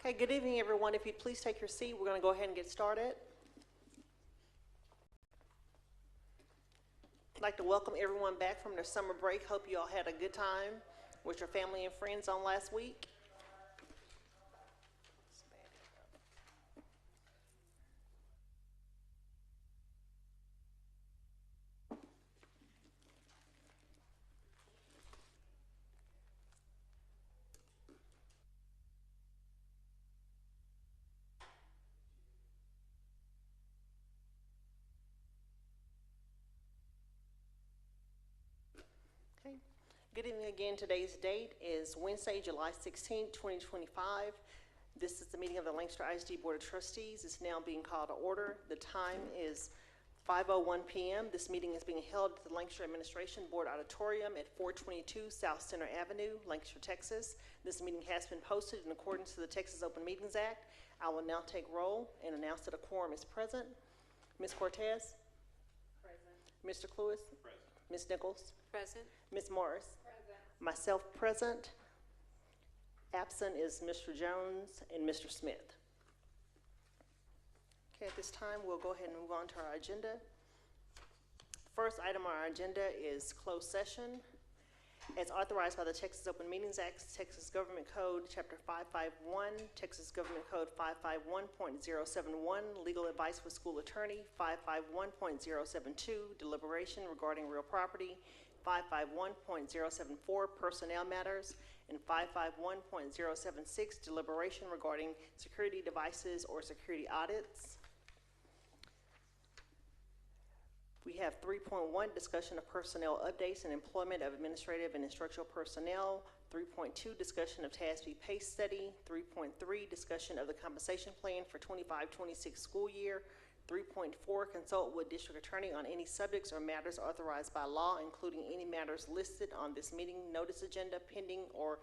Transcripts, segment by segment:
Okay, good evening, everyone. If you'd please take your seat, we're going to go ahead and get started. I'd like to welcome everyone back from their summer break. Hope you all had a good time with your family and friends on last week. Okay. Good evening again. Today's date is Wednesday, July 16, 2025. This is the meeting of the Lancaster ISD Board of Trustees. It's now being called to order. The time is 5:01 p.m. This meeting is being held at the Lancaster Administration Board Auditorium at 422 South Center Avenue, Lancaster, Texas. This meeting has been posted in accordance to the Texas Open Meetings Act. I will now take roll and announce that a quorum is present. Ms. Cortez? Present. Mr. Cluis? Present. Ms. Nichols? Present. Ms. Morris? Present. Myself present. Absent is Mr. Jones and Mr. Smith. Okay, at this time, we'll go ahead and move on to our agenda. First item on our agenda is closed session. As authorized by the Texas Open Meetings Act, Texas Government Code, Chapter 551, Texas Government Code 551.071, Legal Advice with School Attorney, 551.072, Deliberation regarding real property, 551.074, Personnel Matters, and 551.076, Deliberation regarding security devices or security audits. We have 3.1, discussion of personnel updates and employment of administrative and instructional personnel. 3.2, discussion of TASB pay study. 3.3, discussion of the compensation plan for 25-26 school year. 3.4, consult with district attorney on any subjects or matters authorized by law, including any matters listed on this meeting notice agenda pending or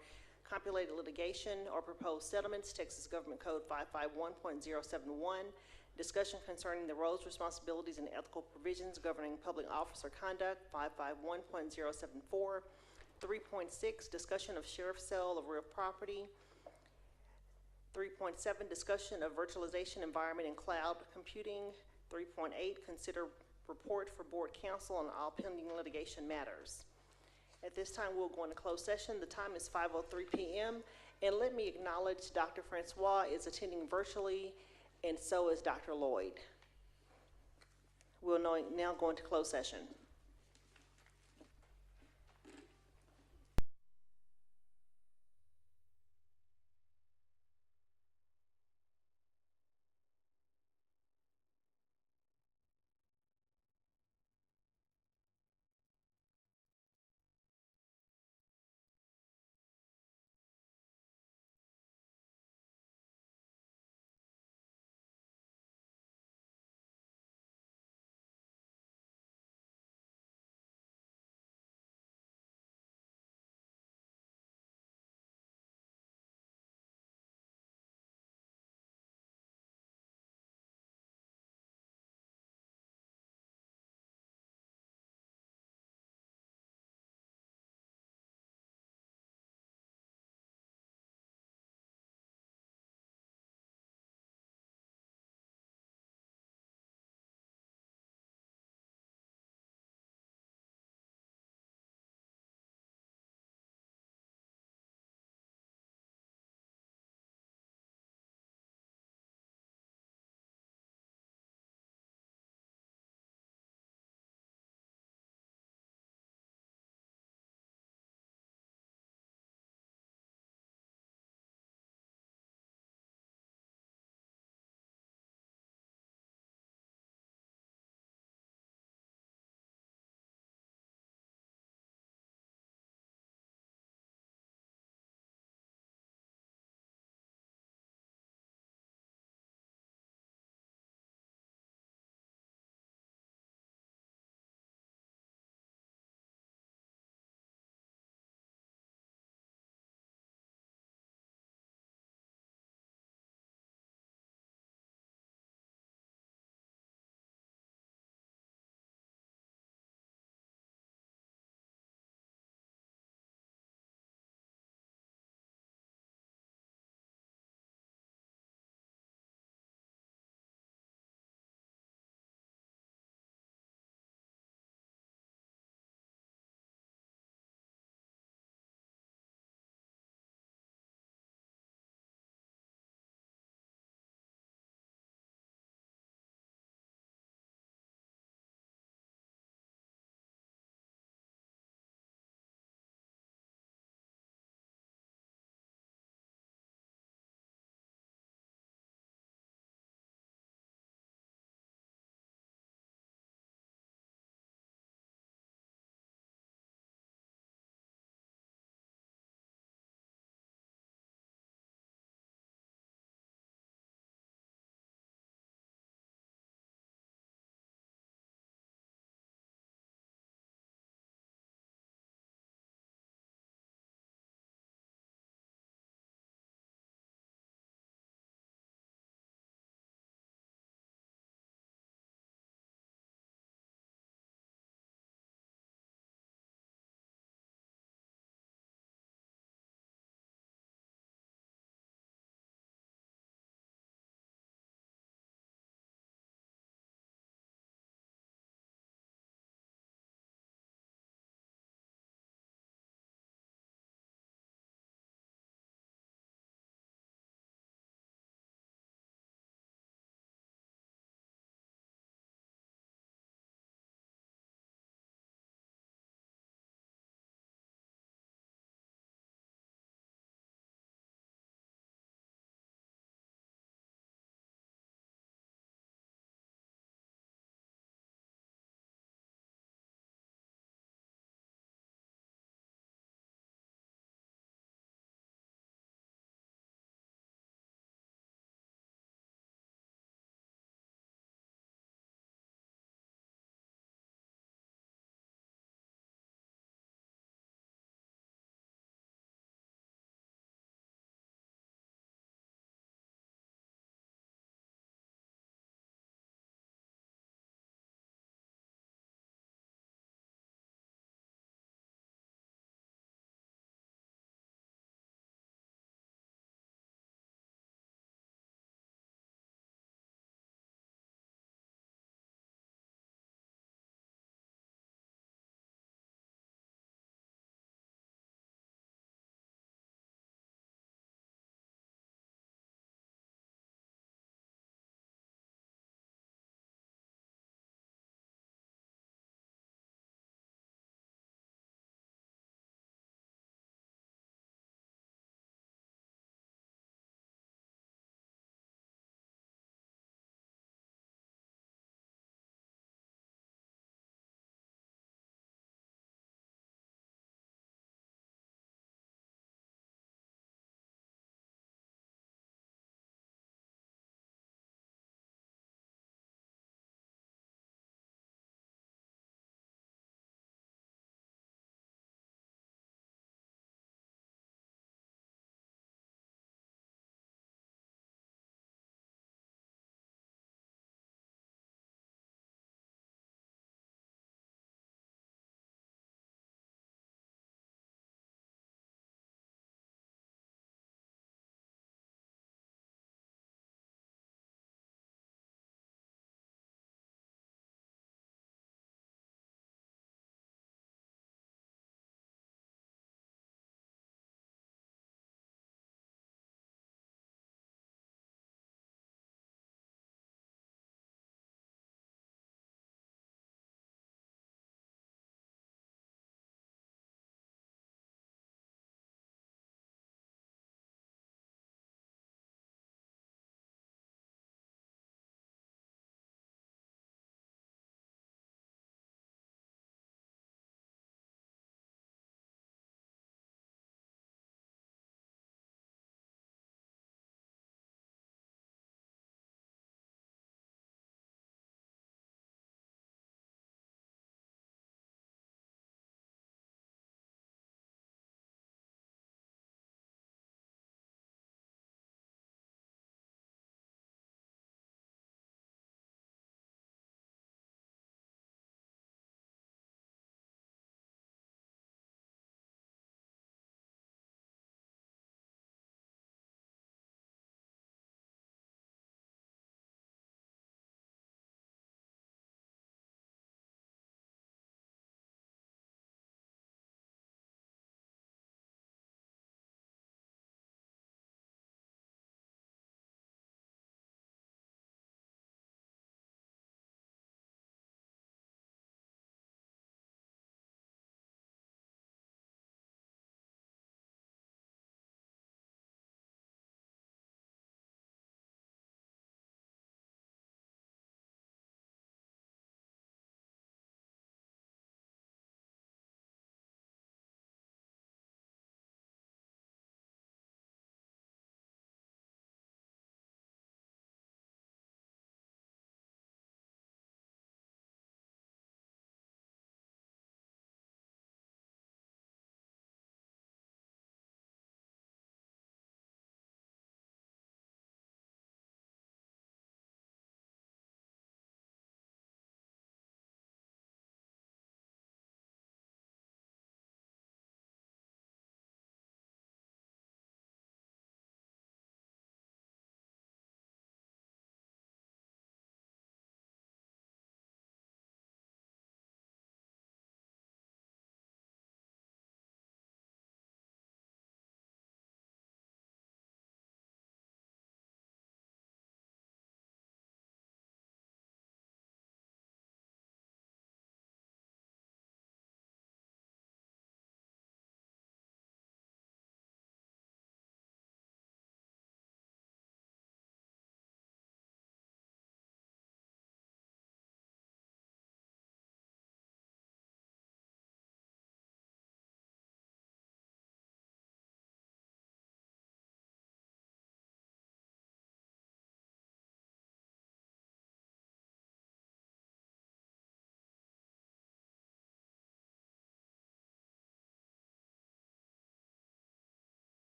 compulated litigation or proposed settlements, Texas Government Code 551.071. Discussion concerning the roles, responsibilities, and ethical provisions governing public officer conduct, 551.074. 3.6, discussion of sheriff's sale of real property. 3.7, discussion of virtualization environment and cloud computing. 3.8, consider report for board counsel on all pending litigation matters. At this time, we'll go into closed session. The time is 5:03 p.m. And let me acknowledge Dr. Francois is attending virtually, and so is Dr. Lloyd. We'll now go into closed session.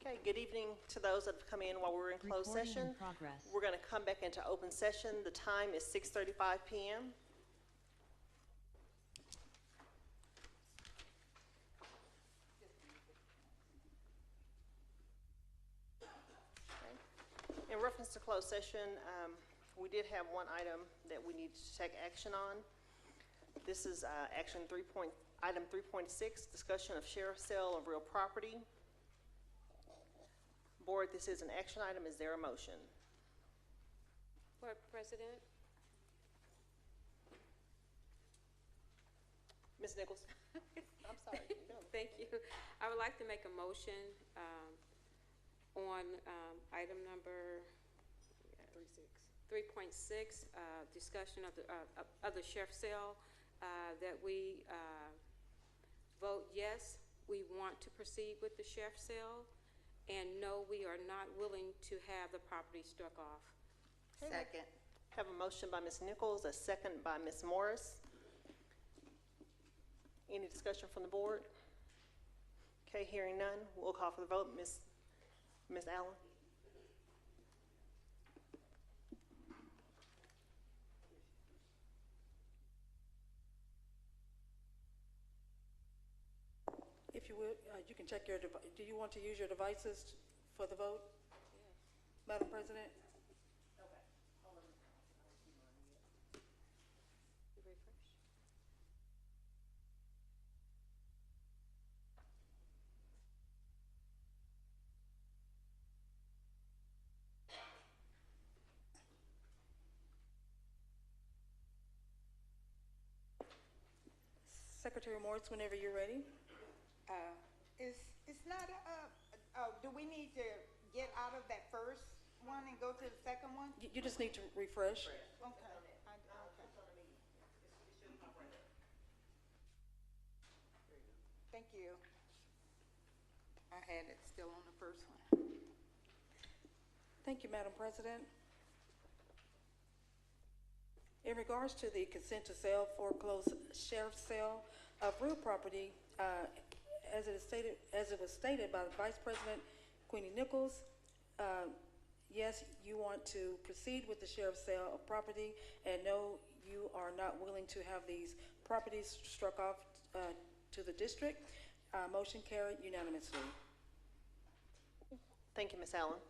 Okay, good evening to those that have come in while we're in closed Recording session. in progress. We're going to come back into open session. The time is 6:35 p.m. Okay. In reference to closed session, we did have one item that we need to take action on. This is item 3.6, discussion of sheriff's sale of real property. Board, this is an action item. Is there a motion? Board President, Ms. Nichols? I'm sorry. No. thank you. I would like to make a motion on item number 3.6, discussion of the sheriff's sale, that we vote yes, we want to proceed with the sheriff's sale, and no, we are not willing to have the property struck off. Second. Have a motion by Ms. Nichols, a second by Ms. Morris. Any discussion from the board? Okay, hearing none, we'll call for the vote. Ms. Allen? If you would, you can check your device. Do you want to use your devices for the vote? Yes. Madam President? Okay. Refresh. Secretary Morris, whenever you're ready. It's not, do we need to get out of that first one and go to the second one? You just need to refresh. Okay. Thank you. I had it still on the first one. Thank you, Madam President. In regards to the consent to sale foreclosed sheriff's sale of real property, as it was stated by the Vice President Queenie Nichols, yes, you want to proceed with the sheriff's sale of property, and no, you are not willing to have these properties struck off to the district. Motion carried unanimously. Thank you, Ms. Allen.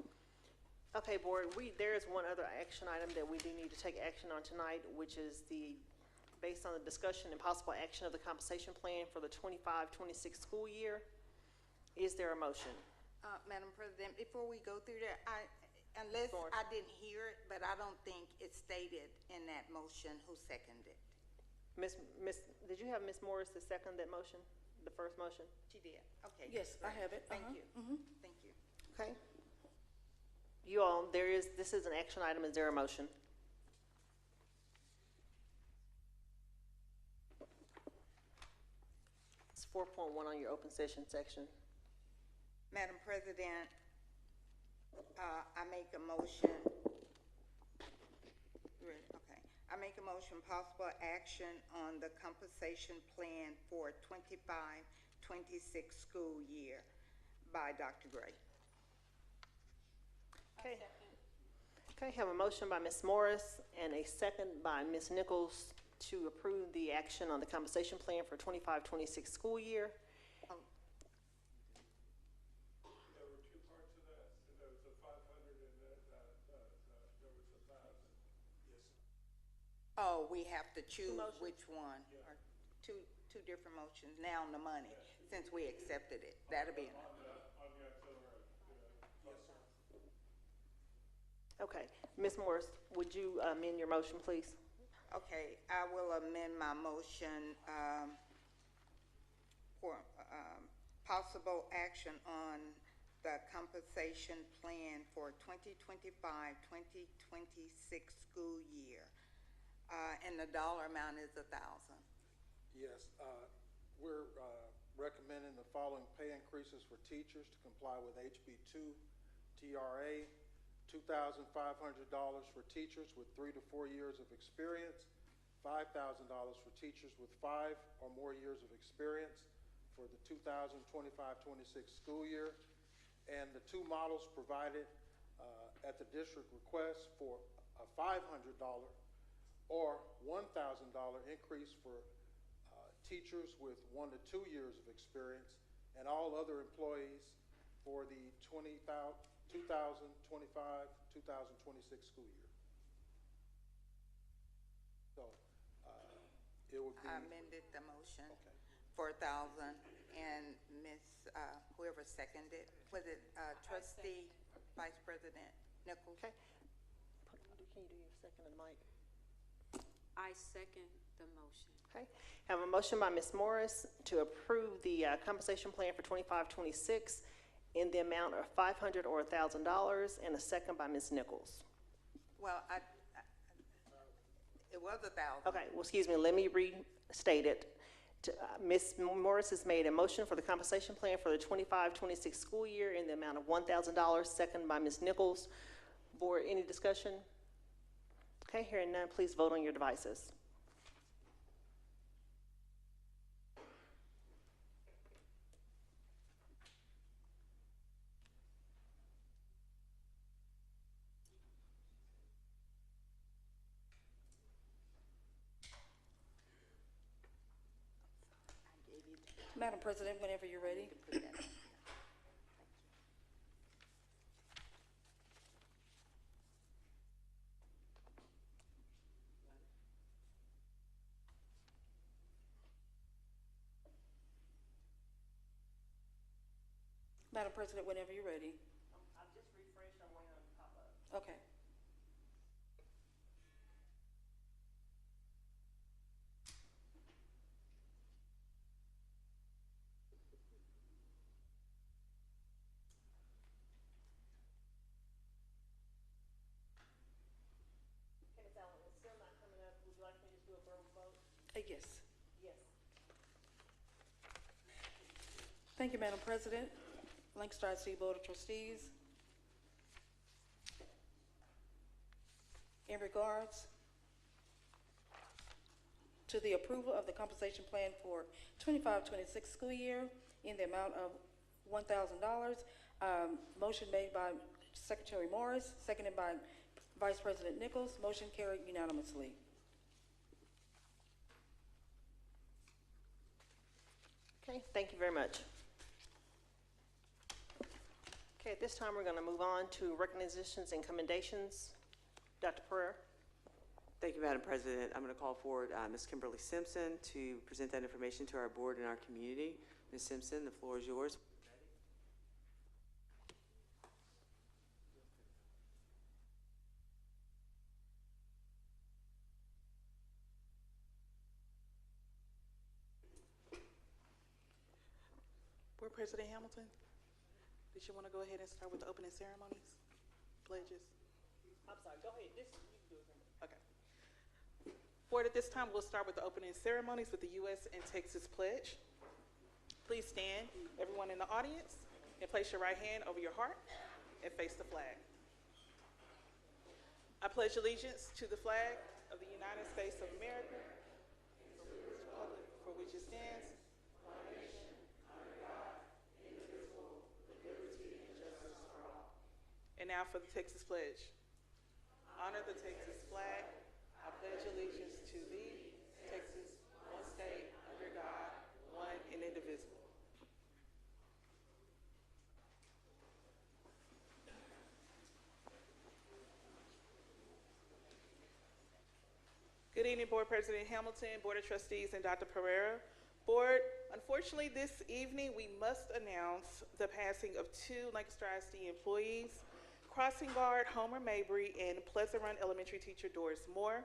Okay, board, there is one other action item that we do need to take action on tonight, which is based on the discussion and possible action of the compensation plan for the 25-26 school year. Is there a motion? Madam President, before we go through that, unless Go on. I didn't hear it, but I don't think it's stated in that motion who seconded it. Did you have Ms. Morris to second that motion, the first motion? She did. Okay. Yes, I have it. Thank you. Thank you. Okay. You all, this is an action item. Is there a motion? It's 4.1 on your open session section. Madam President, I make a motion. Okay. I make a motion possible action on the compensation plan for 25-26 school year by Dr. Gray. Okay. Okay, have a motion by Ms. Morris and a second by Ms. Nichols to approve the action on the compensation plan for 25-26 school year. Oh, There were two parts of that. There was a 500 and there was 1,000. Yes. Oh, we have to choose motions? which one. Or two different motions now on the money, since we accepted it. That'll be enough. On the auxiliary. Yes, sir. Okay, Ms. Morris, would you amend your motion, please? Okay, I will amend my motion for possible action on the compensation plan for 2025-2026 school year. And the dollar amount is 1,000. Yes, we're recommending the following pay increases for teachers to comply with HB 2 TRA. $2,500 for teachers with 3 to 4 years of experience, $5,000 for teachers with 5 or more years of experience for the 2025-26 school year, And the two models provided at the district request for a $500 or $1,000 increase for teachers with 1 to 2 years of experience, and all other employees for the 2025-2026 school year. So it would be. I amended the motion Okay. for 1,000, and whoever seconded, was it trustee, Vice President Nichols? Okay. Can you do your second on the mic? I second the motion. Okay. Have a motion by Ms. Morris to approve the compensation plan for 25-26 in the amount of $500 or $1,000, and a second by Ms. Nichols. Well, it was 1,000. Okay, well, excuse me, let me restate it. Ms. Morris has made a motion for the compensation plan for the 25-26 school year in the amount of $1,000, second by Ms. Nichols. Board, any discussion? Okay, hearing none, please vote on your devices. Madam President, whenever you're ready. Madam President, whenever you're ready. I've just refreshed, I'm waiting on it to pop up. Okay. Okay, Ms. Allen, it's still not coming up. Would you like me to do a verbal vote? Yes. Yes. Thank you, Madam President. Lancaster ISD Board of Trustees. In regards to the approval of the compensation plan for 25-26 school year in the amount of $1,000, motion made by Secretary Morris, seconded by Vice President Nichols. Motion carried unanimously. Okay, thank you very much. Okay, at this time, we're going to move on to recognitions and commendations. Dr. Pereira. Thank you, Madam President. I'm going to call forward Ms. Kimberly Simpson to present that information to our board and our community. Ms. Simpson, the floor is yours. Board President Hamilton, did you want to go ahead and start with the opening ceremonies, pledges? I'm sorry, go ahead. You can do it. Okay. Board, at this time, we'll start with the opening ceremonies with the U.S. and Texas Pledge. Please stand, everyone in the audience, and place your right hand over your heart and face the flag. I pledge allegiance to the flag of the United States of America, the republic for which it stands, one nation, under God, indivisible, with liberty and justice for all. And now for the Texas Pledge. Honor the Texas flag. I pledge allegiance to thee, Texas, one state, under God, one and indivisible. Good evening, Board President Hamilton, Board of Trustees, and Dr. Pereira. Board, unfortunately, this evening we must announce the passing of two Lancaster ISD employees, crossing guard Homer Mabry and Pleasant Run Elementary teacher Doris Moore.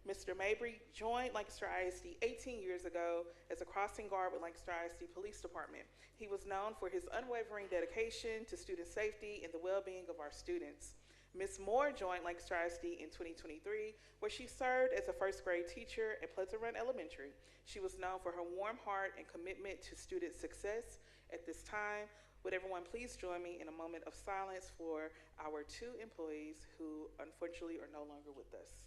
Mr. Mabry joined Lancaster ISD 18 years ago as a crossing guard with Lancaster ISD Police Department. He was known for his unwavering dedication to student safety and the well-being of our students. Ms. Moore joined Lancaster ISD in 2023, where she served as a first grade teacher at Pleasant Run Elementary. She was known for her warm heart and commitment to student success. At this time, would everyone please join me in a moment of silence for our two employees who unfortunately are no longer with us.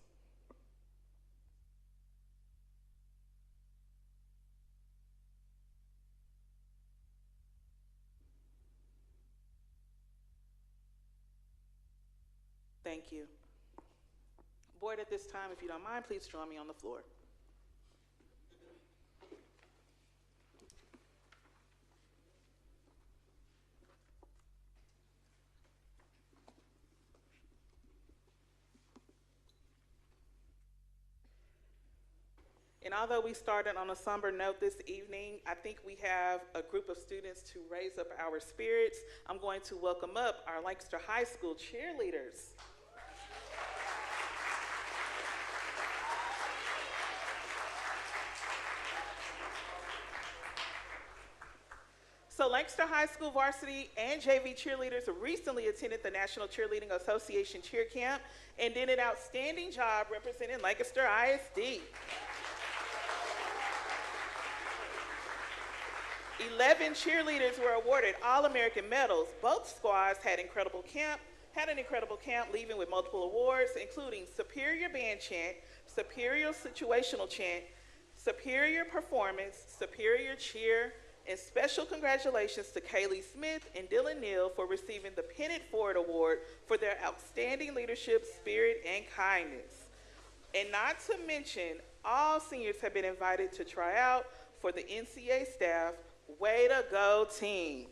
Thank you. Board, at this time, if you don't mind, please join me on the floor. And although we started on a somber note this evening, I think we have a group of students to raise up our spirits. I'm going to welcome up our Lancaster High School cheerleaders. So Lancaster High School varsity and JV cheerleaders recently attended the National Cheerleading Association Cheer Camp and did an outstanding job representing Lancaster ISD. 11 cheerleaders were awarded All-American medals. Both squads had an incredible camp, leaving with multiple awards, including Superior Band Chant, Superior Situational Chant, Superior Performance, Superior Cheer, and special congratulations to Kaylee Smith and Dylan Neal for receiving the Pennant Ford Award for their outstanding leadership, spirit, and kindness. And not to mention, all seniors have been invited to try out for the NCA staff. Way to go, team.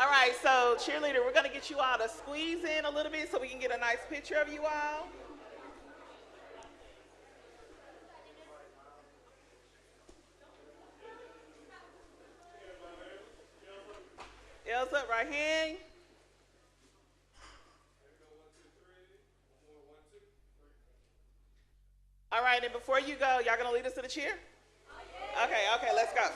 All right, so cheerleader, we're gonna get you all to squeeze in a little bit so we can get a nice picture of you all. El's up, right hand. All right, and before you go, y'all gonna lead us to the cheer? Okay, let's go.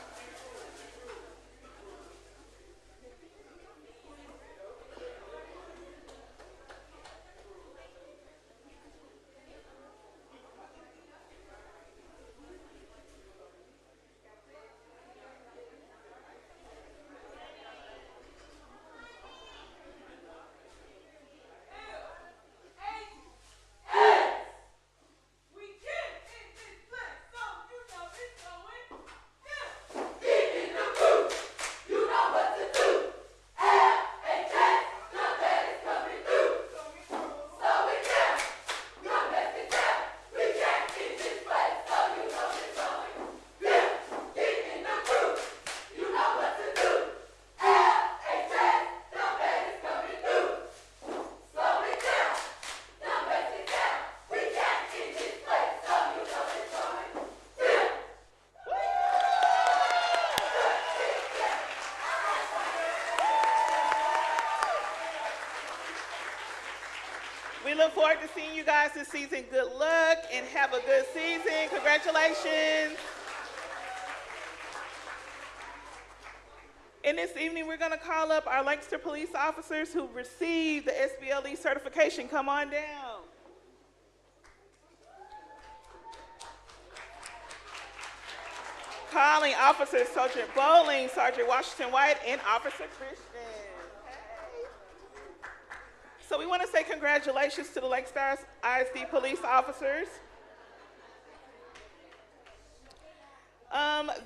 We look forward to seeing you guys this season. Good luck and have a good season. Congratulations. And this evening, we're going to call up our Lancaster police officers who received the SBLE certification. Come on down. Calling Officer Sergeant Bowling, Sergeant Washington White, and Officer Christian. So we want to say congratulations to the Lancaster ISD police officers.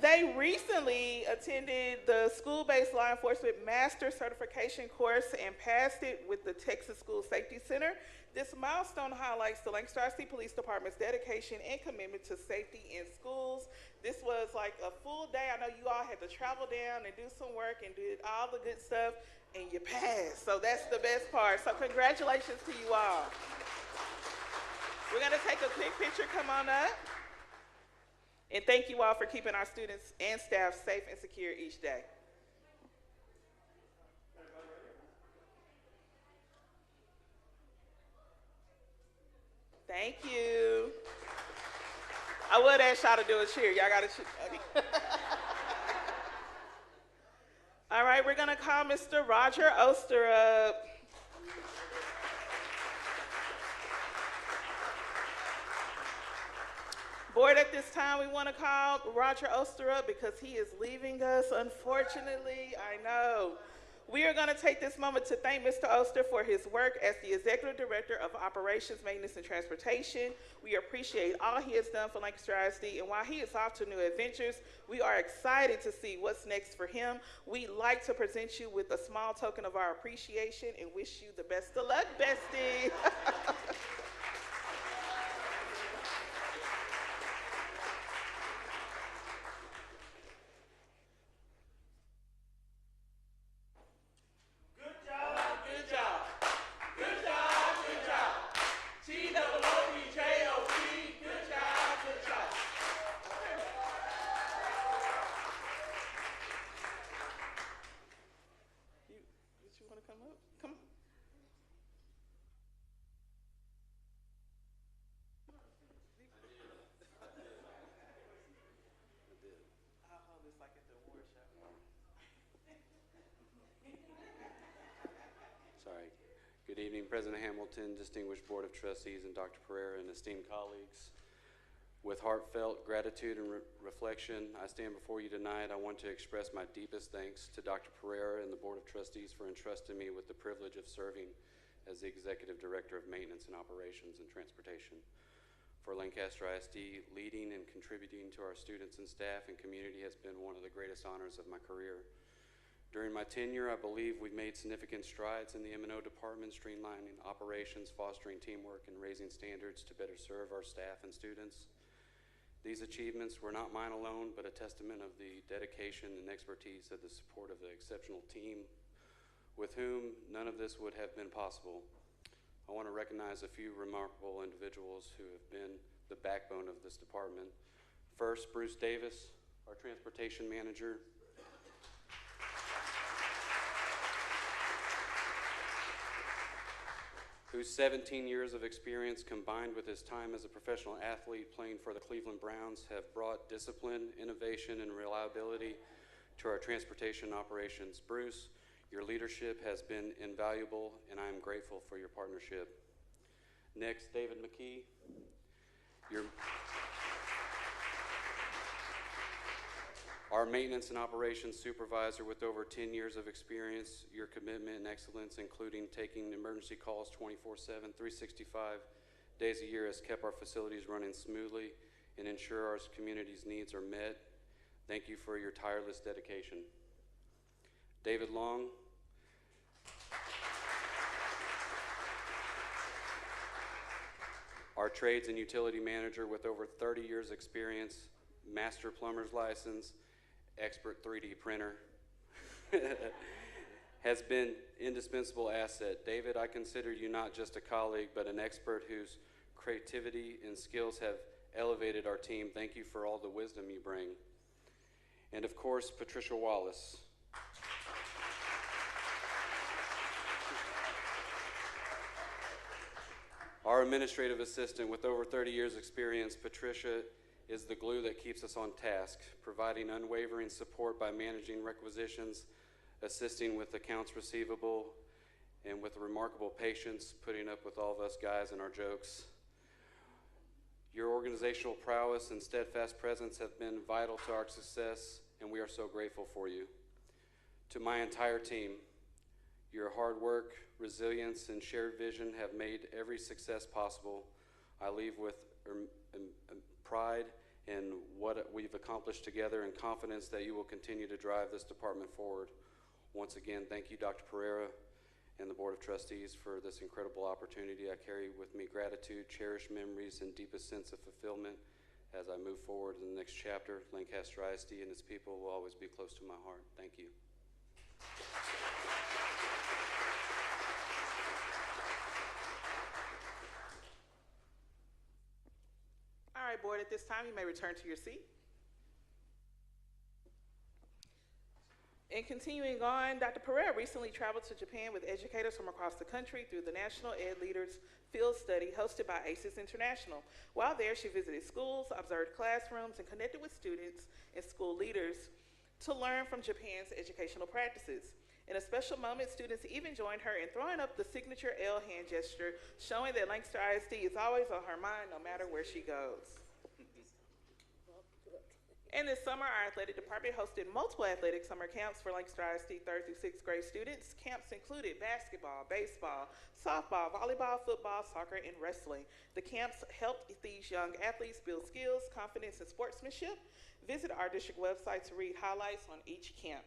They recently attended the school-based law enforcement master certification course and passed it with the Texas School Safety Center. This milestone highlights the Lancaster ISD Police Department's dedication and commitment to safety in schools. This was like a full day. I know you all had to travel down and do some work and did all the good stuff, and you passed. So that's the best part. So congratulations to you all. We're going to take a quick picture. Come on up. And thank you all for keeping our students and staff safe and secure each day. Thank you. I would ask y'all to do a cheer. Y'all got to cheer. All right, we're going to call Mr. Roger Oster up. Board, at this time, we want to call Roger Oster up because he is leaving us, unfortunately. I know. We are going to take this moment to thank Mr. Oster for his work as the Executive Director of Operations, Maintenance, and Transportation. We appreciate all he has done for Lancaster ISD, and while he is off to new adventures, we are excited to see what's next for him. We'd like to present you with a small token of our appreciation and wish you the best of luck, bestie. Sorry. Good evening, President Hamilton, distinguished Board of Trustees, and Dr. Pereira, and esteemed colleagues. With heartfelt gratitude and reflection, I stand before you tonight. I want to express my deepest thanks to Dr. Pereira and the Board of Trustees for entrusting me with the privilege of serving as the Executive Director of Maintenance and Operations and Transportation. For Lancaster ISD, leading and contributing to our students and staff and community has been one of the greatest honors of my career. During my tenure, I believe we've made significant strides in the M&O department, streamlining operations, fostering teamwork, and raising standards to better serve our staff and students. These achievements were not mine alone, but a testament of the dedication and expertise of the support of the exceptional team with whom none of this would have been possible. I want to recognize a few remarkable individuals who have been the backbone of this department. First, Bruce Davis, our transportation manager. Whose 17 years of experience combined with his time as a professional athlete playing for the Cleveland Browns have brought discipline, innovation, and reliability to our transportation operations. Bruce, your leadership has been invaluable, and I am grateful for your partnership. Next, David McKee. Our maintenance and operations supervisor with over 10 years of experience, your commitment and excellence, including taking emergency calls 24/7, 365 days a year, has kept our facilities running smoothly and ensure our community's needs are met. Thank you for your tireless dedication. David Long. Our trades and utility manager with over 30 years experience, master plumber's license, expert 3D printer, has been indispensable asset. David, I consider you not just a colleague, but an expert whose creativity and skills have elevated our team. Thank you for all the wisdom you bring. And of course, Patricia Wallace. Our administrative assistant with over 30 years experience, Patricia is the glue that keeps us on task, providing unwavering support by managing requisitions, assisting with accounts receivable, and with remarkable patience, putting up with all of us guys and our jokes. Your organizational prowess and steadfast presence have been vital to our success, and we are so grateful for you. To my entire team, your hard work, resilience, and shared vision have made every success possible. I leave with pride in what we've accomplished together and confidence that you will continue to drive this department forward. Once again, thank you, Dr. Pereira and the Board of Trustees, for this incredible opportunity. I carry with me gratitude, cherished memories, and deepest sense of fulfillment as I move forward in the next chapter. Lancaster ISD and its people will always be close to my heart. Thank you. All right, Board, at this time, you may return to your seat. And continuing on, Dr. Pereira recently traveled to Japan with educators from across the country through the National Ed Leaders Field Study hosted by ACES International. While there, she visited schools, observed classrooms, and connected with students and school leaders to learn from Japan's educational practices. In a special moment, students even joined her in throwing up the signature L hand gesture, showing that Lancaster ISD is always on her mind no matter where she goes. And this summer, our athletic department hosted multiple athletic summer camps for Lancaster ISD 3rd through 6th grade students. Camps included basketball, baseball, softball, volleyball, football, soccer, and wrestling. The camps helped these young athletes build skills, confidence, and sportsmanship. Visit our district website to read highlights on each camp.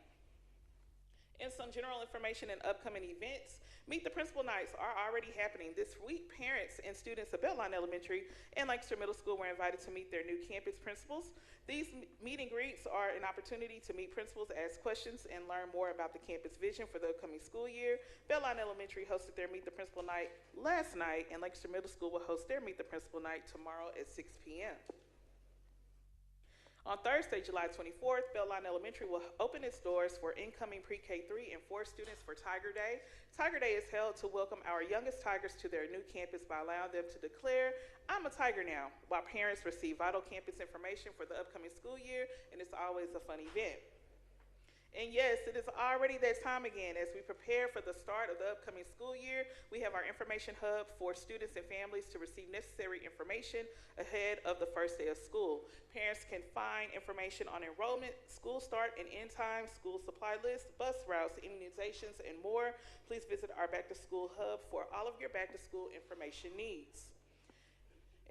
And some general information and upcoming events. Meet the Principal Nights are already happening this week. Parents and students of Beltline Elementary and Lancaster Middle School were invited to meet their new campus principals. These meet and greets are an opportunity to meet principals, ask questions, and learn more about the campus vision for the upcoming school year. Beltline Elementary hosted their Meet the Principal Night last night, and Lancaster Middle School will host their Meet the Principal Night tomorrow at 6 p.m. On Thursday, July 24th, Beltline Elementary will open its doors for incoming pre-K 3 and 4 students for Tiger Day. Tiger Day is held to welcome our youngest Tigers to their new campus by allowing them to declare, "I'm a Tiger now," while parents receive vital campus information for the upcoming school year, and it's always a fun event. And yes, it is already that time again. As we prepare for the start of the upcoming school year, we have our information hub for students and families to receive necessary information ahead of the first day of school. Parents can find information on enrollment, school start and end time, school supply list, bus routes, immunizations, and more. Please visit our Back to School hub for all of your back to school information needs.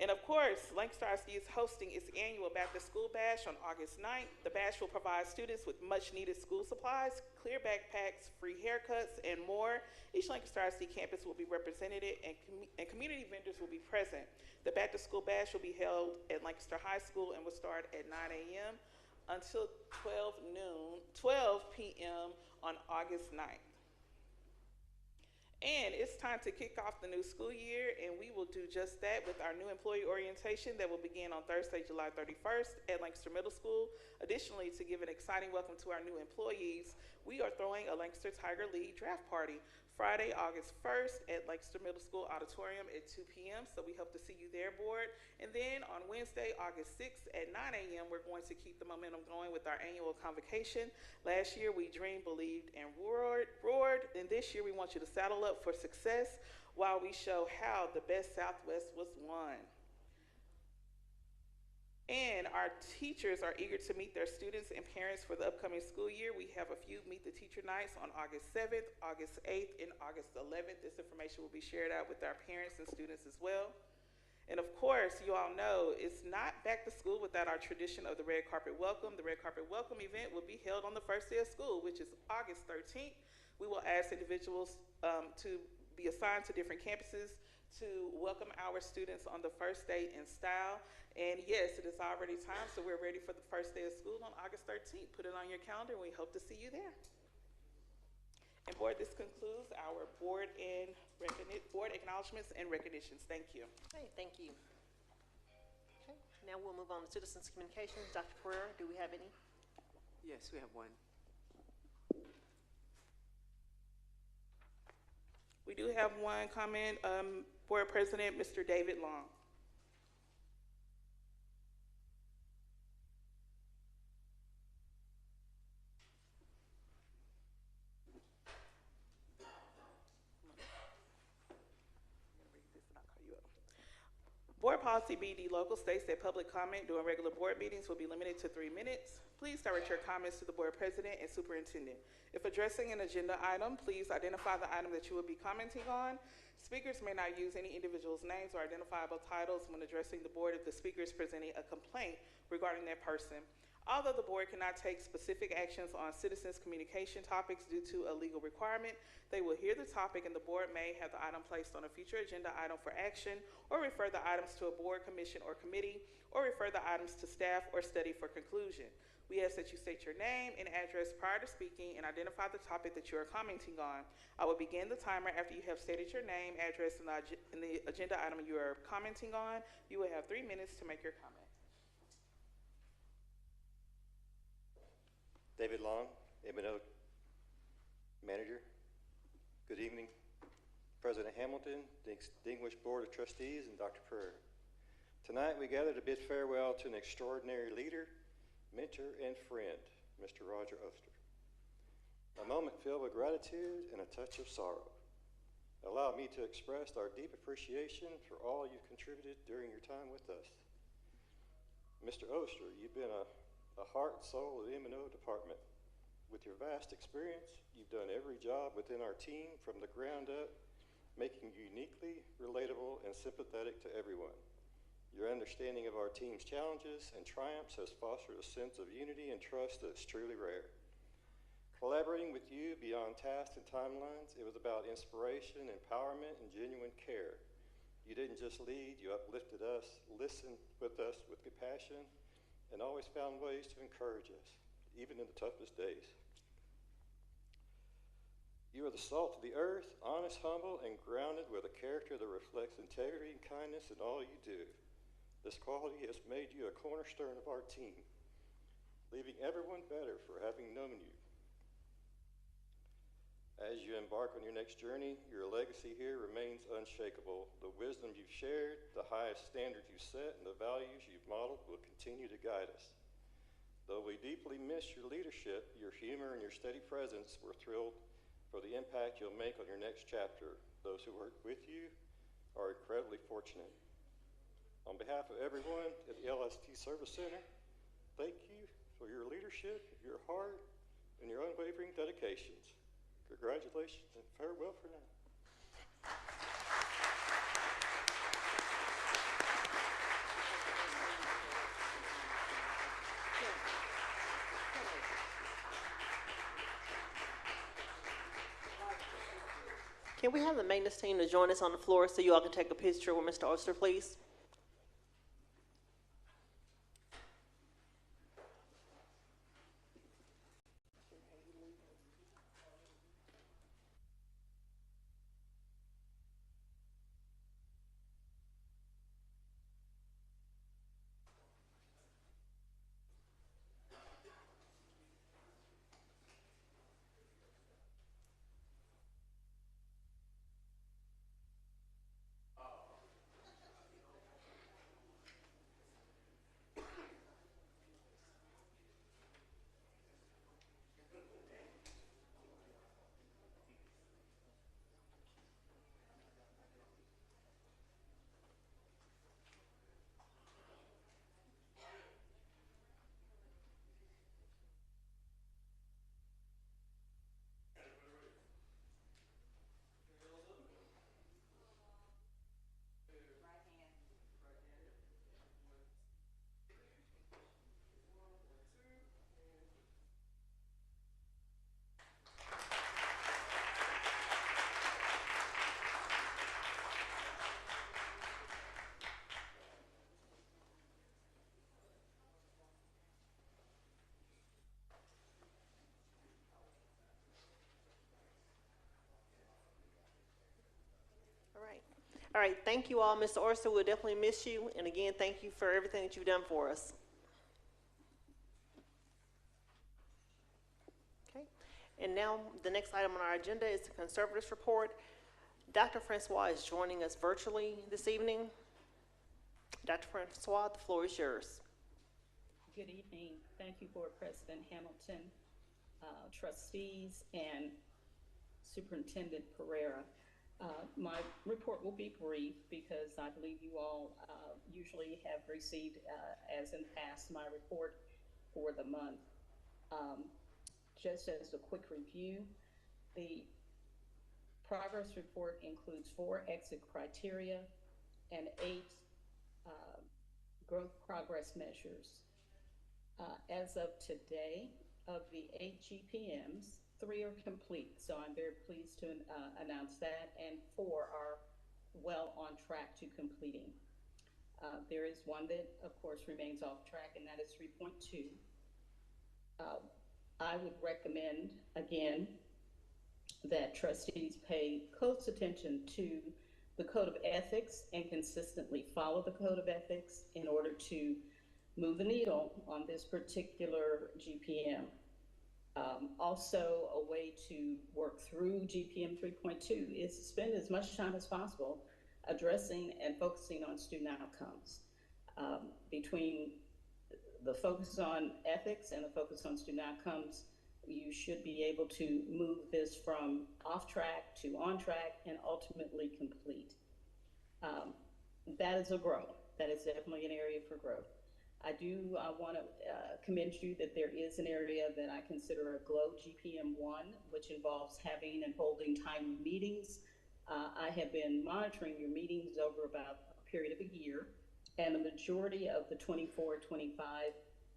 And of course, Lancaster ISD is hosting its annual Back to School Bash on August 9th. The bash will provide students with much needed school supplies, clear backpacks, free haircuts, and more. Each Lancaster ISD campus will be represented and community vendors will be present. The Back to School Bash will be held at Lancaster High School and will start at 9 a.m. until 12 p.m. on August 9th. And it's time to kick off the new school year, and we will do just that with our new employee orientation that will begin on Thursday, July 31st at Lancaster Middle School. Additionally, to give an exciting welcome to our new employees, we are throwing a Lancaster Tiger League draft party Friday, August 1st at Lancaster Middle School Auditorium at 2 p.m. So we hope to see you there, board. And then on Wednesday, August 6th at 9 a.m., we're going to keep the momentum going with our annual convocation. Last year, we dreamed, believed, and roared. And this year, we want you to saddle up for success while we show how the best Southwest was won. And our teachers are eager to meet their students and parents for the upcoming school year. We have a few Meet the Teacher Nights on August 7th, August 8th, and August 11th. This information will be shared out with our parents and students as well. And of course, you all know it's not back to school without our tradition of the Red Carpet Welcome. The Red Carpet Welcome event will be held on the first day of school, which is August 13th. We will ask individuals to be assigned to different campuses to welcome our students on the first day in style. And yes, it is already time, so we're ready for the first day of school on August 13th. Put it on your calendar, and we hope to see you there. And board, this concludes our board acknowledgements and recognitions. Thank you. Okay, thank you. Okay, now we'll move on to citizens communications. Dr. Pereira, do we have any? Yes, we have one. We do have one comment. Board President, Mr. David Long. Board Policy BD Local states that public comment during regular board meetings will be limited to 3 minutes. Please direct your comments to the Board President and Superintendent. If addressing an agenda item, please identify the item that you will be commenting on. Speakers may not use any individual's names or identifiable titles when addressing the board if the speaker is presenting a complaint regarding that person. Although the board cannot take specific actions on citizens' communication topics due to a legal requirement, they will hear the topic and the board may have the item placed on a future agenda item for action, or refer the items to a board, commission, or committee, or refer the items to staff or study for conclusion. We ask that you state your name and address prior to speaking and identify the topic that you are commenting on. I will begin the timer after you have stated your name, address, and the agenda item you are commenting on. You will have 3 minutes to make your comment. David Long, M&O Manager. Good evening, President Hamilton, the distinguished Board of Trustees, and Dr. Pereira. Tonight we gather to bid farewell to an extraordinary leader, mentor, and friend, Mr. Roger Oster. A moment filled with gratitude and a touch of sorrow. Allow me to express our deep appreciation for all you've contributed during your time with us. Mr. Oster, you've been a the heart and soul of the M&O department. With your vast experience, you've done every job within our team from the ground up, making you uniquely relatable and sympathetic to everyone. Your understanding of our team's challenges and triumphs has fostered a sense of unity and trust that's truly rare. Collaborating with you beyond tasks and timelines, it was about inspiration, empowerment, and genuine care. You didn't just lead, you uplifted us, listened with us with compassion, and always found ways to encourage us, even in the toughest days. You are the salt of the earth, honest, humble, and grounded with a character that reflects integrity and kindness in all you do. This quality has made you a cornerstone of our team, leaving everyone better for having known you. As you embark on your next journey, your legacy here remains unshakable. The wisdom you've shared, the highest standards you've set, and the values you've modeled will continue to guide us. Though we deeply miss your leadership, your humor, and your steady presence, we're thrilled for the impact you'll make on your next chapter. Those who work with you are incredibly fortunate. On behalf of everyone at the LST Service Center, thank you for your leadership, your heart, and your unwavering dedications. Congratulations and farewell for now. Can we have the maintenance team to join us on the floor so you all can take a picture with Mr. Oyster, please? All right, thank you all. Mr. Oyster, we'll definitely miss you. And again, thank you for everything that you've done for us. Okay, and now the next item on our agenda is the conservators report. Dr. Francois is joining us virtually this evening. Dr. Francois, the floor is yours. Good evening. Thank you, Board President Hamilton, trustees, and Superintendent Pereira. My report will be brief because I believe you all usually have received, as in past, my report for the month. Just as a quick review, the progress report includes 4 exit criteria and 8 growth progress measures. As of today, of the 8 GPMs, 3 are complete, so I'm very pleased to announce that, and 4 are well on track to completing. There is one that, of course, remains off track, and that is 3.2. I would recommend, again, that trustees pay close attention to the Code of Ethics and consistently follow the Code of Ethics in order to move the needle on this particular GPM. Also, a way to work through GPM 3.2 is to spend as much time as possible addressing and focusing on student outcomes. Between the focus on ethics and the focus on student outcomes, you should be able to move this from off track to on track and ultimately complete. That is a growth. That is definitely an area for growth. I do want to commend you that there is an area that I consider a GLOW GPM1, which involves having and holding timely meetings. I have been monitoring your meetings over about a period of a year, and the majority of the 24-25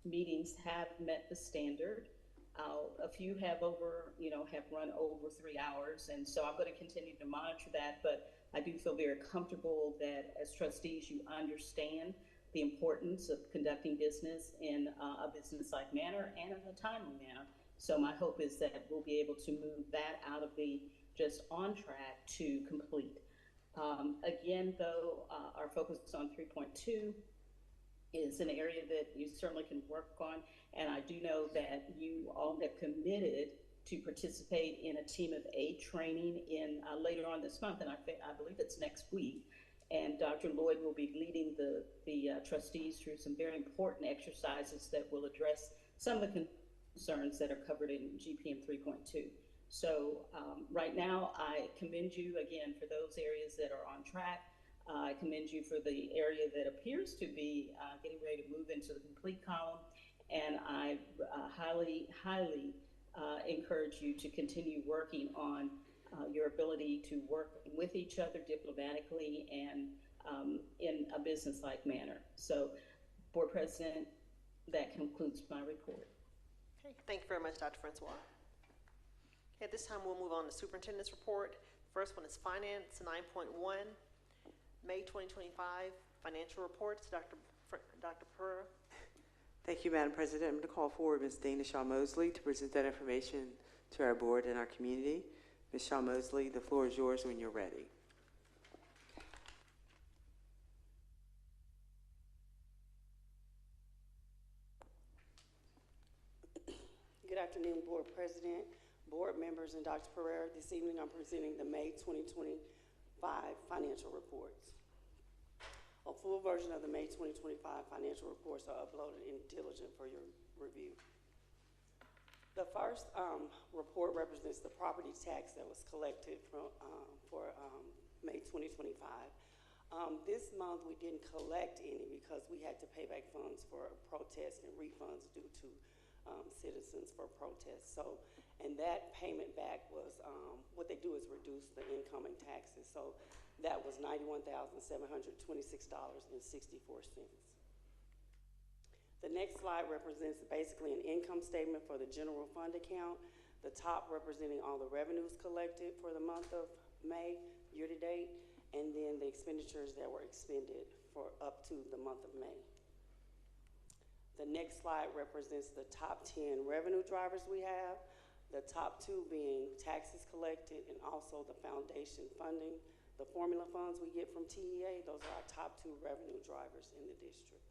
meetings have met the standard. A few have run over 3 hours, and so I'm going to continue to monitor that, but I do feel very comfortable that as trustees you understand the importance of conducting business in a business-like manner and in a timely manner. So my hope is that we'll be able to move that out of the just on track to complete. Again, though, our focus on 3.2 is an area that you certainly can work on, and I do know that you all have committed to participate in a Team of 8 training in later on this month, and I believe it's next week. And Dr. Lloyd will be leading the trustees through some very important exercises that will address some of the concerns that are covered in GPM 3.2. So right now, I commend you again for those areas that are on track. I commend you for the area that appears to be getting ready to move into the complete column. And I highly encourage you to continue working on your ability to work with each other diplomatically and in a business-like manner. So, Board President, that concludes my report. Okay, thank you very much, Dr. Francois. Okay, at this time, we'll move on to Superintendent's report. First one is Finance 9.1, May 2025 financial reports. Dr. Pereira. Thank you, Madam President. I'm going to call forward Ms. Dana Shaw-Mosley to present that information to our board and our community. Ms. Shaw-Mosley, the floor is yours when you're ready. Good afternoon, Board President, board members, and Dr. Pereira. This evening I'm presenting the May 2025 financial reports. A full version of the May 2025 financial reports are uploaded in Diligent for your review. The first report represents the property tax that was collected for May 2025. This month we didn't collect any because we had to pay back funds for protests and refunds due to citizens for protests. So, and that payment back was, what they do is reduce the incoming taxes. So that was $91,726.64. The next slide represents basically an income statement for the general fund account. The top representing all the revenues collected for the month of May, year to date, and then the expenditures that were expended for up to the month of May. The next slide represents the top 10 revenue drivers we have, the top 2 being taxes collected and also the foundation funding. The formula funds we get from TEA, those are our top 2 revenue drivers in the district.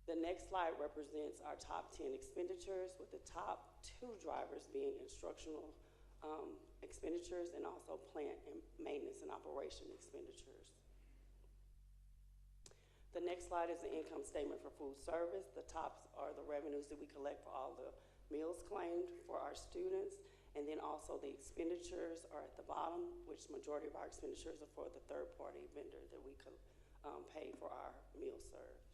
The next slide represents our top 10 expenditures, with the top 2 drivers being instructional expenditures and also plant and maintenance and operation expenditures. The next slide is the income statement for food service. The tops are the revenues that we collect for all the meals claimed for our students. And then also the expenditures are at the bottom, which majority of our expenditures are for the third-party vendor that we pay for our meals served.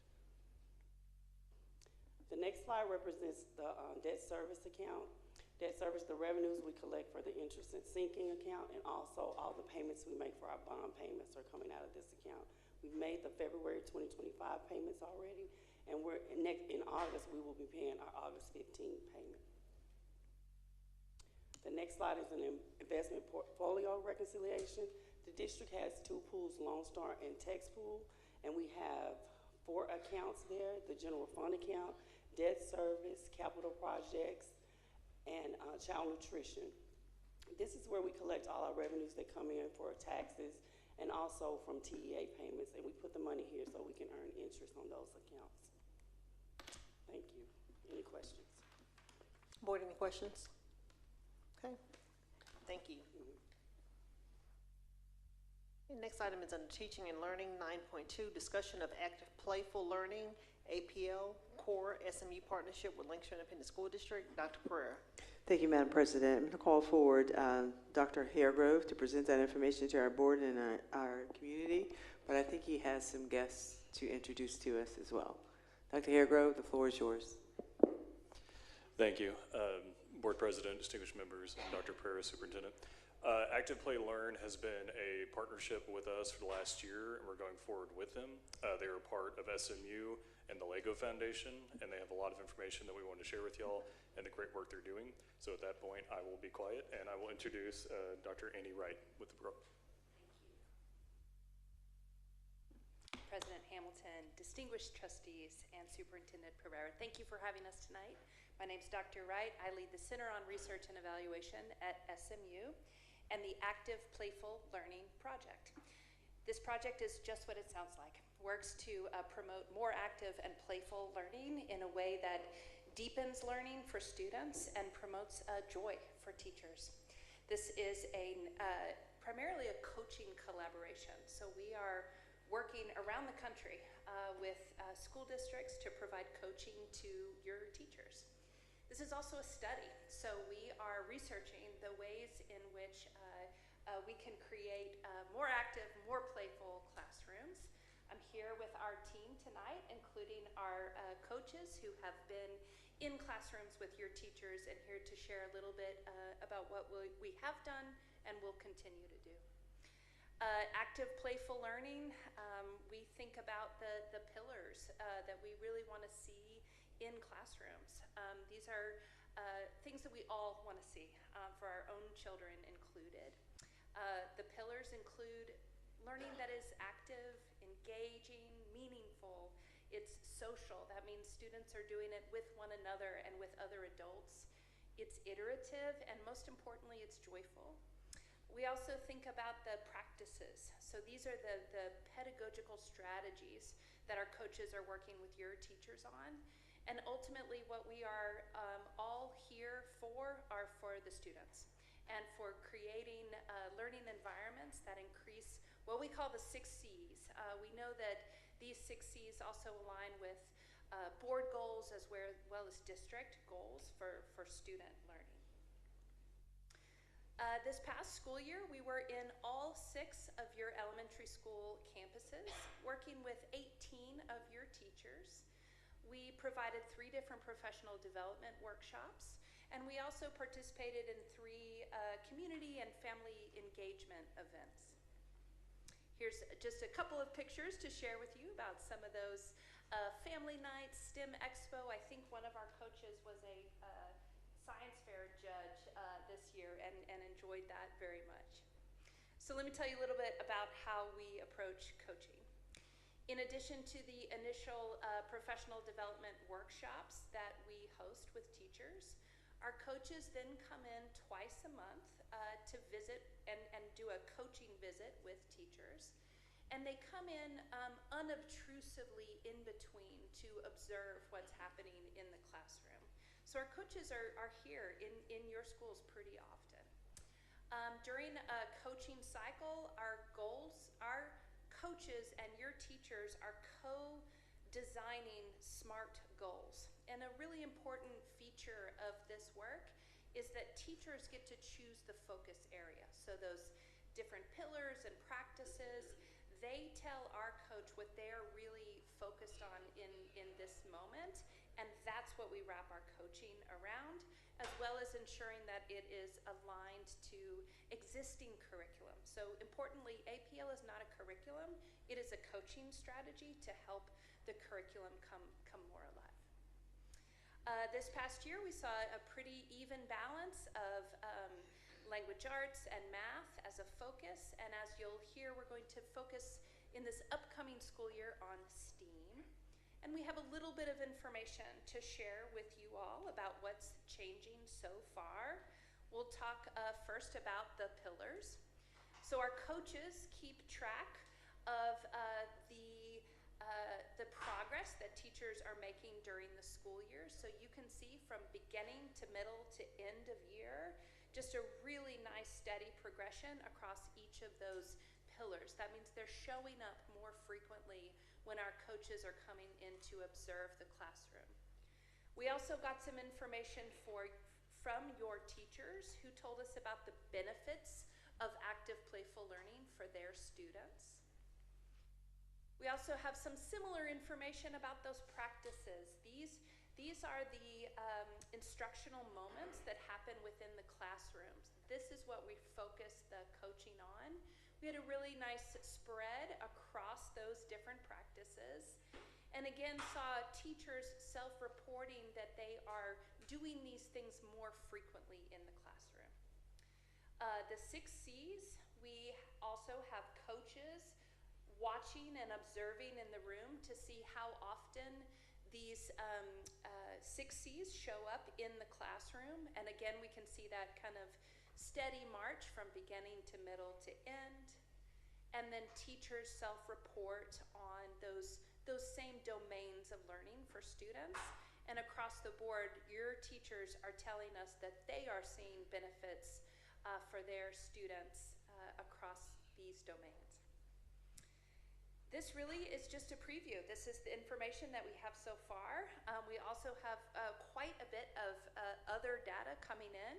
The next slide represents the debt service account. Debt service, the revenues we collect for the interest and sinking account, and also all the payments we make for our bond payments are coming out of this account. We've made the February 2025 payments already, and in August we will be paying our August 15th payment. The next slide is an investment portfolio reconciliation. The district has 2 pools, Lone Star and Tex Pool, and we have 4 accounts there: the general fund account, debt service, capital projects, and child nutrition. This is where we collect all our revenues that come in for taxes and also from TEA payments, and we put the money here so we can earn interest on those accounts. Thank you. Any questions? Board, any questions? Okay, thank you. The next item is under Teaching and Learning 9.2, discussion of active playful learning, APL, core SMU partnership with Lancaster Independent School District. Dr. Pereira. Thank you, Madam President. I'm going to call forward Dr. Hairgrove to present that information to our board and our community, but I think he has some guests to introduce to us as well. Dr. Hairgrove, the floor is yours. Thank you. Board President, distinguished members, and Dr. Pereira, Superintendent. Active Play Learn has been a partnership with us for the last year, and we're going forward with them. They are part of SMU and the LEGO Foundation, and they have a lot of information that we want to share with y'all and the great work they're doing. So at that point, I will be quiet, and I will introduce Dr. Annie Wright with the program. President Hamilton, distinguished trustees, and Superintendent Pereira, thank you for having us tonight. My name is Dr. Wright. I lead the Center on Research and Evaluation at SMU and the Active Playful Learning Project. This project is just what it sounds like. Works to promote more active and playful learning in a way that deepens learning for students and promotes joy for teachers. This is primarily a coaching collaboration. So we are working around the country with school districts to provide coaching to your teachers. This is also a study, so we are researching the ways in which we can create more active, more playful classrooms. I'm here with our team tonight, including our coaches who have been in classrooms with your teachers and here to share a little bit about what we have done and will continue to do. Active playful learning, we think about the pillars that we really want to see in classrooms. These are things that we all want to see for our own children included. The pillars include learning that is active, engaging, meaningful. It's social. That means students are doing it with one another and with other adults. It's iterative, and most importantly, it's joyful. We also think about the practices. So these are the pedagogical strategies that our coaches are working with your teachers on. And ultimately, what we are all here for are for the students and for creating learning environments that increase what we call the 6 C's. We know that these 6 C's also align with board goals as well as district goals for student learning. This past school year, we were in all 6 of your elementary school campuses, working with 18 of your teachers. We provided 3 different professional development workshops, and we also participated in 3 community and family engagement events. Here's just a couple of pictures to share with you about some of those family nights, STEM Expo. I think one of our coaches was a science fair judge this year and enjoyed that very much. So let me tell you a little bit about how we approach coaching. In addition to the initial professional development workshops that we host with teachers, our coaches then come in twice a month to visit and do a coaching visit with teachers. And they come in unobtrusively in between to observe what's happening in the classroom. So our coaches are here in your schools pretty often. During a coaching cycle, our coaches and your teachers are co-designing SMART goals. And a really important feature of this work is that teachers get to choose the focus area. So those different pillars and practices, they tell our coach what they're really focused on in this moment, and that's what we wrap our coaching around, as well as ensuring that it is aligned to existing curriculum. So importantly, APL is not a curriculum, it is a coaching strategy to help the curriculum come more alive. This past year, we saw a pretty even balance of language arts and math as a focus, and as you'll hear, we're going to focus in this upcoming school year on STEAM. And we have a little bit of information to share with you all about what's changing so far. We'll talk first about the pillars. So our coaches keep track of the progress that teachers are making during the school year. So you can see from beginning to middle to end of year, just a really nice steady progression across each of those pillars. That means they're showing up more frequently when our coaches are coming in to observe the classroom. We also got some information from your teachers who told us about the benefits of active playful learning for their students. We also have some similar information about those practices. These are the instructional moments that happen within the classrooms. This is what we focus the coaching on. We had a really nice spread across those different practices. And again, saw teachers self-reporting that they are doing these things more frequently in the classroom. The 6 C's, we also have coaches watching and observing in the room to see how often these 6 C's show up in the classroom. And again, we can see that kind of steady march from beginning to middle to end. And then teachers self-report on those same domains of learning for students. And across the board, your teachers are telling us that they are seeing benefits for their students across these domains. This really is just a preview. This is the information that we have so far. We also have quite a bit of other data coming in.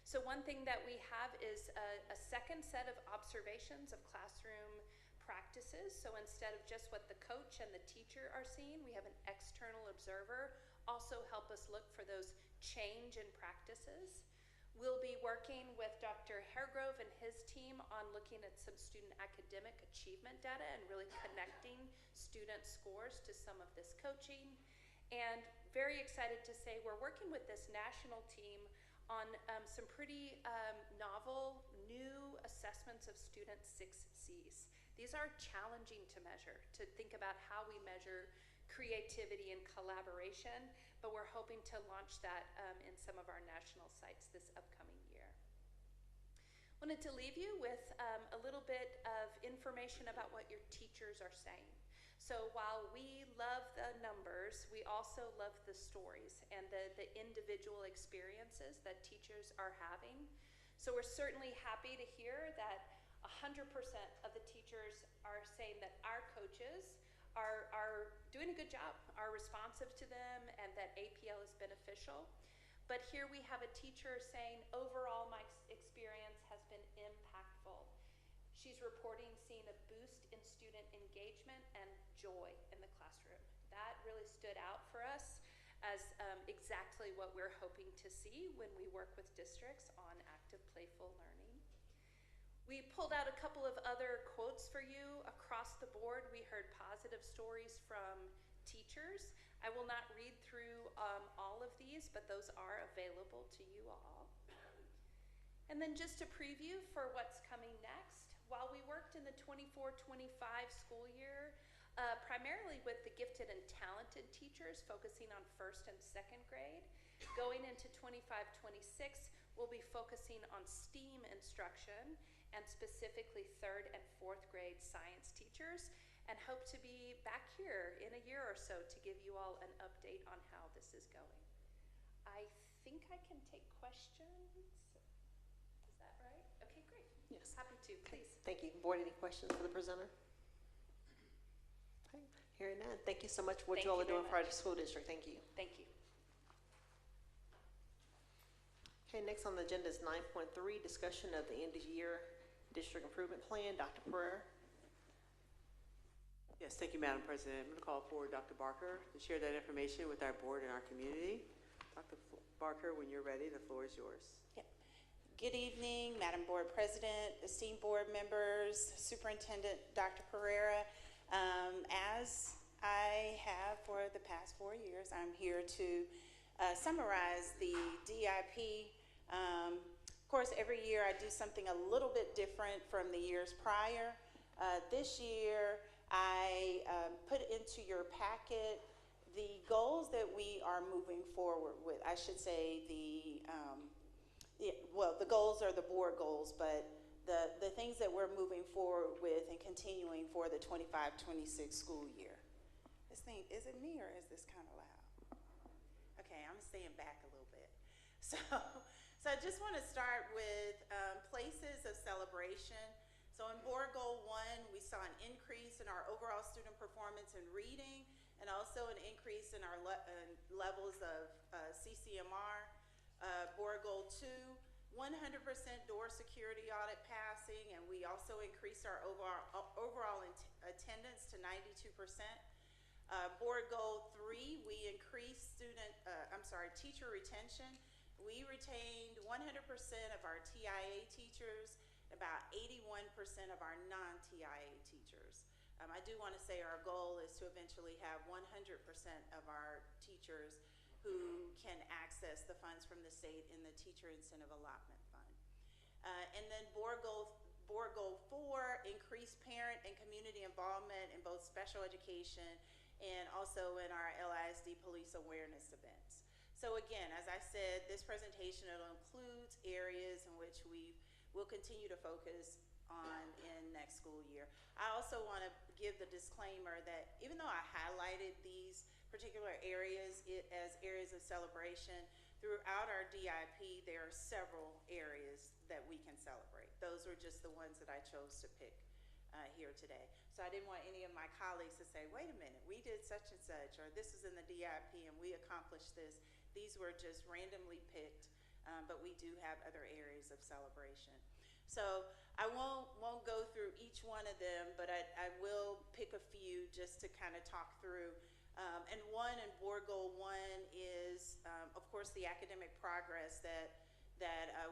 So one thing that we have is a second set of observations of classroom practices. So instead of just what the coach and the teacher are seeing, we have an external observer also help us look for those change in practices. We'll be working with Dr. Hairgrove and his team on looking at some student academic achievement data and really connecting student scores to some of this coaching. And very excited to say we're working with this national team on some pretty novel, new assessments of student 6 C's. These are challenging to measure, to think about how we measure creativity and collaboration, but we're hoping to launch that in some of our national sites this upcoming year. Wanted to leave you with a little bit of information about what your teachers are saying. So while we love the numbers, we also love the stories and the individual experiences that teachers are having. So we're certainly happy to hear that 100% of the teachers are saying that our coaches are doing a good job, are responsive to them, and that APL is beneficial. But here we have a teacher saying, overall, my experience has been impactful. She's reporting seeing a boost in student engagement and joy in the classroom. That really stood out for us as exactly what we're hoping to see when we work with districts on active playful learning. We pulled out a couple of other quotes for you across the board. We heard positive stories from teachers. I will not read through all of these, but those are available to you all. And then just a preview for what's coming next. While we worked in the 24-25 school year, primarily with the gifted and talented teachers, focusing on 1st and 2nd grade, going into 25-26, we'll be focusing on STEAM instruction, and specifically 3rd and 4th grade science teachers, and hope to be back here in a year or so to give you all an update on how this is going. I think I can take questions. Is that right? Okay, great. Yes. Happy to, please. Thank you. Board, any questions for the presenter? Okay. Hearing none. Thank you so much for what you all are doing for our school district. Thank you. Thank you. Okay, next on the agenda is 9.3, discussion of the end of year district improvement plan. Dr. Pereira. Yes, thank you, Madam President. I'm going to call forward Dr. Barker to share that information with our board and our community. Dr. Barker, when you're ready, the floor is yours. Yep. Good evening, Madam Board President, esteemed board members, Superintendent Dr. Pereira. As I have for the past 4 years, I'm here to summarize the DIP. Of course, every year I do something a little bit different from the years prior. This year, I put into your packet the goals that we are moving forward with. I should say the goals are the board goals, but the things that we're moving forward with and continuing for the 25-26 school year. This thing, is it me or is this kind of loud? Okay, I'm staying back a little bit. So I just want to start with places of celebration. So in board goal 1, we saw an increase in our overall student performance in reading and also an increase in our levels of CCMR. Board goal 2, 100% door security audit passing, and we also increased our overall attendance to 92%. Board goal 3, we increased teacher retention. We retained 100% of our TIA teachers, about 81% of our non-TIA teachers. I do want to say our goal is to eventually have 100% of our teachers who can access the funds from the state in the Teacher Incentive Allotment Fund. And then board goal 4, increase parent and community involvement in both special education and also in our LISD police awareness events. So again, as I said, this presentation includes areas in which we will continue to focus on in next school year. I also want to give the disclaimer that even though I highlighted these particular areas as areas of celebration, throughout our DIP, there are several areas that we can celebrate. Those were just the ones that I chose to pick here today. So I didn't want any of my colleagues to say, wait a minute, we did such and such, or this is in the DIP and we accomplished this. These were just randomly picked, but we do have other areas of celebration. So I won't go through each one of them, but I will pick a few just to kind of talk through. And one in board goal 1 is, of course, the academic progress that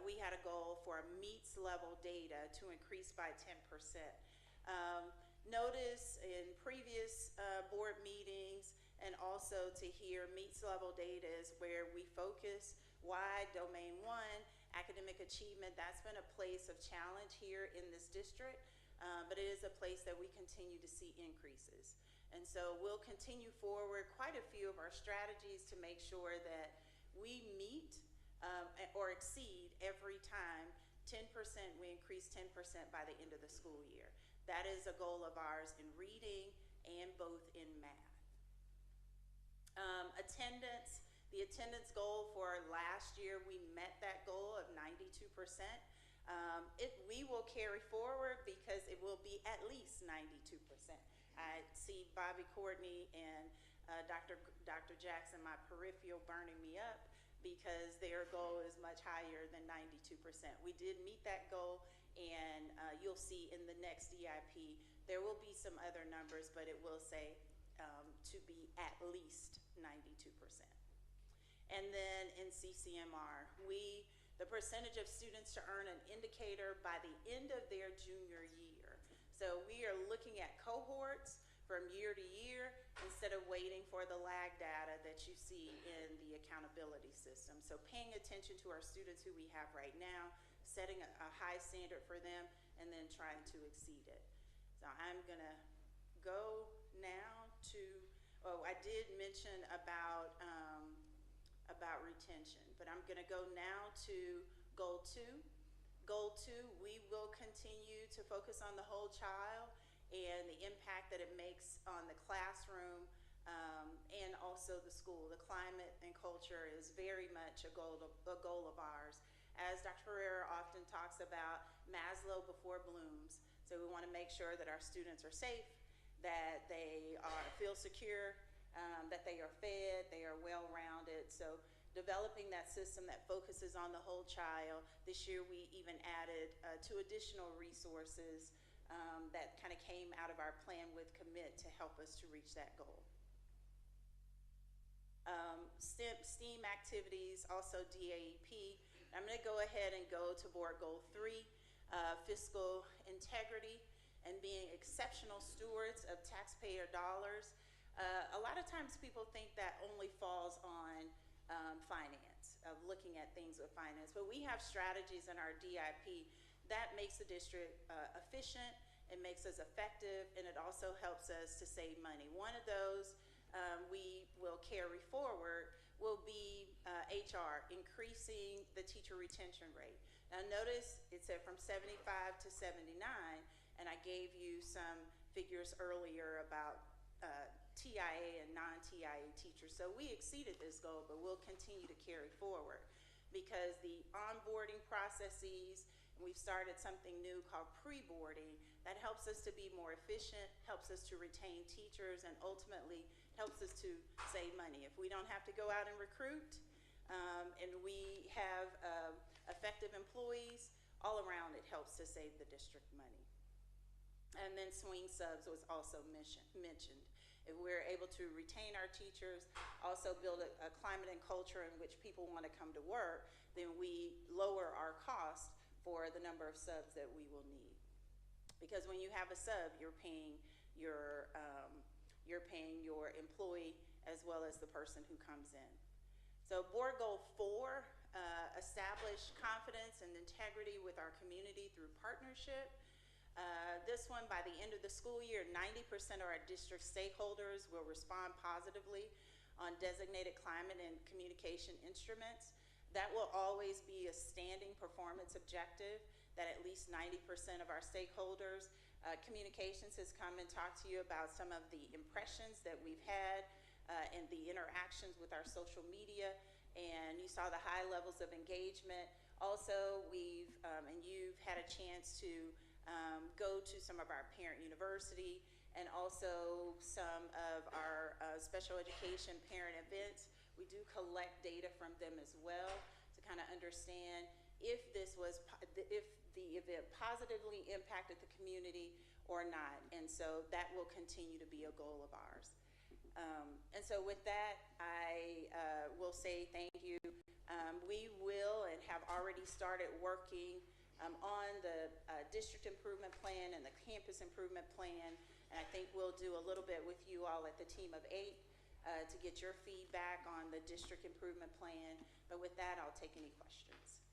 we had a goal for meets level data to increase by 10%. Notice in previous board meetings and also to hear meets level data is where we focus wide domain 1, academic achievement. That's been a place of challenge here in this district, but it is a place that we continue to see increases. And so we'll continue forward quite a few of our strategies to make sure that we meet or exceed every time 10%, we increase 10% by the end of the school year. That is a goal of ours in reading and both in math. Attendance, the attendance goal for last year, we met that goal of 92%. We will carry forward because it will be at least 92%. I see Bobby Courtney and Dr. Jackson, my peripheral, burning me up because their goal is much higher than 92%. We did meet that goal, and you'll see in the next DIP, there will be some other numbers, but it will say to be at least 92%. And then in CCMR, the percentage of students to earn an indicator by the end of their junior year. So we are looking at cohorts from year to year instead of waiting for the lag data that you see in the accountability system. So paying attention to our students who we have right now, setting a high standard for them, and then trying to exceed it. So I'm gonna go now to, I did mention about retention, but I'm gonna go now to goal 2. Goal 2, we will continue to focus on the whole child and the impact that it makes on the classroom and also the school. The climate and culture is very much a goal of ours. As Dr. Pereira often talks about, Maslow before Bloom's. So we want to make sure that our students are safe, that they feel secure, that they are fed, they are well-rounded. So developing that system that focuses on the whole child. This year we even added 2 additional resources that kind of came out of our plan with Commit to help us to reach that goal. STEAM activities, also DAEP. I'm going to go ahead and go to board goal 3, fiscal integrity and being exceptional stewards of taxpayer dollars. A lot of times people think that only falls on finance, of looking at things with finance, but we have strategies in our DIP that makes the district efficient, it makes us effective, and it also helps us to save money. One of those we will carry forward will be HR, increasing the teacher retention rate. Now notice it said from 75 to 79, and I gave you some figures earlier about TIA and non-TIA teachers. So we exceeded this goal, but we'll continue to carry forward because the onboarding processes, and we've started something new called pre-boarding that helps us to be more efficient, helps us to retain teachers, and ultimately helps us to save money. If we don't have to go out and recruit, and we have effective employees, all around it helps to save the district money. And then swing subs was also mentioned. If we're able to retain our teachers, also build a climate and culture in which people want to come to work, then we lower our cost for the number of subs that we will need. Because when you have a sub, you're paying your employee as well as the person who comes in. So board goal 4, establish confidence and integrity with our community through partnership. This one, by the end of the school year, 90% of our district stakeholders will respond positively on designated climate and communication instruments. That will always be a standing performance objective, that at least 90% of our stakeholders. Communications has come and talked to you about some of the impressions that we've had and the interactions with our social media, and you saw the high levels of engagement. Also, we've, and you've had a chance to go to some of our parent university and also some of our special education parent events. We do collect data from them as well to kind of understand if this was, if the event positively impacted the community or not. And so that will continue to be a goal of ours. And so with that, I will say thank you. We will and have already started working on the district improvement plan and the campus improvement plan. And I think we'll do a little bit with you all at the team of 8 to get your feedback on the district improvement plan. But with that, I'll take any questions.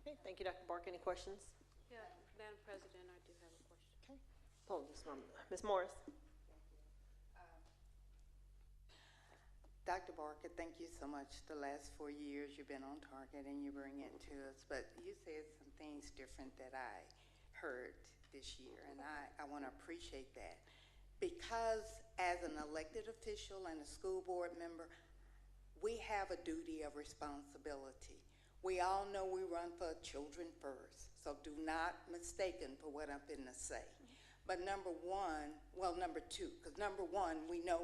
Okay, thank you, Dr. Bark. Any questions? Yeah, Madam President, I do have a question. Okay. Hold this one. Ms. Morris. Dr. Barker, thank you so much. The last 4 years you've been on target and you bring it to us, but you said some things different that I heard this year, and I want to appreciate that. Because as an elected official and a school board member, we have a duty of responsibility. We all know we run for children first, so do not mistaken for what I'm going to say. But number 1, well, number 2, because number 1, we know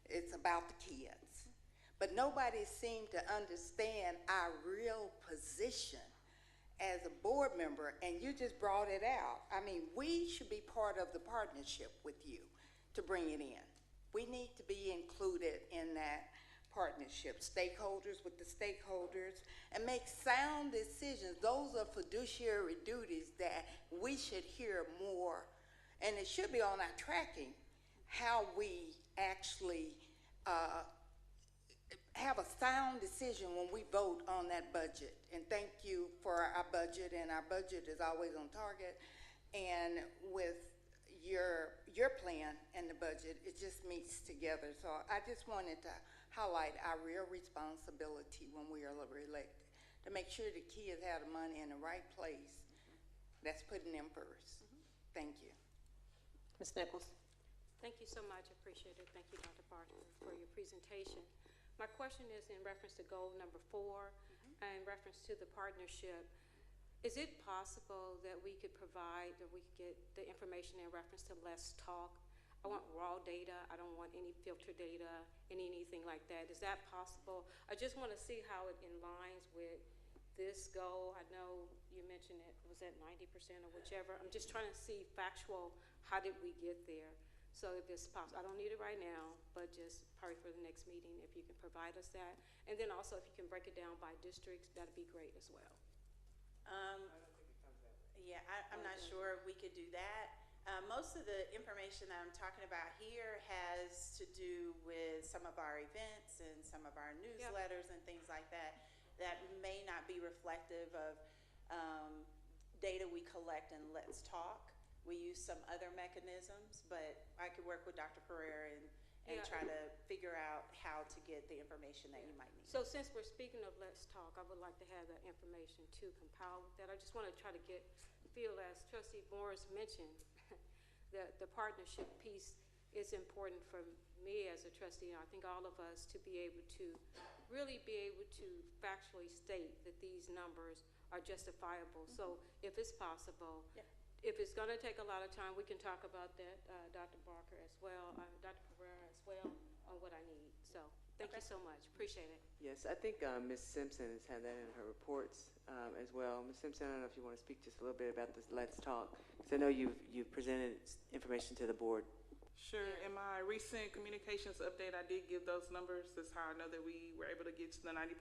it's about the kids. But nobody seemed to understand our real position as a board member, and you just brought it out. I mean, we should be part of the partnership with you to bring it in. We need to be included in that partnership, stakeholders with the stakeholders, and make sound decisions. Those are fiduciary duties that we should hear more, and it should be on our tracking, how we actually have a sound decision when we vote on that budget. And thank you for our budget, and our budget is always on target. And with your plan and the budget, it just meets together. So I just wanted to highlight our real responsibility when we are elected, to make sure the kids have the money in the right place. That's putting them first. Thank you. Ms. Nichols. Thank you so much. I appreciate it. Thank you, Dr. Barker, for your presentation. My question is in reference to goal number 4, and in reference to the partnership. Is it possible that we could provide, that we could get the information in reference to less talk? I want raw data. I don't want any filter data and anything like that. Is that possible? I just want to see how it aligns with this goal. I know you mentioned it was at 90% or whichever. I'm just trying to see factual, how did we get there? So if it's possible, I don't need it right now, but just probably for the next meeting, if you can provide us that. And then also if you can break it down by districts, that'd be great as well. Yeah, I'm not sure if we could do that. Most of the information that I'm talking about here has to do with some of our events and some of our newsletters and things like that, that may not be reflective of data we collect in Let's Talk. We use some other mechanisms, but I could work with Dr. Pereira and try to figure out how to get the information that you might need. So since we're speaking of Let's Talk, I would like to have that information to compile with that. I just want to try to feel, as Trustee Morris mentioned, that the partnership piece is important for me as a trustee, and I think all of us, to be able to really be able to factually state that these numbers are justifiable. So if it's possible, if it's going to take a lot of time, we can talk about that, Dr. Barker as well, Dr. Pereira as well, on what I need. So Thank you so much. Appreciate it. Yes, I think Ms. Simpson has had that in her reports as well. Ms. Simpson, I don't know if you want to speak just a little bit about this Let's Talk, because I know you've presented information to the board. Sure. In my recent communications update, I did give those numbers. That's how I know that we were able to get to the 90%.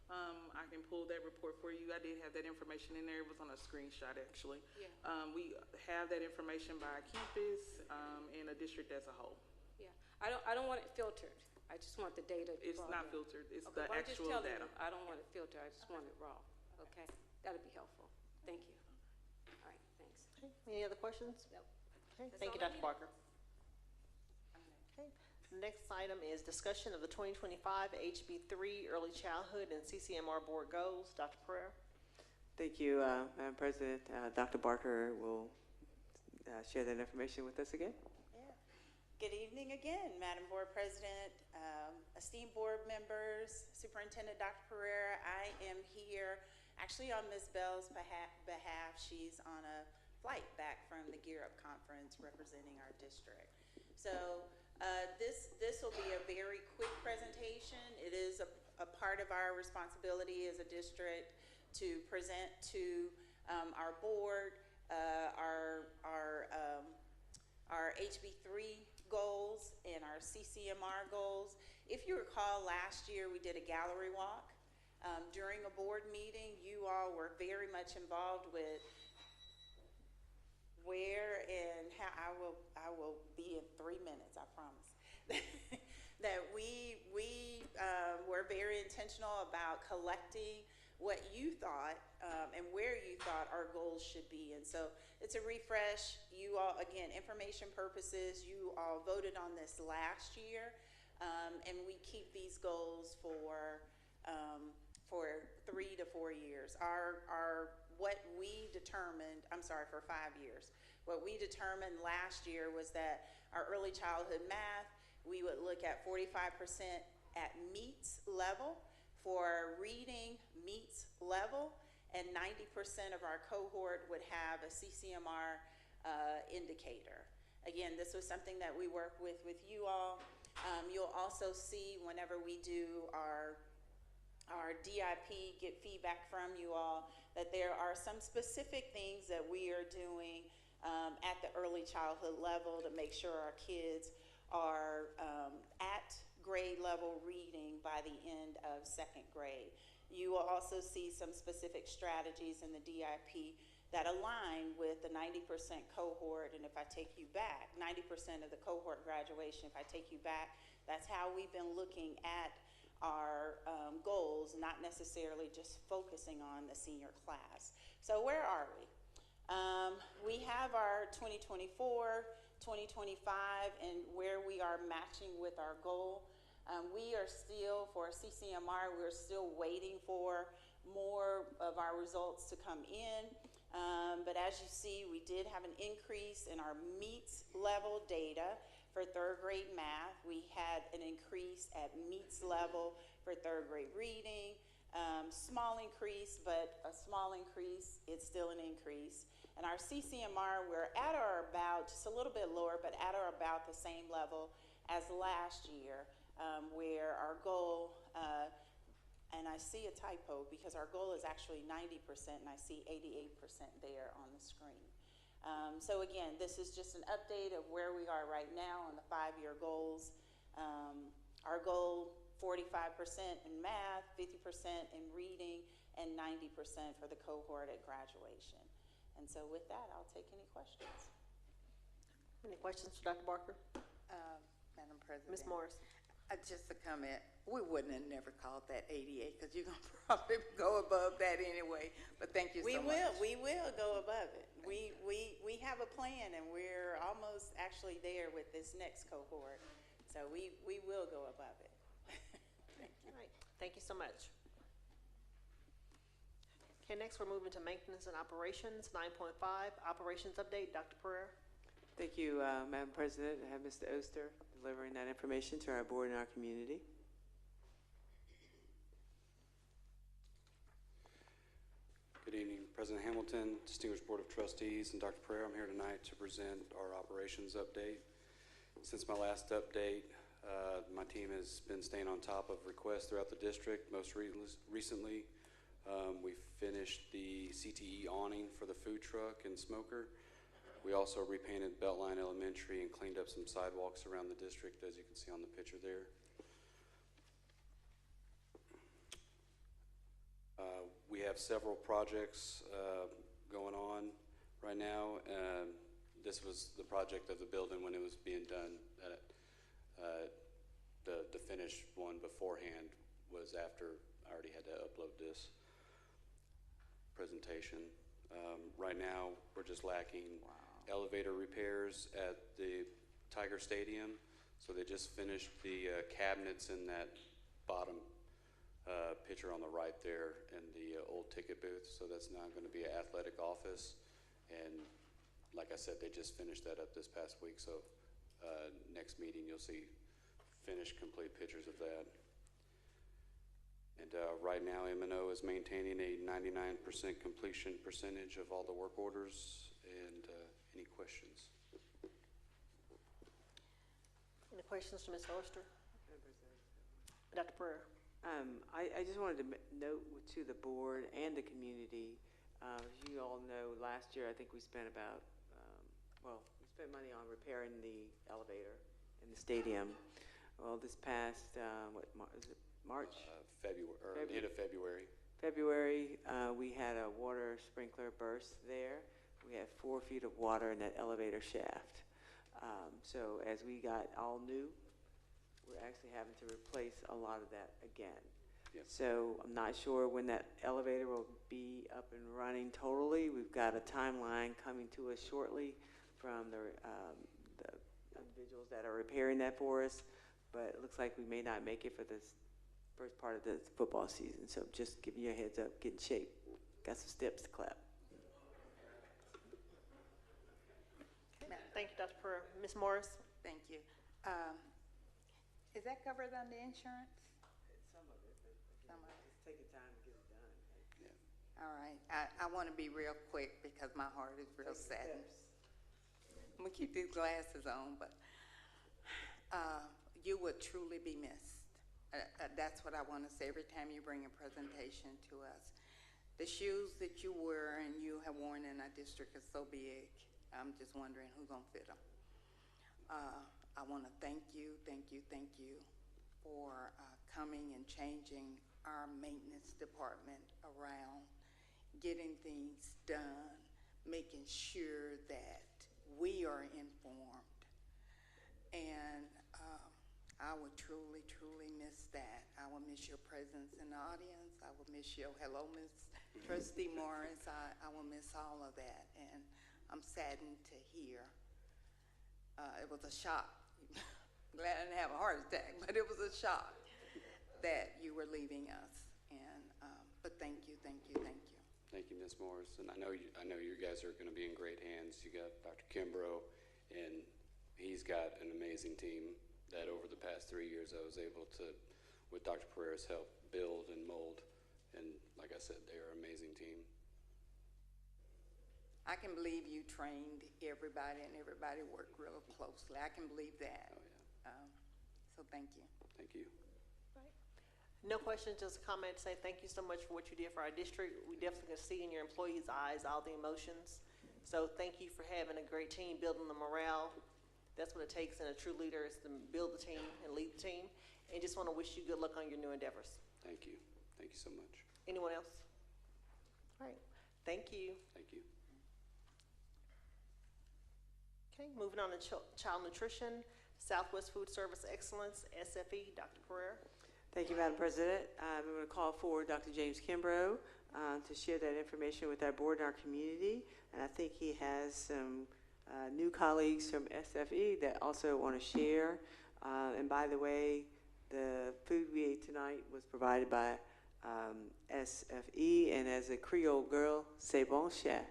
I can pull that report for you. I did have that information in there. It was on a screenshot, actually. Yeah. We have that information by campus and a district as a whole. Yeah. I don't want it filtered. I just want the data. It's brought not in. filtered. It's Okay, the well, actual I'm just data. telling you, I don't want it filtered. I just want it raw. Okay, that'll be helpful. Thank you. All right, thanks. Okay, any other questions? Nope. Okay, That's thank you, all I Dr. needed. Barker. Okay, the next item is discussion of the 2025 HB3 Early Childhood and CCMR Board Goals. Dr. Pereira. Thank you, Madam President. Dr. Barker will share that information with us again. Good evening again, Madam Board President, esteemed board members, Superintendent Dr. Pereira. I am here actually on Ms. Bell's behalf. She's on a flight back from the Gear Up Conference representing our district. So this will be a very quick presentation. It is a part of our responsibility as a district to present to our board our HB3 goals and our CCMR goals. If you recall, last year we did a gallery walk. During a board meeting, you all were very much involved with where and how. I will be in 3 minutes, I promise. That we were very intentional about collecting what you thought and where you thought our goals should be. And so it's a refresh. You all, again, information purposes, you all voted on this last year, and we keep these goals for 3 to 4 years. What we determined, for 5 years. What we determined last year was that our early childhood math, we would look at 45% at meets level. For reading meets level, and 90% of our cohort would have a CCMR indicator. Again, this was something that we work with you all. You'll also see whenever we do our DIP, get feedback from you all, that there are some specific things that we are doing at the early childhood level to make sure our kids are at grade level reading by the end of 2nd grade. You will also see some specific strategies in the DIP that align with the 90% cohort. And if I take you back, 90% of the cohort graduation, if I take you back, that's how we've been looking at our goals, not necessarily just focusing on the senior class. So where are we? We have our 2024, 2025, and where we are matching with our goal. We are still, for CCMR, we're still waiting for more of our results to come in. But as you see, we did have an increase in our meets level data for 3rd grade math. We had an increase at meets level for 3rd grade reading. Small increase, but a small increase, it's still an increase. And our CCMR, we're at or about, just a little bit lower, but at or about the same level as last year. Where our goal, and I see a typo because our goal is actually 90%, and I see 88% there on the screen. So again, this is just an update of where we are right now on the 5-year goals. Our goal, 45% in math, 50% in reading, and 90% for the cohort at graduation. And so with that, I'll take any questions. Any questions for Dr. Barker? Madam President. Ms. Morris. Just a comment. We wouldn't have never called that 88 because you're going to probably go above that anyway. But thank you so much. We will go above it. We have a plan, and we're almost actually there with this next cohort. So we will go above it. Thank you. All right. Thank you so much. Okay, next we're moving to maintenance and operations. 9.5, operations update. Dr. Pereira. Thank you, Madam President. I have Mr. Oster delivering that information to our board and our community. Good evening, President Hamilton, distinguished Board of Trustees, and Dr. Pereira. I'm here tonight to present our operations update. Since my last update, My team has been staying on top of requests throughout the district. Most recently, we finished the CTE awning for the food truck and smoker. We also repainted Beltline Elementary and cleaned up some sidewalks around the district, as you can see on the picture there. We have several projects going on right now. This was the project of the building when it was being done. The finished one beforehand was after I already had to upload this presentation. Right now, we're just lacking elevator repairs at the Tiger Stadium. So they just finished the cabinets in that bottom picture on the right there in the old ticket booth. So that's now going to be an athletic office. And like I said, they just finished that up this past week. So next meeting, you'll see finished, complete pictures of that. And right now, M&O is maintaining a 99% completion percentage of all the work orders. And any questions? Any questions to Ms. Forrester? Dr. Pereira? I just wanted to note to the board and the community, as you all know, last year I think we spent about, we spent money on repairing the elevator in the stadium. Well, this past, is it March? February, end of February. February, we had a water sprinkler burst there. We had 4 feet of water in that elevator shaft. So as we got all new, we're actually having to replace a lot of that again. Yep. So I'm not sure when that elevator will be up and running totally. We've got a timeline coming to us shortly from the individuals that are repairing that for us, but it looks like we may not make it for this first part of the football season. So just giving you a heads up, get in shape. Got some steps to clap. Thank you, Dr. Pereira. Ms. Morris? Thank you. Is that covered under insurance? Some of it, but Some of it. it's taking time to get it done. Yeah. All right. I want to be real quick because my heart is real saddened. I'm going to keep these glasses on, but you would truly be missed. That's what I want to say every time you bring a presentation to us. The shoes that you wear and you have worn in our district are so big. I'm just wondering who's going to fit them. I want to thank you for coming and changing our maintenance department around, getting things done, making sure that we are informed. And I would truly, truly miss that. I will miss your presence in the audience. I will miss your hello, Miss Trustee Morris. I will miss all of that. And I'm saddened to hear. It was a shock. Glad I didn't have a heart attack, but it was a shock that you were leaving us. And but thank you. Thank you, Ms. Morris. And I know you guys are going to be in great hands. You got Dr. Kimbrough, and he's got an amazing team that over the past 3 years I was able to, with Dr. Pereira's help, build and mold. And like I said, they are an amazing team. I can believe you trained everybody and everybody worked real closely. I can believe that. Oh, yeah. So thank you. Thank you. Right. No questions, just a comment to say thank you so much for what you did for our district. We definitely can see in your employees' eyes all the emotions. So thank you for having a great team, building the morale. That's what it takes in a true leader, is to build the team and lead the team. And just want to wish you good luck on your new endeavors. Thank you. Thank you so much. Anyone else? All right. Thank you. Thank you. Okay, moving on to child nutrition, Southwest Food Service Excellence, SFE, Dr. Pereira. Thank you, Madam President. I'm going to call forward Dr. James Kimbrough to share that information with our board and our community. And I think he has some new colleagues from SFE that also want to share. And by the way, the food we ate tonight was provided by SFE, and as a Creole girl, c'est bon chef.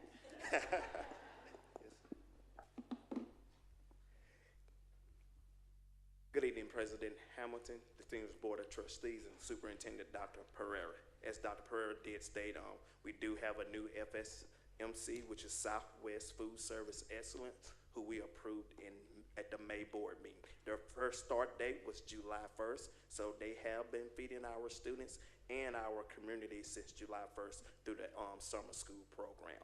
Good evening, President Hamilton, distinguished Board of Trustees, and Superintendent Dr. Pereira. As Dr. Pereira did state, we do have a new FSMC, which is Southwest Food Service Excellence, who we approved in at the May board meeting. Their first start date was July 1st, so they have been feeding our students and our community since July 1st through the summer school program.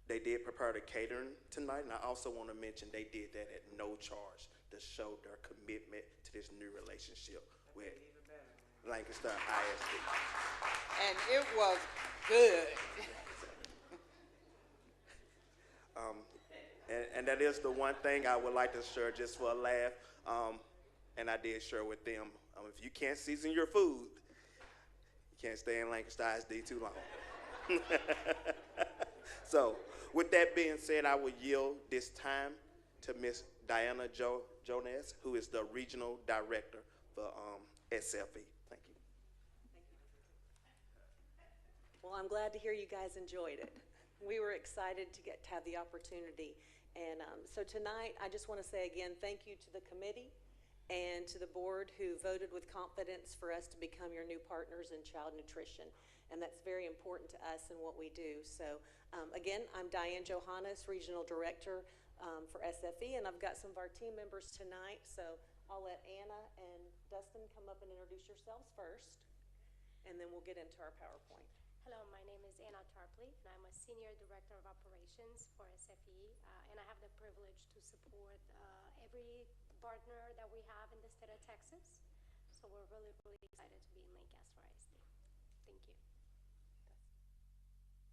They did prepare the catering tonight, and I also want to mention they did that at no charge to show their commitment to this new relationship with Lancaster ISD. And it was good. And that is the one thing I would like to share just for a laugh, and I did share with them, if you can't season your food, you can't stay in Lancaster ISD too long. So, with that being said, I will yield this time to Ms. Diana Jones, who is the Regional Director for SFE. Thank you. Well, I'm glad to hear you guys enjoyed it. We were excited to get to have the opportunity. And so tonight, I just want to say again, thank you to the committee and to the board who voted with confidence for us to become your new partners in child nutrition. And that's very important to us and what we do. So again, I'm Diane Johannes, Regional Director for SFE, and I've got some of our team members tonight. So I'll let Anna and Dustin come up and introduce yourselves first, and then we'll get into our PowerPoint. Hello, my name is Anna Tarpley, and I'm a Senior Director of Operations for SFE, and I have the privilege to support every partner that we have in the state of Texas. So we're really, really excited to be in Lancaster ISD. Thank you.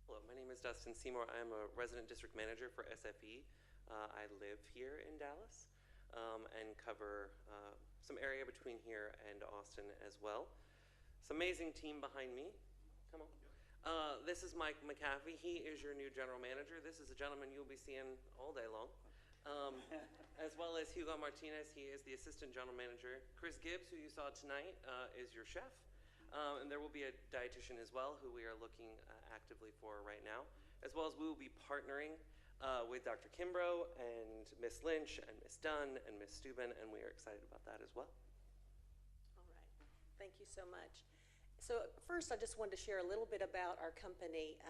Hello, my name is Dustin Seymour. I am a Resident District Manager for SFE. I live here in Dallas and cover some area between here and Austin as well. It's an amazing team behind me. Come on. This is Mike McAfee. He is your new general manager. This is a gentleman you'll be seeing all day long. As well as Hugo Martinez. He is the assistant general manager. Chris Gibbs, who you saw tonight, is your chef. And there will be a dietitian as well, who we are looking actively for right now. As well as we will be partnering with Dr. Kimbrough and Ms. Lynch and Ms. Dunn and Ms. Steuben, and we are excited about that as well. All right. Thank you so much. So first, I just wanted to share a little bit about our company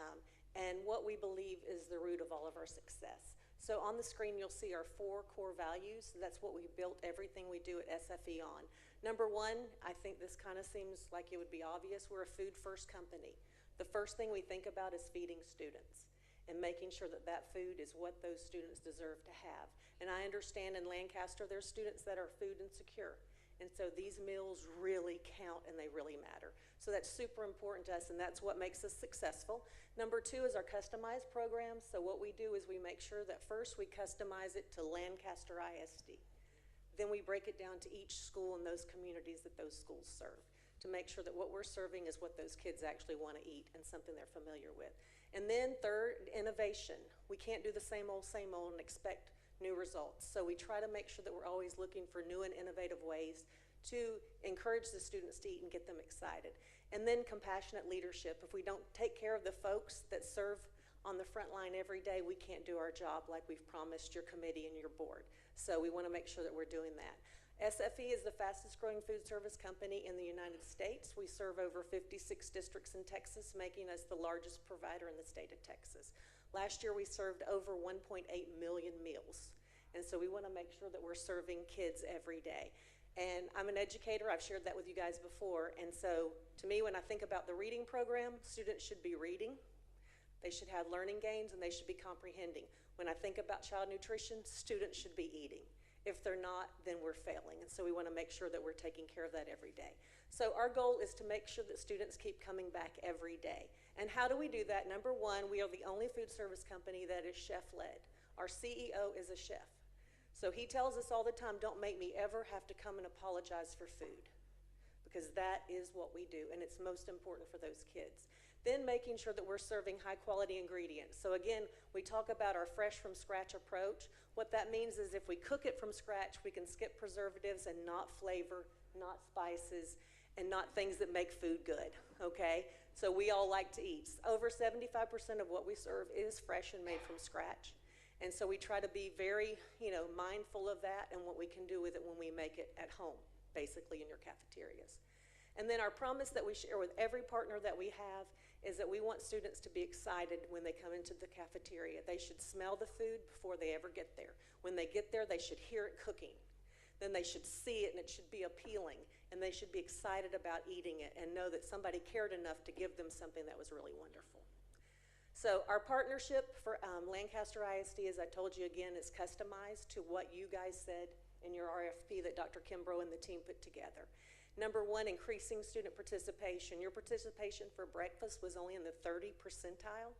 and what we believe is the root of all of our success. So on the screen, you'll see our 4 core values. That's what we built everything we do at SFE on. Number 1, I think this kind of seems like it would be obvious. We're a food-first company. The first thing we think about is feeding students and making sure that that food is what those students deserve to have. And I understand in Lancaster, there's students that are food insecure. And so these meals really count and they really matter. So that's super important to us, and that's what makes us successful. Number 2 is our customized program. So what we do is we make sure that first we customize it to Lancaster ISD. Then we break it down to each school and those communities that those schools serve to make sure that what we're serving is what those kids actually want to eat and something they're familiar with. And then third, innovation. We can't do the same old and expect new results. So we try to make sure that we're always looking for new and innovative ways to encourage the students to eat and get them excited. And then compassionate leadership. If we don't take care of the folks that serve on the front line every day, we can't do our job like we've promised your committee and your board. So we want to make sure that we're doing that. SFE is the fastest growing food service company in the United States. We serve over 56 districts in Texas, making us the largest provider in the state of Texas. Last year, we served over 1.8 million meals. And so we want to make sure that we're serving kids every day. And I'm an educator. I've shared that with you guys before. And so to me, when I think about the reading program, students should be reading. They should have learning gains, and they should be comprehending. When I think about child nutrition, students should be eating. If they're not, then we're failing. And so we want to make sure that we're taking care of that every day. So our goal is to make sure that students keep coming back every day. And how do we do that? Number 1, we are the only food service company that is chef-led. Our CEO is a chef. So he tells us all the time, don't make me ever have to come and apologize for food, because that is what we do, and it's most important for those kids. Then making sure that we're serving high quality ingredients. So again, we talk about our fresh from scratch approach. What that means is if we cook it from scratch, we can skip preservatives and not flavor, not spices, and not things that make food good, okay? So we all like to eat. Over 75% of what we serve is fresh and made from scratch. And so we try to be very, mindful of that and what we can do with it when we make it at home, basically in your cafeterias. And then our promise that we share with every partner that we have is that we want students to be excited when they come into the cafeteria. They should smell the food before they ever get there. When they get there, they should hear it cooking. Then they should see it and it should be appealing. And they should be excited about eating it and know that somebody cared enough to give them something that was really wonderful. So our partnership for Lancaster ISD, as I told you again, is customized to what you guys said in your RFP that Dr. Kimbrough and the team put together. Number one, increasing student participation. Your participation for breakfast was only in the 30 percentile.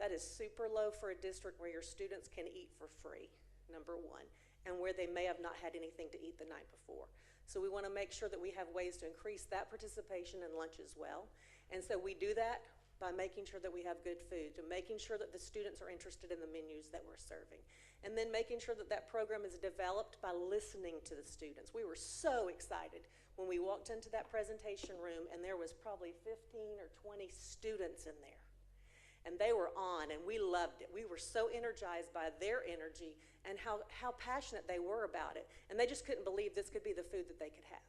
That is super low for a district where your students can eat for free, number one, and where they may have not had anything to eat the night before. So we want to make sure that we have ways to increase that participation in lunch as well. And so we do that by making sure that we have good food, to making sure that the students are interested in the menus that we're serving, and then making sure that that program is developed by listening to the students. We were so excited when we walked into that presentation room and there was probably 15 or 20 students in there. And they were on, and we loved it. We were so energized by their energy and how passionate they were about it. And they just couldn't believe this could be the food that they could have.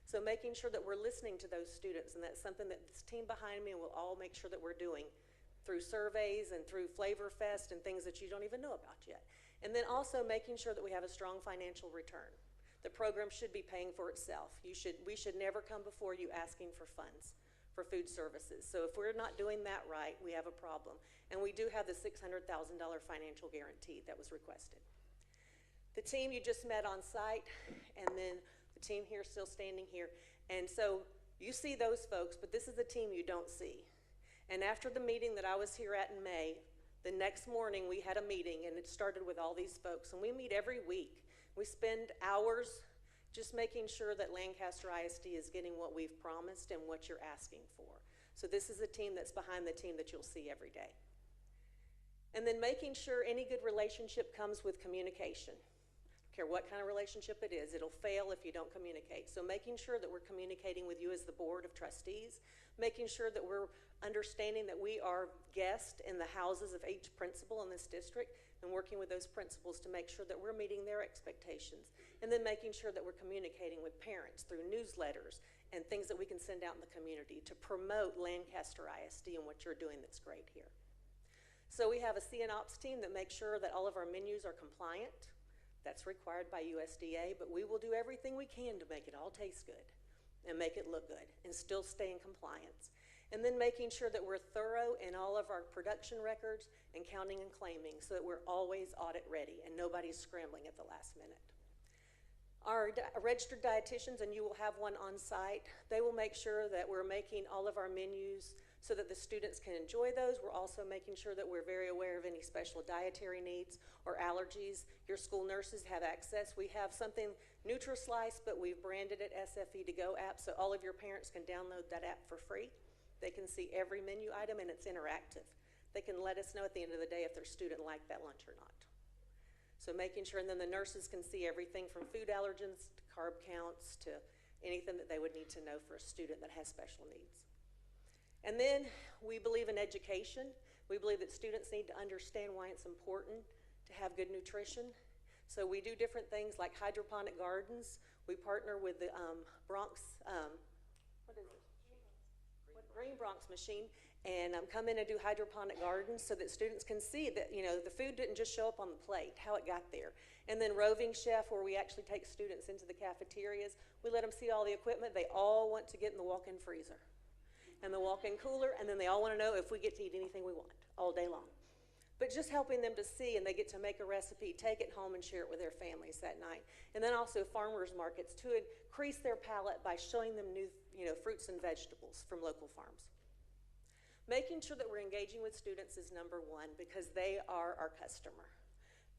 So making sure that we're listening to those students, and that's something that this team behind me will all make sure that we're doing through surveys and through Flavor Fest and things that you don't even know about yet. And then also making sure that we have a strong financial return. The program should be paying for itself. We should never come before you asking for funds for food services. So if we're not doing that right, we have a problem. And we do have the $600,000 financial guarantee that was requested. The team you just met on site, and then the team here still standing here. And so you see those folks, but this is the team you don't see. And after the meeting that I was here at in May, the next morning we had a meeting, and it started with all these folks. And we meet every week. We spend hours just making sure that Lancaster ISD is getting what we've promised and what you're asking for. So this is a team that's behind the team that you'll see every day. And then making sure any good relationship comes with communication. Care what kind of relationship it is, it'll fail if you don't communicate. So making sure that we're communicating with you as the Board of Trustees, making sure that we're understanding that we are guests in the houses of each principal in this district, and working with those principals to make sure that we're meeting their expectations, and then making sure that we're communicating with parents through newsletters and things that we can send out in the community to promote Lancaster ISD and what you're doing that's great here. So we have a CNOPS team that makes sure that all of our menus are compliant. That's required by USDA, but we will do everything we can to make it all taste good and make it look good and still stay in compliance. And then making sure that we're thorough in all of our production records and counting and claiming so that we're always audit ready and nobody's scrambling at the last minute. Our registered dietitians, and you will have one on site, they will make sure that we're making all of our menus so that the students can enjoy those. We're also making sure that we're very aware of any special dietary needs or allergies. Your school nurses have access. We have something NutriSlice, but we've branded it SFE to Go app, so all of your parents can download that app for free. They can see every menu item, and it's interactive. They can let us know at the end of the day if their student liked that lunch or not. So making sure, and then the nurses can see everything from food allergens to carb counts to anything that they would need to know for a student that has special needs. And then we believe in education. We believe that students need to understand why it's important to have good nutrition. So we do different things like hydroponic gardens. We partner with the Bronx, Green Bronx machine, and come in and do hydroponic gardens so that students can see that, you know, the food didn't just show up on the plate, how it got there. And then Roving Chef, where we actually take students into the cafeterias. We let them see all the equipment. They all want to get in the walk-in freezer and the walk-in cooler, and then they all want to know if we get to eat anything we want all day long. But just helping them to see, and they get to make a recipe, take it home and share it with their families that night. And then also farmers markets to increase their palate by showing them new, fruits and vegetables from local farms. Making sure that we're engaging with students is number one because they are our customer.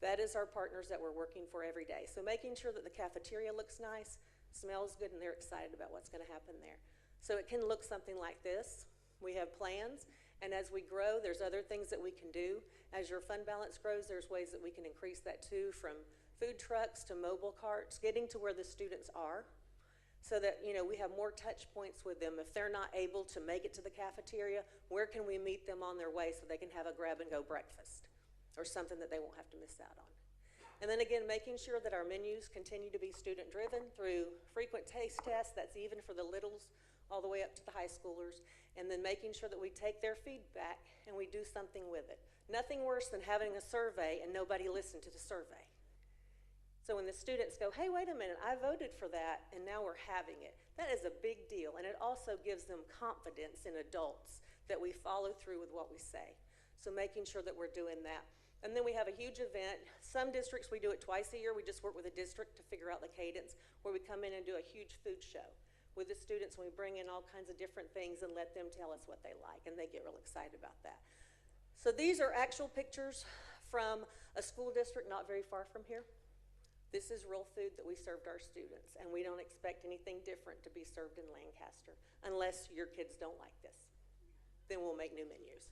That is our partners that we're working for every day. So making sure that the cafeteria looks nice, smells good, and they're excited about what's going to happen there. So it can look something like this. We have plans, and as we grow, there's other things that we can do. As your fund balance grows, there's ways that we can increase that too, from food trucks to mobile carts, getting to where the students are so that, we have more touch points with them. If they're not able to make it to the cafeteria, where can we meet them on their way so they can have a grab-and-go breakfast or something that they won't have to miss out on. And then again, making sure that our menus continue to be student-driven through frequent taste tests. That's even for the littles. all the way up to the high schoolers, and then making sure that we take their feedback and we do something with it. Nothing worse than having a survey and nobody listened to the survey. So when the students go, hey, wait a minute, I voted for that, and now we're having it, that is a big deal, and it also gives them confidence in adults that we follow through with what we say. So making sure that we're doing that. And then we have a huge event. Some districts, we do it twice a year. We just work with a district to figure out the cadence, where we come in and do a huge food show with the students, and we bring in all kinds of different things and let them tell us what they like, and they get real excited about that. So these are actual pictures from a school district not very far from here. This is real food that we served our students, and we don't expect anything different to be served in Lancaster unless your kids don't like this. Then we'll make new menus.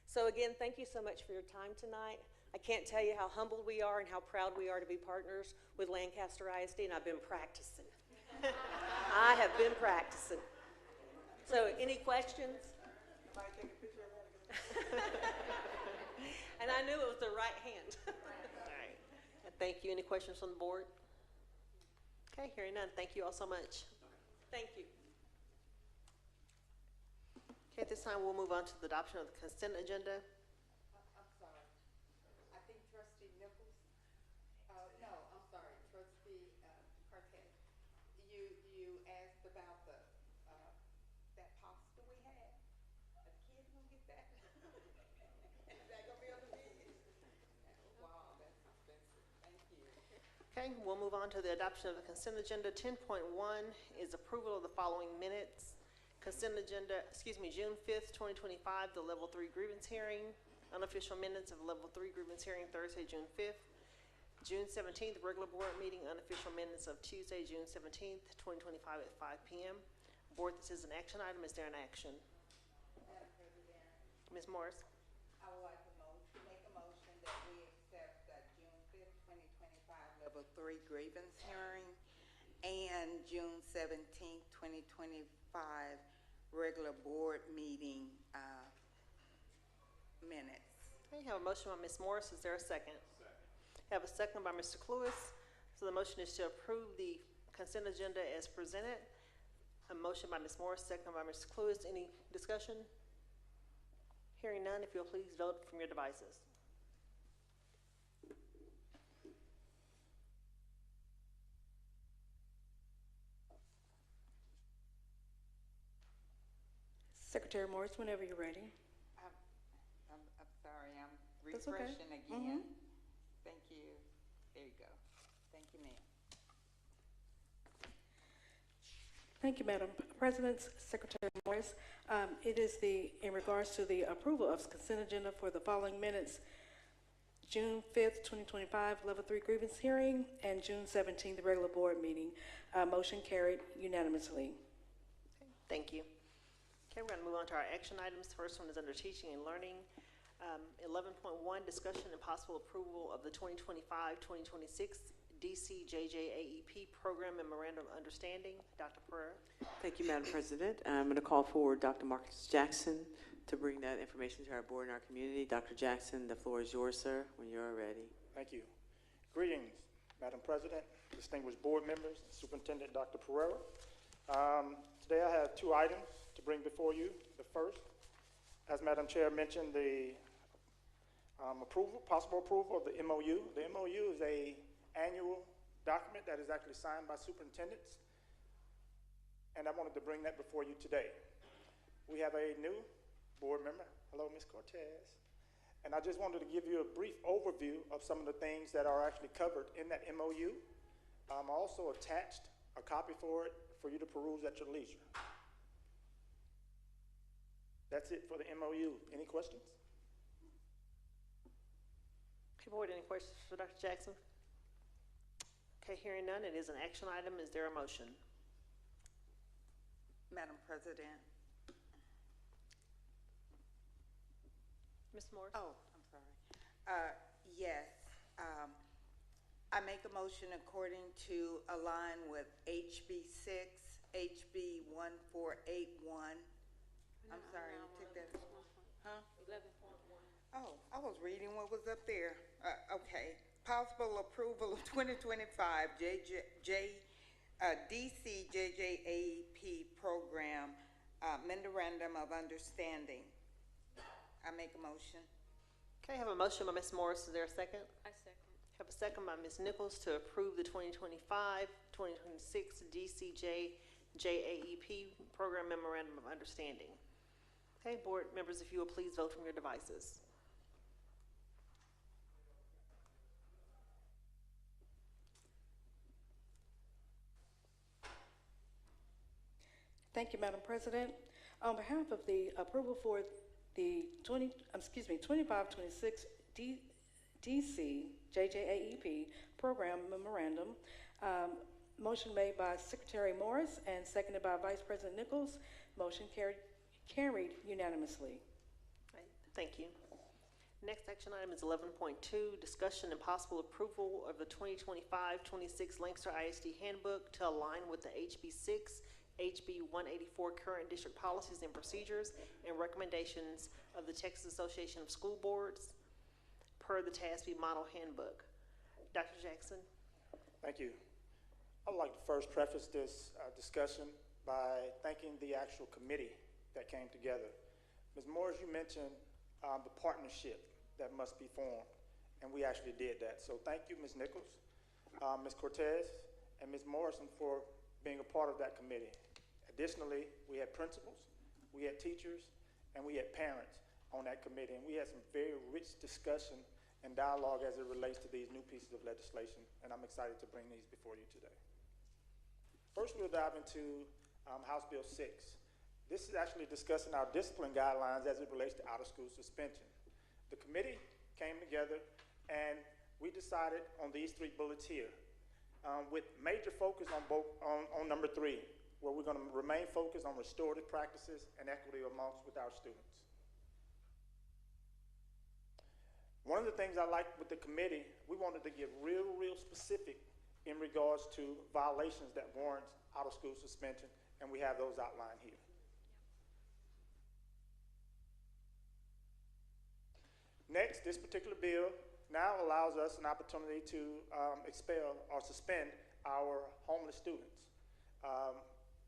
So again, thank you so much for your time tonight. I can't tell you how humbled we are and how proud we are to be partners with Lancaster ISD, and I've been practicing. I have been practicing. So any questions? And I knew it was the right hand. All right. Thank you. Any questions from the board? Okay, hearing none. Thank you all so much. Thank you. Okay, at this time, we'll move on to the adoption of the consent agenda. I'm sorry. I think Trustee Nichols, no, I'm sorry, Trustee Cartet, you asked about the, that pasta we had. Are the kids gonna get that? Is that gonna be on the menu? Wow, that's expensive. Thank you. Okay, we'll move on to the adoption of the consent agenda. 10.1 is approval of the following minutes. Consent agenda, June 5th, 2025, the level 3 grievance hearing. Unofficial minutes of level 3 grievance hearing Thursday, June 5th. June 17th, regular board meeting. Unofficial minutes of Tuesday, June 17th, 2025 at 5 p.m. Board, this is an action item. Is there an action? Madam President, Ms. Morris? I would like to make a motion that we accept the June 5th, 2025 level 3 grievance hearing and June 17th, 2025 regular board meeting minutes. Okay, have a motion by Ms. Morris. Is there a second? Second. Have a second by Mr. Cluis. So the motion is to approve the consent agenda as presented. A motion by Ms. Morris, second by Mr. Cluis. Any discussion? Hearing none, if you'll please vote from your devices. Secretary Morris, whenever you're ready. I'm sorry, I'm That's okay. refreshing again. Thank you. There you go. Thank you, ma'am. Thank you, Madam President, Secretary Morris. It is in regards to the approval of consent agenda for the following minutes: June 5th, 2025, level 3 grievance hearing, and June 17th, the regular board meeting. Motion carried unanimously. Okay, thank you. Okay, we're going to move on to our action items. First one is under teaching and learning. 11.1, discussion and possible approval of the 2025-2026 DCJJAEP Program Memorandum of Understanding. Dr. Pereira. Thank you, Madam President. I'm going to call forward Dr. Marcus Jackson to bring that information to our board and our community. Dr. Jackson, the floor is yours, sir, when you're ready. Thank you. Greetings, Madam President, distinguished board members, Superintendent Dr. Pereira. Today I have two items to bring before you. The first, as Madam Chair mentioned, the possible approval of the MOU. The MOU is an annual document that is actually signed by superintendents, and I wanted to bring that before you today. We have a new board member. Hello, Ms. Cortez. And I just wanted to give you a brief overview of some of the things that are actually covered in that MOU. I also attached a copy for it for you to peruse at your leisure. That's it for the MOU. Any questions? Okay, board, any questions for Dr. Jackson? Okay, hearing none, it is an action item. Is there a motion? Madam President. Ms. Morris? Oh, I'm sorry. Yes, I make a motion according to align with HB 6, HB 1481. I'm sorry, you took that. Huh? 11.1. Oh, I was reading what was up there. Okay. Possible approval of 2025 JJAEP DCJJAEP program, Memorandum of Understanding. I make a motion. Okay, I have a motion by Ms. Morris. Is there a second? I second. Have a second by Ms. Nichols to approve the 2025-2026 DCJJAEP Program Memorandum of Understanding. Okay, board members, if you will please vote from your devices. Thank you, Madam President. On behalf of the approval for the 25-26 DCJJAEP Program Memorandum, motion made by Secretary Morris and seconded by Vice President Nichols. Motion carried unanimously. Right, thank you. Next action item is 11.2, discussion and possible approval of the 2025-26 Lancaster ISD Handbook to align with the HB6, HB 184 current district policies and procedures and recommendations of the Texas Association of School Boards per the TASB Model Handbook. Dr. Jackson. Thank you. I would like to first preface this discussion by thanking the actual committee that came together. Ms. Morris, you mentioned the partnership that must be formed, and we actually did that. So thank you, Ms. Nichols, Ms. Cortez, and Ms. Morrison for being a part of that committee. Additionally, we had principals, we had teachers, and we had parents on that committee, and we had some very rich discussion and dialogue as it relates to these new pieces of legislation, and I'm excited to bring these before you today. First, we'll dive into House Bill 6. This is actually discussing our discipline guidelines as it relates to out-of-school suspension. The committee came together, and we decided on these 3 bullets here, with major focus on number 3, where we're going to remain focused on restorative practices and equity with our students. One of the things I liked with the committee, we wanted to get real specific in regards to violations that warrant out-of-school suspension, and we have those outlined here. Next, this particular bill now allows us an opportunity to expel or suspend our homeless students.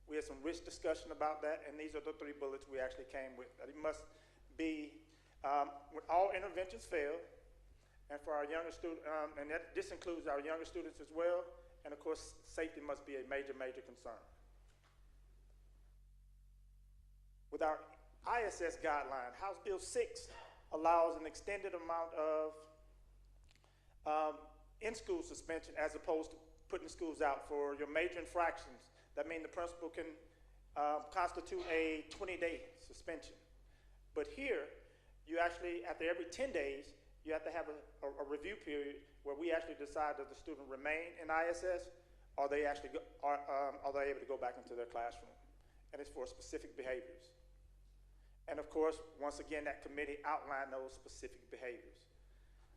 We had some rich discussion about that, and these are the 3 bullets we actually came with. It must be when all interventions fail, and for our younger students, and this includes our younger students as well, and of course, safety must be a major concern. With our ISS guideline, House Bill 6 allows an extended amount of in-school suspension as opposed to putting schools out for your major infractions. That means the principal can constitute a 20-day suspension. But here, you actually, after every 10 days, you have to have a review period where we actually decide does the student remain in ISS, or they actually are they able to go back into their classroom. And it's for specific behaviors. And of course, once again, that committee outlined those specific behaviors.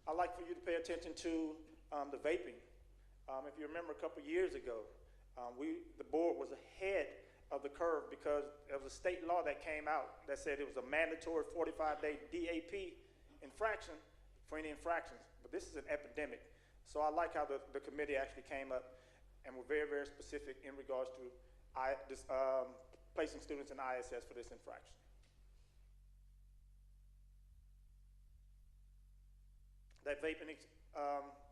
I'd like for you to pay attention to the vaping. If you remember a couple years ago, the board was ahead of the curve because there was a state law that came out that said it was a mandatory 45-day DAP infraction for any infractions. But this is an epidemic. So I like how the committee actually came up and were very specific in regards to placing students in ISS for this infraction. That vaping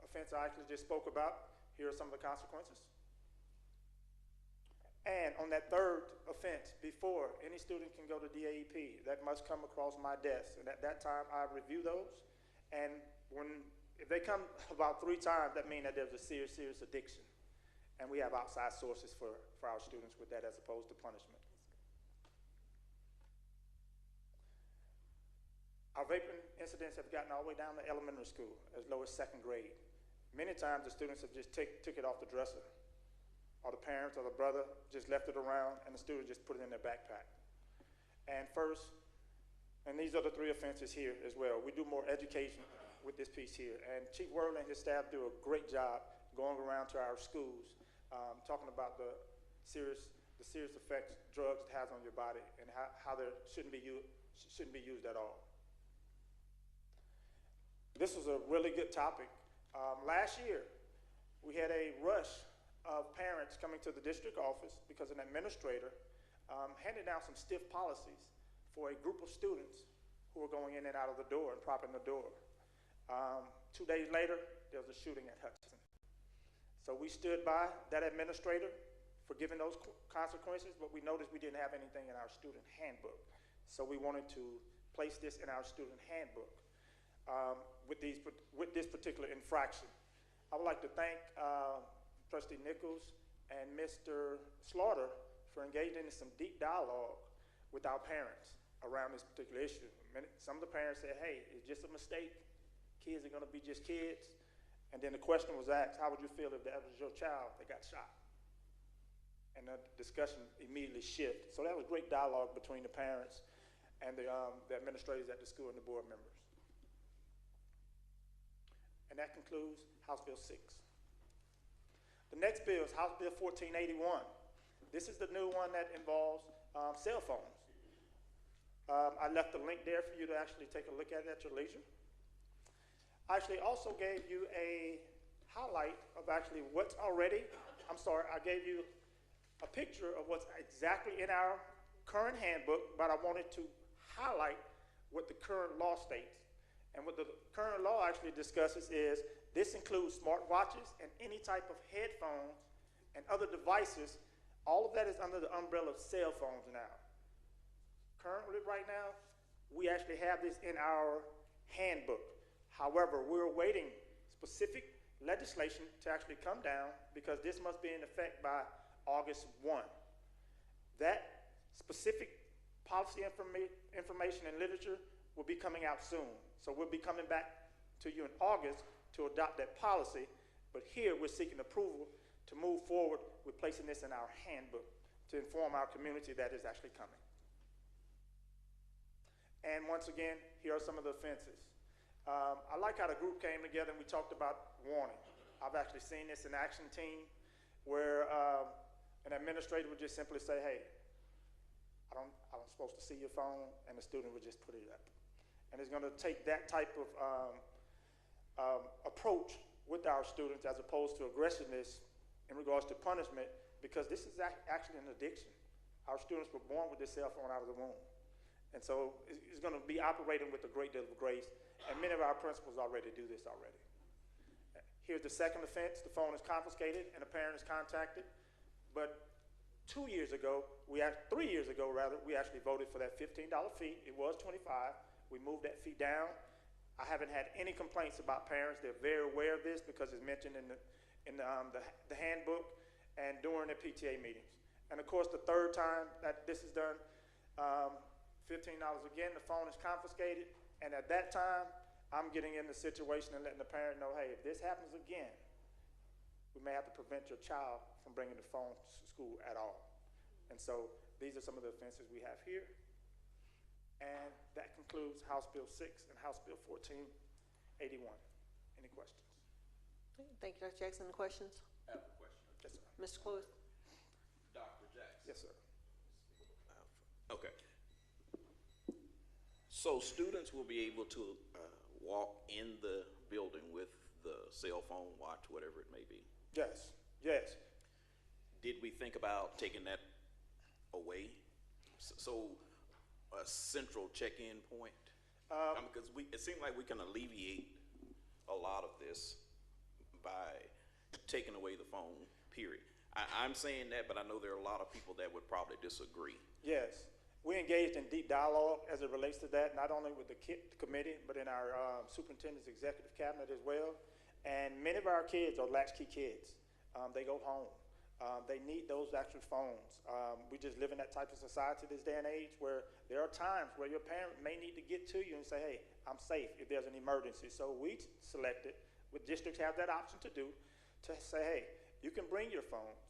offense I actually just spoke about, here are some of the consequences. And on that 3rd offense, before any student can go to DAEP, that must come across my desk. And at that time, I review those. And if they come about 3 times, that means that there's a serious addiction. And we have outside sources for our students with that as opposed to punishment. Our vaping incidents have gotten all the way down to elementary school, as low as 2nd grade. Many times the students have just took it off the dresser, or the parents or the brother just left it around, and the student just put it in their backpack. And these are the 3 offenses here as well. We do more education with this piece here. And Chief Worley and his staff do a great job going around to our schools, talking about the serious effects drugs has on your body and how they shouldn't be used at all. This was a really good topic. Last year, we had a rush of parents coming to the district office because an administrator handed down some stiff policies for a group of students who were going in and out of the door and propping the door. 2 days later, there was a shooting at Hudson. So we stood by that administrator for giving those consequences, but we noticed we didn't have anything in our student handbook. So we wanted to place this in our student handbook with this particular infraction. I would like to thank Trustee Nichols and Mr. Slaughter for engaging in some deep dialogue with our parents around this particular issue. Some of the parents said, hey, it's just a mistake. Kids are going to be just kids. And then the question was asked, how would you feel if that was your child that got shot? And the discussion immediately shifted. So that was great dialogue between the parents and the administrators at the school and the board members. And that concludes House Bill 6. The next bill is House Bill 1481. This is the new one that involves cell phones. I left the link there for you to actually take a look at it at your leisure. I actually also gave you a highlight of actually what's already, I gave you a picture of what's exactly in our current handbook, but I wanted to highlight what the current law states. And what the current law actually discusses is this includes smartwatches and any type of headphones and other devices. All of that is under the umbrella of cell phones now. Currently, right now, we actually have this in our handbook. However, we're awaiting specific legislation to actually come down because this must be in effect by August 1. That specific policy information and literature will be coming out soon. So we'll be coming back to you in August to adopt that policy, but here we're seeking approval to move forward with placing this in our handbook to inform our community that is actually coming. And once again, here are some of the offenses. I like how the group came together and we talked about warning. I've actually seen this in action team where an administrator would just simply say, hey, I'm supposed to see your phone, and the student would just put it up. And it's going to take that type of approach with our students as opposed to aggressiveness in regards to punishment, because this is actually an addiction. Our students were born with this cell phone out of the womb. And so it's going to be operating with a great deal of grace, and many of our principals already do this already. Here's the second offense. The phone is confiscated and a parent is contacted. But 3 years ago, we actually voted for that $15 fee. It was $25. We moved that fee down. I haven't had any complaints about parents. They're very aware of this because it's mentioned in the handbook and during the PTA meetings. And of course, the third time that this is done, $15 again, the phone is confiscated. And at that time, I'm getting in the situation and letting the parent know, hey, if this happens again, we may have to prevent your child from bringing the phone to school at all. And so these are some of the offenses we have here. And that concludes House Bill 6 and House Bill 1481. Any questions? Thank you, Dr. Jackson. Any questions? I have a question. Yes, sir. Mr. Cluth? Dr. Jackson. Yes, sir. Okay. So students will be able to walk in the building with the cell phone, watch, whatever it may be? Yes, yes. Did we think about taking that away? So a central check-in point? Because it seems like we can alleviate a lot of this by taking away the phone, period. I'm saying that, but I know there are a lot of people that would probably disagree. Yes. We engaged in deep dialogue as it relates to that, not only with the committee, but in our superintendent's executive cabinet as well. And many of our kids are latchkey kids. They go home. They need those actual phones. We just live in that type of society this day and age where there are times where your parent may need to get to you and say, hey, I'm safe if there's an emergency. So we selected, what districts have that option to do, to say, hey, you can bring your phones,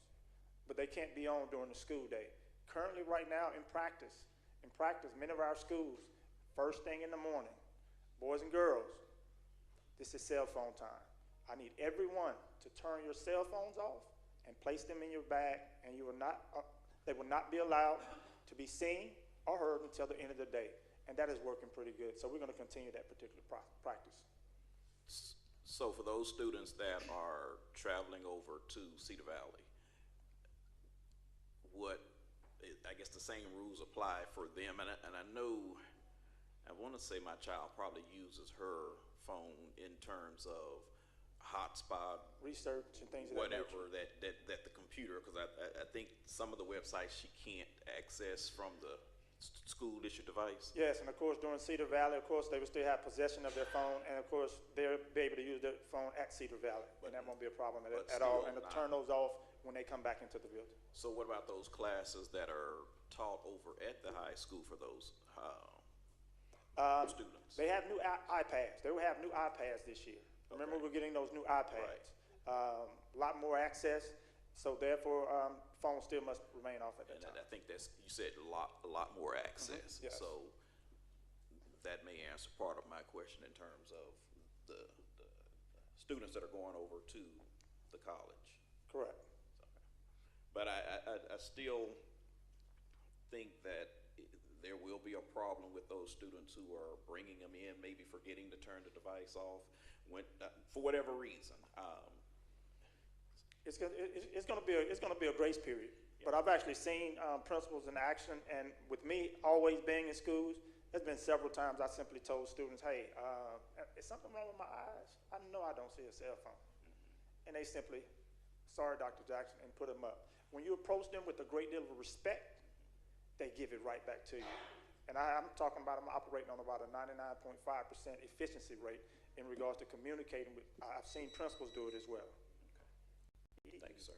but they can't be on during the school day. Currently, right now, in practice, many of our schools, first thing in the morning, boys and girls, this is cell phone time. I need everyone to turn your cell phones off and place them in your bag, and they will not be allowed to be seen or heard until the end of the day. And that is working pretty good. So we're going to continue that particular practice. So So for those students that are traveling over to Cedar Valley, I guess the same rules apply for them, and I know, I want to say my child probably uses her phone in terms of hotspot Research and things of that whatever nature. that the computer, because I think some of the websites she can't access from the school district device. Yes, and of course during Cedar Valley, of course they will still have possession of their phone, and of course they'll be able to use their phone at Cedar Valley, and that won't be a problem at all. And they'll turn those off when they come back into the building. So what about those classes that are taught over at the high school for those students? They have new iPads. They will have new iPads this year. Okay. Remember, we're getting those new iPads. Right. A lot more access, so therefore phones still must remain off at that time. I think that's, you said a lot more access. Yes. So that may answer part of my question in terms of the students that are going over to the college. Correct. But I still think that there will be a problem with those students who are bringing them in, maybe forgetting to turn the device off when, for whatever reason. It's going to be a grace period. Yeah. But I've actually seen principals in action, and with me always being in schools, there's been several times I simply told students, hey, is something wrong with my eyes? I know I don't see a cell phone. Mm-hmm. And they simply, sorry, Dr. Jackson, and put them up. When you approach them with a great deal of respect, they give it right back to you. And I'm talking about, I'm operating on about a 99.5% efficiency rate in regards to communicating with, I've seen principals do it as well. Okay. Thank you, sir.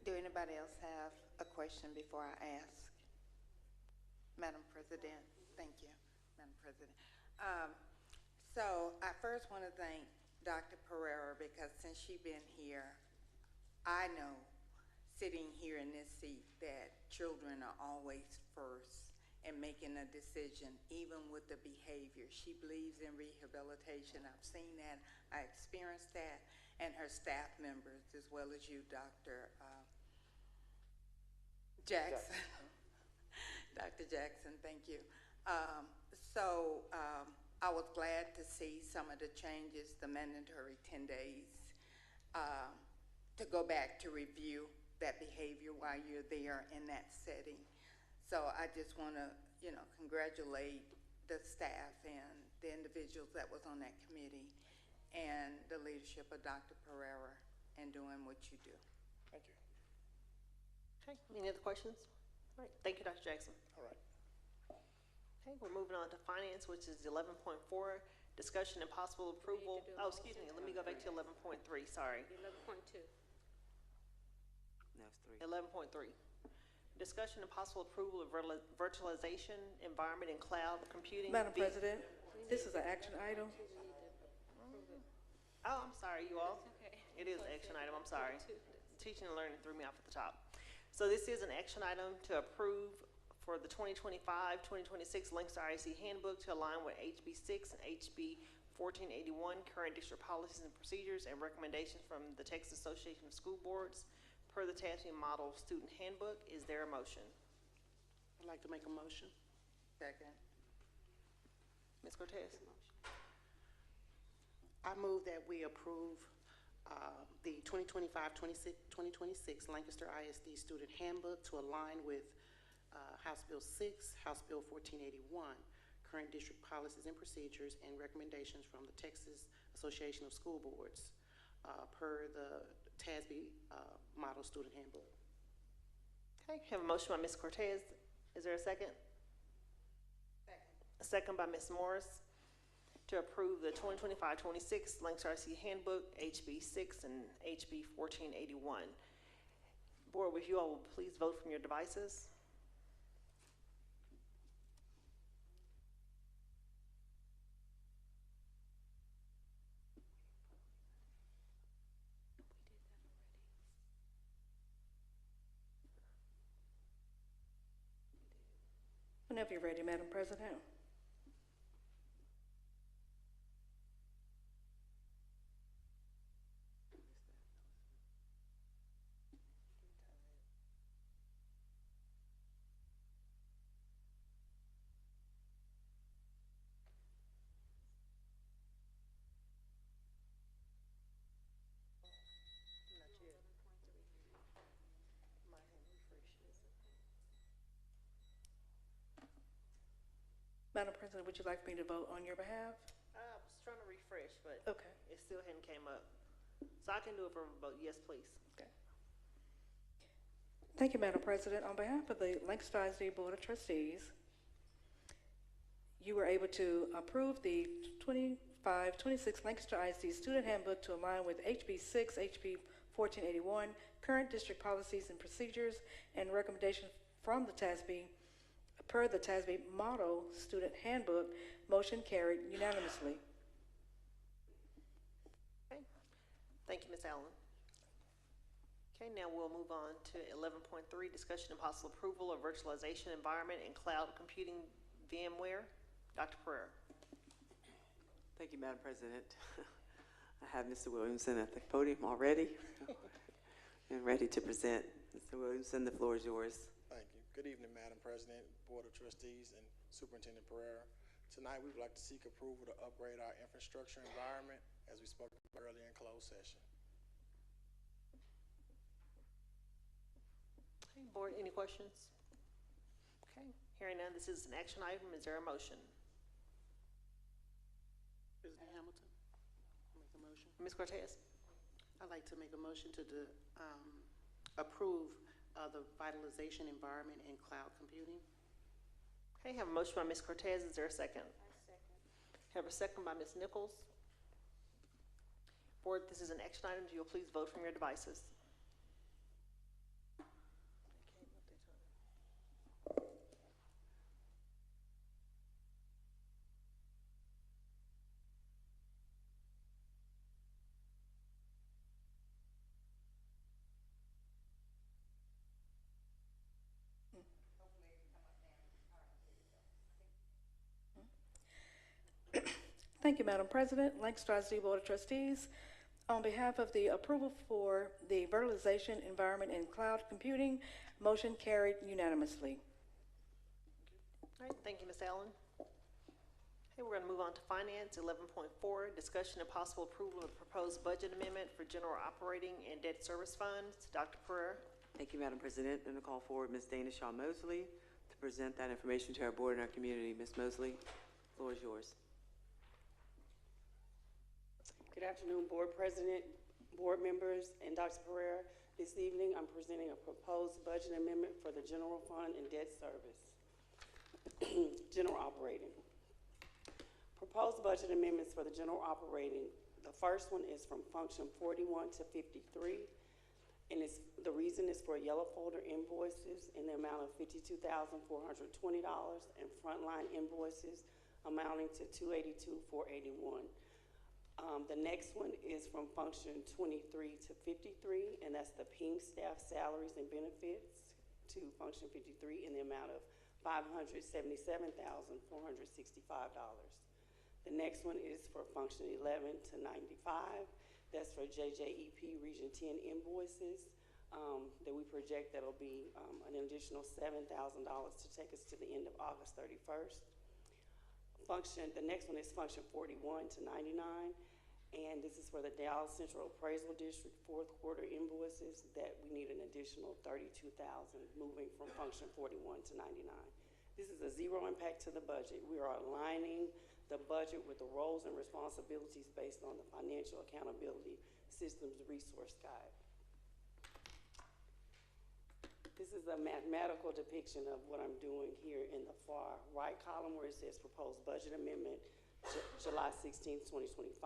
Do anybody else have a question before I ask? Madam President, thank you, Madam President. So I first want to thank Dr. Pereira, because since she's been here, I know, sitting here in this seat, that children are always first in making a decision, even with the behavior. She believes in rehabilitation. I've seen that, I experienced that, and her staff members, as well as you, Dr. Jackson. Dr. Jackson, thank you. I was glad to see some of the changes, the mandatory 10 days, to go back to review that behavior while you're there in that setting. So I just want to, congratulate the staff and the individuals that was on that committee and the leadership of Dr. Pereira in doing what you do. Thank you. Okay, any other questions? All right, thank you, Dr. Jackson. All right. Okay, we're moving on to finance, which is 11.4, discussion and possible approval. Oh, excuse me, let me go back to 11.3, sorry. 11.2. That's 3. 11.3, discussion and possible approval of virtualization, environment, and cloud computing. Madam President, this is an action item. Oh, I'm sorry, you all. Okay. It is an action item, I'm sorry. Teaching and learning threw me off at the top. So this is an action item to approve for the 2025-2026 Lancaster ISD Handbook to align with HB 6 and HB 1481, current district policies and procedures and recommendations from the Texas Association of School Boards per the TASB Model Student Handbook. Is there a motion? I'd like to make a motion. Second. Ms. Cortez? I move that we approve the 2025-2026 Lancaster ISD Student Handbook to align with House Bill 6, House Bill 1481, current district policies and procedures and recommendations from the Texas Association of School Boards per the TASB Model Student Handbook. Okay, have a motion by Ms. Cortez. Is there a second? Second. A second by Ms. Morris to approve the 2025-26 Lancaster ISD Handbook, HB 6 and HB 1481. Board, if you all will please vote from your devices. Whenever you're ready, Madam President. Madam President, would you like me to vote on your behalf? I was trying to refresh, but Okay. it still hadn't came up. So I can do it for a vote. Yes, please. Thank you, Madam President. On behalf of the Lancaster ISD Board of Trustees, you were able to approve the 25-26 Lancaster ISD Student Handbook to align with HB 6, HB 1481, current district policies and procedures, and recommendations from the TASB per the TASB Model Student Handbook. Motion carried unanimously. Okay. Thank you, Ms. Allen. Okay, now we'll move on to 11.3, discussion and possible approval of virtualization environment and cloud computing VMware. Dr. Pereira. Thank you, Madam President. I have Mr. Williamson at the podium already and ready to present. Mr. Williamson, the floor is yours. Thank you. Good evening, Madam President, Board of Trustees, and Superintendent Pereira. Tonight, we would like to seek approval to upgrade our infrastructure environment as we spoke earlier in closed session. Okay, board, any questions? Okay, hearing none, this is an action item. Is there a motion? President Hamilton, make a motion. Ms. Cortez? I'd like to make a motion to approve the vitalization environment and cloud computing. Okay, have a motion by Ms. Cortez. Is there a second? Have a second by Ms. Nichols. Board, this is an action item. You'll please vote from your devices. Thank you, Madam President. Lancaster ISD Board of Trustees, on behalf of the approval for the virtualization environment and cloud computing, motion carried unanimously. All right, thank you, Ms. Allen. Okay, we're going to move on to finance. 11.4, discussion and possible approval of the proposed budget amendment for general operating and debt service funds. Dr. Pereira. Thank you, Madam President. And I call forward Ms. Dana Shaw-Mosley to present that information to our board and our community. Ms. Mosley, the floor is yours. Good afternoon, Board President, board members, and Dr. Pereira. This evening, I'm presenting a proposed budget amendment for the general fund and debt service. General operating. Proposed budget amendments for the general operating. The first one is from function 41 to 53, and the reason is for yellow folder invoices in the amount of $52,420 and frontline invoices amounting to $282,481. The next one is from function 23 to 53, and that's the PING staff salaries and benefits to function 53 in the amount of $577,465. The next one is for function 11 to 95. That's for JJAEP Region 10 invoices that we project that'll be an additional $7,000 to take us to the end of August 31st. The next one is function 41 to 99. And this is for the Dallas Central Appraisal District fourth quarter invoices that we need an additional $32,000 moving from function 41 to 99. This is a zero impact to the budget. We are aligning the budget with the roles and responsibilities based on the Financial Accountability Systems Resource Guide. This is a mathematical depiction of what I'm doing here in the far right column where it says proposed budget amendment, July 16th, 2025.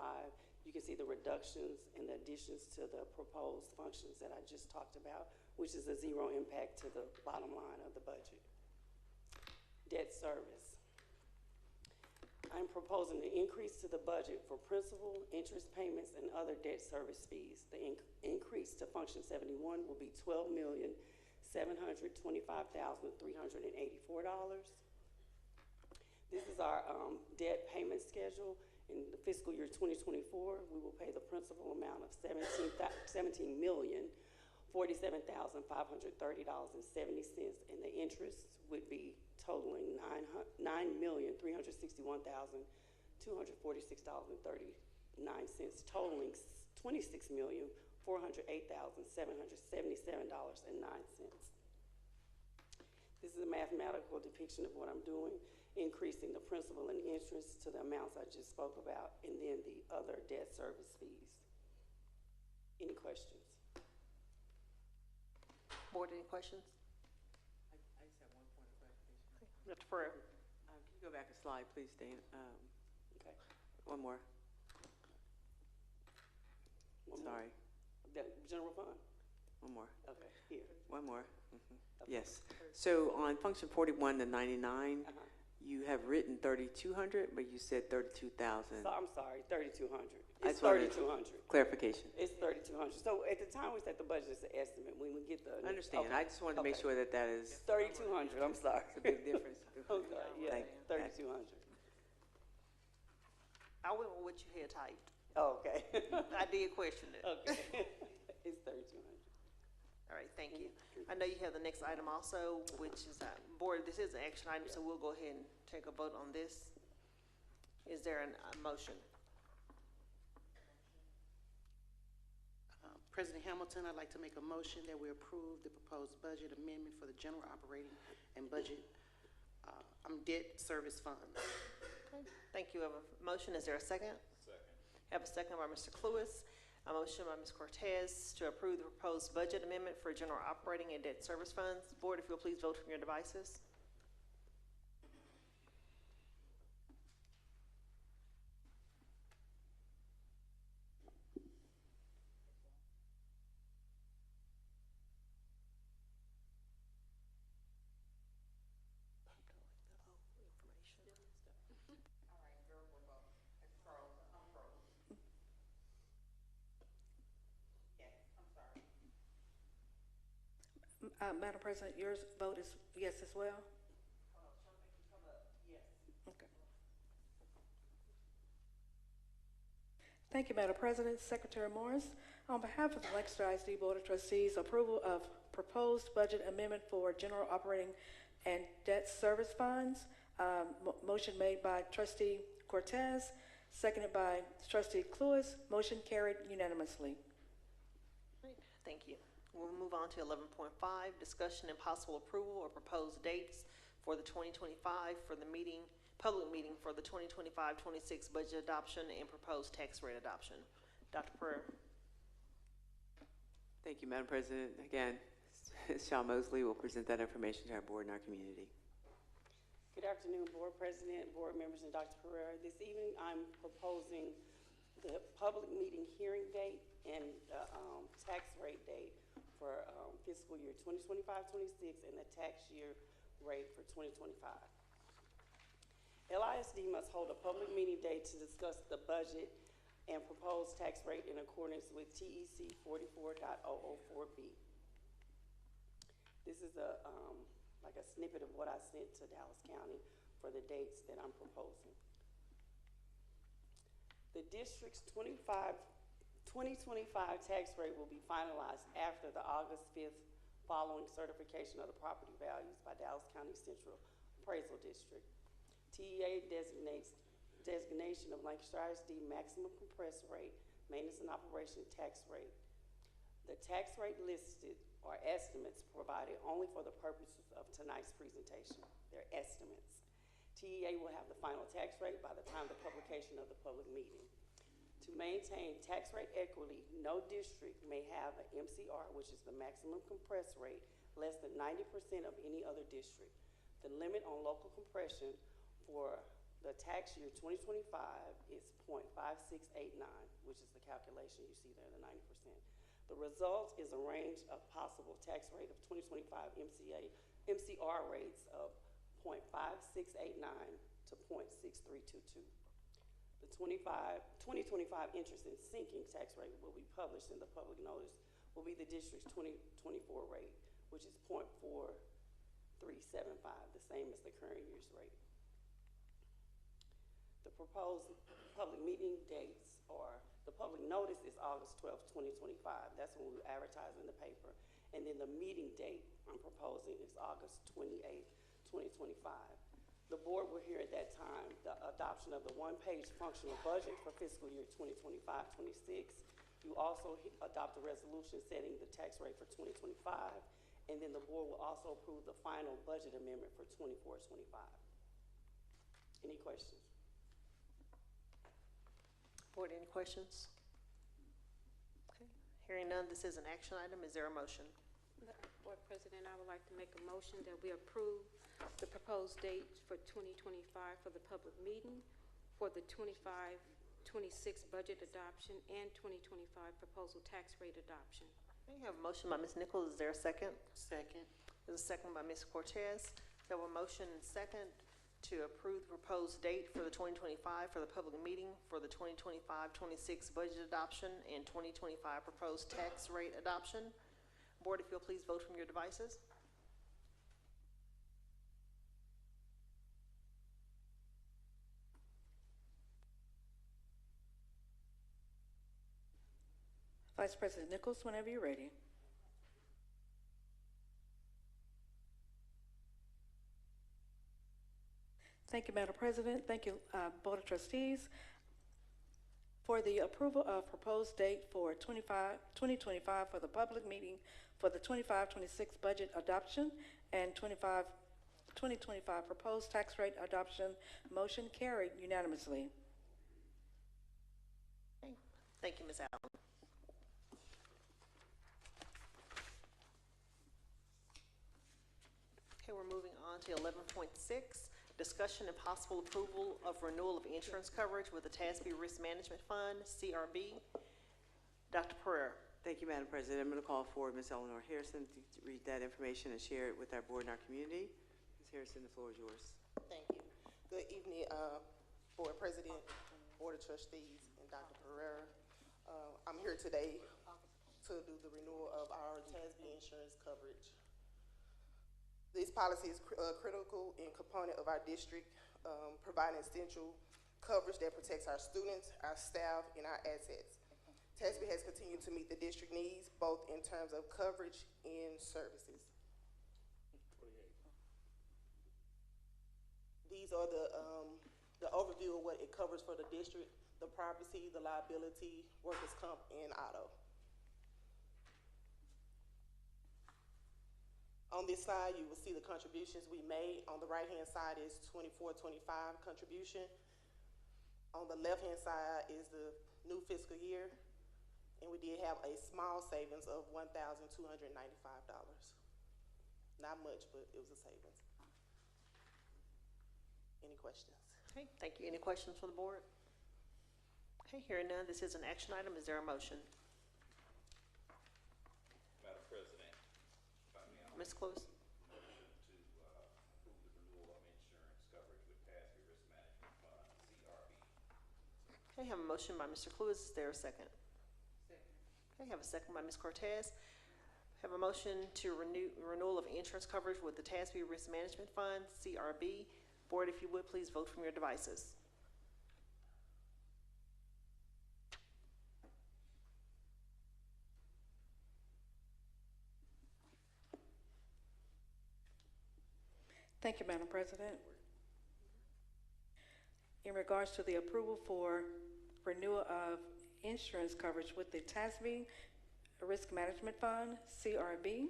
You can see the reductions and the additions to the proposed functions that I just talked about, which is a zero impact to the bottom line of the budget. Debt service. I'm proposing an increase to the budget for principal, interest payments, and other debt service fees. The increase to function 71 will be $12,725,384. This is our debt payment schedule. In the fiscal year 2024, we will pay the principal amount of $17,047,530.70, and the interest would be totaling $9,361,246.39, totaling $26,408,777.09. This is a mathematical depiction of what I'm doing. increasing the principal and interest to the amounts I just spoke about, and then the other debt service fees. Any questions? Board, any questions? I just have one point of clarification. Dr. Pereira? Can you go back a slide, please, Dan? Okay. One more. Sorry. The general fund? One more. Okay, here. One more. Yes. So on function 41 to 99, you have written 3,200, but you said 32,000. So, I'm sorry, 3,200. I It's just wanted 3,200. clarification. It's 3,200. So at the time we set the budget, it's an estimate. When we get the. I understand. Okay. I just wanted to make Okay. sure that that is 3,200, I'm sorry. a big difference. Okay, yeah, Thank- 3,200. I went with what you had typed. Oh, okay. I did question it. Okay. It's 3,200. All right, thank you. I know you have the next item also, which is, board, this is an action item, so we'll go ahead and take a vote on this. Is there a motion? President Hamilton, I'd like to make a motion that we approve the proposed budget amendment for the general operating and budget, debt service funds. Okay, thank you. I have a motion. Is there a second? Second. Have a second by Mr. Cluis. A motion by Ms. Cortez to approve the proposed budget amendment for general operating and debt service funds. Board, if you'll please vote from your devices. Madam President, your vote is yes as well? Okay. Thank you, Madam President. Secretary Morris, on behalf of the Lancaster ISD Board of Trustees, approval of proposed budget amendment for general operating and debt service funds. Motion made by Trustee Cortez, seconded by Trustee Cluis. Motion carried unanimously. Great, thank you. We'll move on to 11.5, discussion and possible approval or proposed dates for the 2025 for the public meeting for the 2025-26 budget adoption and proposed tax rate adoption. Dr. Pereira. Thank you, Madam President. Again, Shaw-Mosley will present that information to our board and our community. Good afternoon, Board President, Board members, and Dr. Pereira. This evening, I'm proposing the public meeting hearing date and the tax rate date for fiscal year 2025-26 and the tax year rate for 2025. LISD must hold a public meeting date to discuss the budget and proposed tax rate in accordance with TEC 44.004B. This is like a snippet of what I sent to Dallas County for the dates that I'm proposing. The district's 2025 tax rate will be finalized after the August 5th following certification of the property values by Dallas County Central Appraisal District. TEA designation of Lancaster ISD maximum compressed rate, maintenance and operation tax rate. The tax rate listed are estimates provided only for the purposes of tonight's presentation. They're estimates. TEA will have the final tax rate by the time of the publication of the public meeting. To maintain tax rate equity, no district may have an MCR, which is the maximum compressed rate, less than 90% of any other district. The limit on local compression for the tax year 2025 is 0.5689, which is the calculation you see there, the 90%. The result is a range of possible tax rate of 2025 MCR rates of 0.5689 to 0.6322. The 2025 interest in sinking tax rate will be published in the public notice, will be the district's 2024 rate, which is 0.4375, the same as the current year's rate. The proposed public meeting dates are, the public notice is August 12th, 2025. That's when we advertise in the paper. And then the meeting date I'm proposing is August 28th, 2025. The board will hear at that time the adoption of the one-page functional budget for fiscal year 2025-26. You also adopt a resolution setting the tax rate for 2025, and then the board will also approve the final budget amendment for 24-25. Any questions? Board, any questions? Okay. Hearing none, this is an action item. Is there a motion? Board President, I would like to make a motion that we approve the proposed date for 2025 for the public meeting for the 25-26 budget adoption and 2025 proposal tax rate adoption. Okay, I have a motion by Ms. Nichols. Is there a second? Second. There's a second by Ms. Cortez. There were motion and second to approve the proposed date for the 2025 for the public meeting for the 2025-26 budget adoption and 2025 proposed tax rate adoption. Board, if you'll please vote from your devices. Vice President Nichols, whenever you're ready. Thank you, Madam President. Thank you, Board of Trustees. For the approval of proposed date for 2025 for the public meeting for the 25-26 budget adoption and 2025 proposed tax rate adoption, motion carried unanimously. Okay. Thank you, Ms. Allen. Okay, we're moving on to 11.6. Discussion and possible approval of renewal of insurance coverage with the TASB Risk Management Fund, CRB. Dr. Pereira. Thank you, Madam President. I'm going to call forward Ms. Eleanor Harrison to read that information and share it with our board and our community. Ms. Harrison, the floor is yours. Thank you. Good evening, Board President, Board of Trustees, and Dr. Pereira. I'm here today to do the renewal of our TASB insurance coverage. This policy is a critical and component of our district, providing essential coverage that protects our students, our staff, and our assets. TASB has continued to meet the district needs, both in terms of coverage and services. These are the overview of what it covers for the district: the property, the liability, workers' comp, and auto. On this slide, you will see the contributions we made. On the right-hand side is 24-25 contribution. On the left-hand side is the new fiscal year, and we did have a small savings of $1,295. Not much, but it was a savings. Any questions? Okay, thank you. Any questions from the board? Okay, hearing none, this is an action item. Is there a motion? Madam President, Ms. Close. motion to approve the renewal of insurance coverage with TASB Risk Management Fund, CRB. Okay, have a motion by Mr. Cluis. Is there a second? Second. Okay, have a second by Ms. Cortez. Have a motion to renewal of insurance coverage with the TASB Risk Management Fund, CRB. Board, if you would, please vote from your devices. Thank you, Madam President. In regards to the approval for renewal of insurance coverage with the TASB Risk Management Fund, CRB,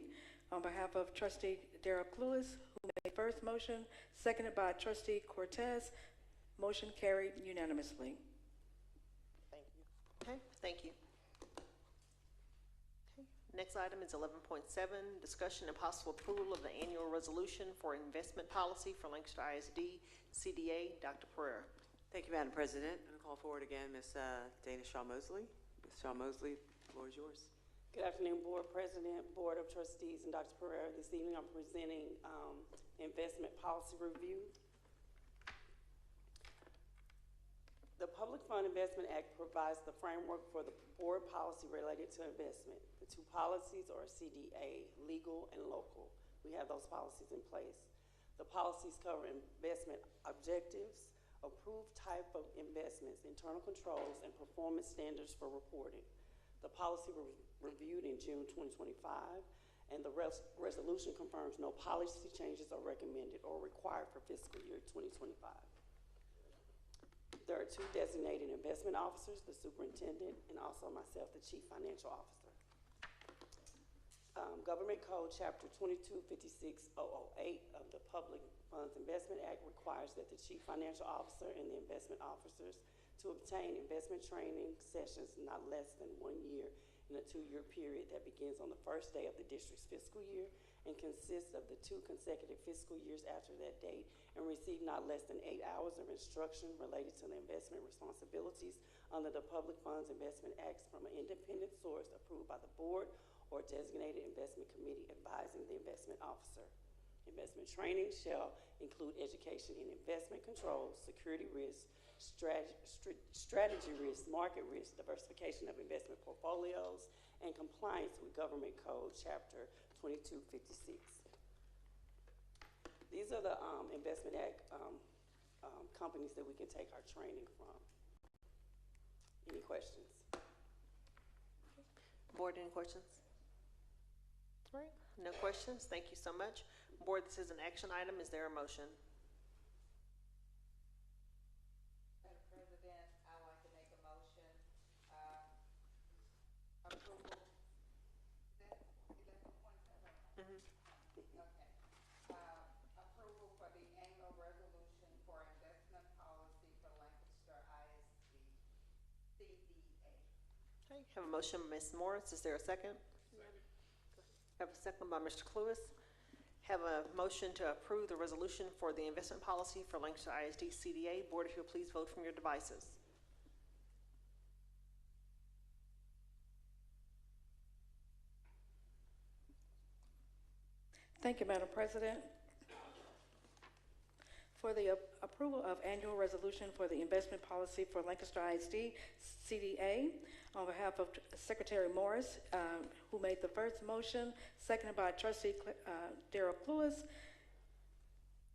on behalf of Trustee Darrell Cluis, who made the first motion, seconded by Trustee Cortez, motion carried unanimously. Thank you. Okay, thank you. Okay. Next item is 11.7, discussion and possible approval of the annual resolution for investment policy for Lancaster ISD CDA. Dr. Pereira. Thank you, Madam President. I'm going to call forward again Ms. Dana Shaw-Mosley. Ms. Shaw-Mosley, the floor is yours. Good afternoon, Board President, Board of Trustees, and Dr. Pereira. This evening I'm presenting investment policy review. The Public Fund Investment Act provides the framework for the board policy related to investment. The two policies are CDA, legal and local. We have those policies in place. The policies cover investment objectives, approved type of investments, internal controls, and performance standards for reporting. The policy was reviewed in June 2025, and the resolution confirms no policy changes are recommended or required for fiscal year 2025. There are two designated investment officers, the superintendent and also myself, the chief financial officer. Government Code, Chapter 2256008 of the Public Funds Investment Act requires that the Chief Financial Officer and the investment officers to obtain investment training sessions not less than 1 year in a 2-year period that begins on the first day of the district's fiscal year and consists of the 2 consecutive fiscal years after that date, and receive not less than 8 hours of instruction related to the investment responsibilities under the Public Funds Investment Acts from an independent source approved by the board or designated investment committee advising the investment officer. Investment training shall include education in investment controls, security risk, strategy risk, market risk, diversification of investment portfolios, and compliance with Government Code Chapter 2256. These are the Investment Act companies that we can take our training from. Any questions? Board, any questions? All right, no questions. Thank you so much. Board, this is an action item. Is there a motion? Madam President, I'd like to make a motion, approval, is that 11.7? Mm-hmm. Okay. Approval for the annual resolution for investment policy for Lancaster ISD CDA. Okay, have a motion by Ms. Morris. Is there a second? Have a second by Mr. Cluis. Have a motion to approve the resolution for the investment policy for Lancaster ISD CDA. Board, if you'll please vote from your devices. Thank you, Madam President. For the approval of annual resolution for the investment policy for Lancaster ISD CDA, on behalf of Secretary Morris, who made the first motion, seconded by Trustee Darrell Lewis.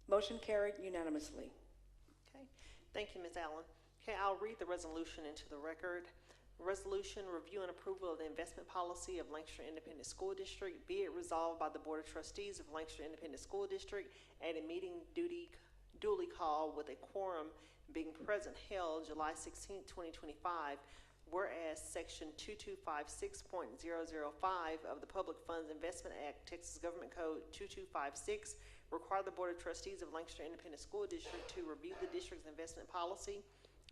Motion carried unanimously. Okay, thank you, Ms. Allen. Okay, I'll read the resolution into the record. Resolution, review and approval of the investment policy of Lancaster Independent School District. Be it resolved by the Board of Trustees of Lancaster Independent School District at a meeting duly called with a quorum being present held July 16, 2025, whereas Section 2256.005 of the Public Funds Investment Act, Texas Government Code 2256, require the Board of Trustees of Lancaster Independent School District to review the district's investment policy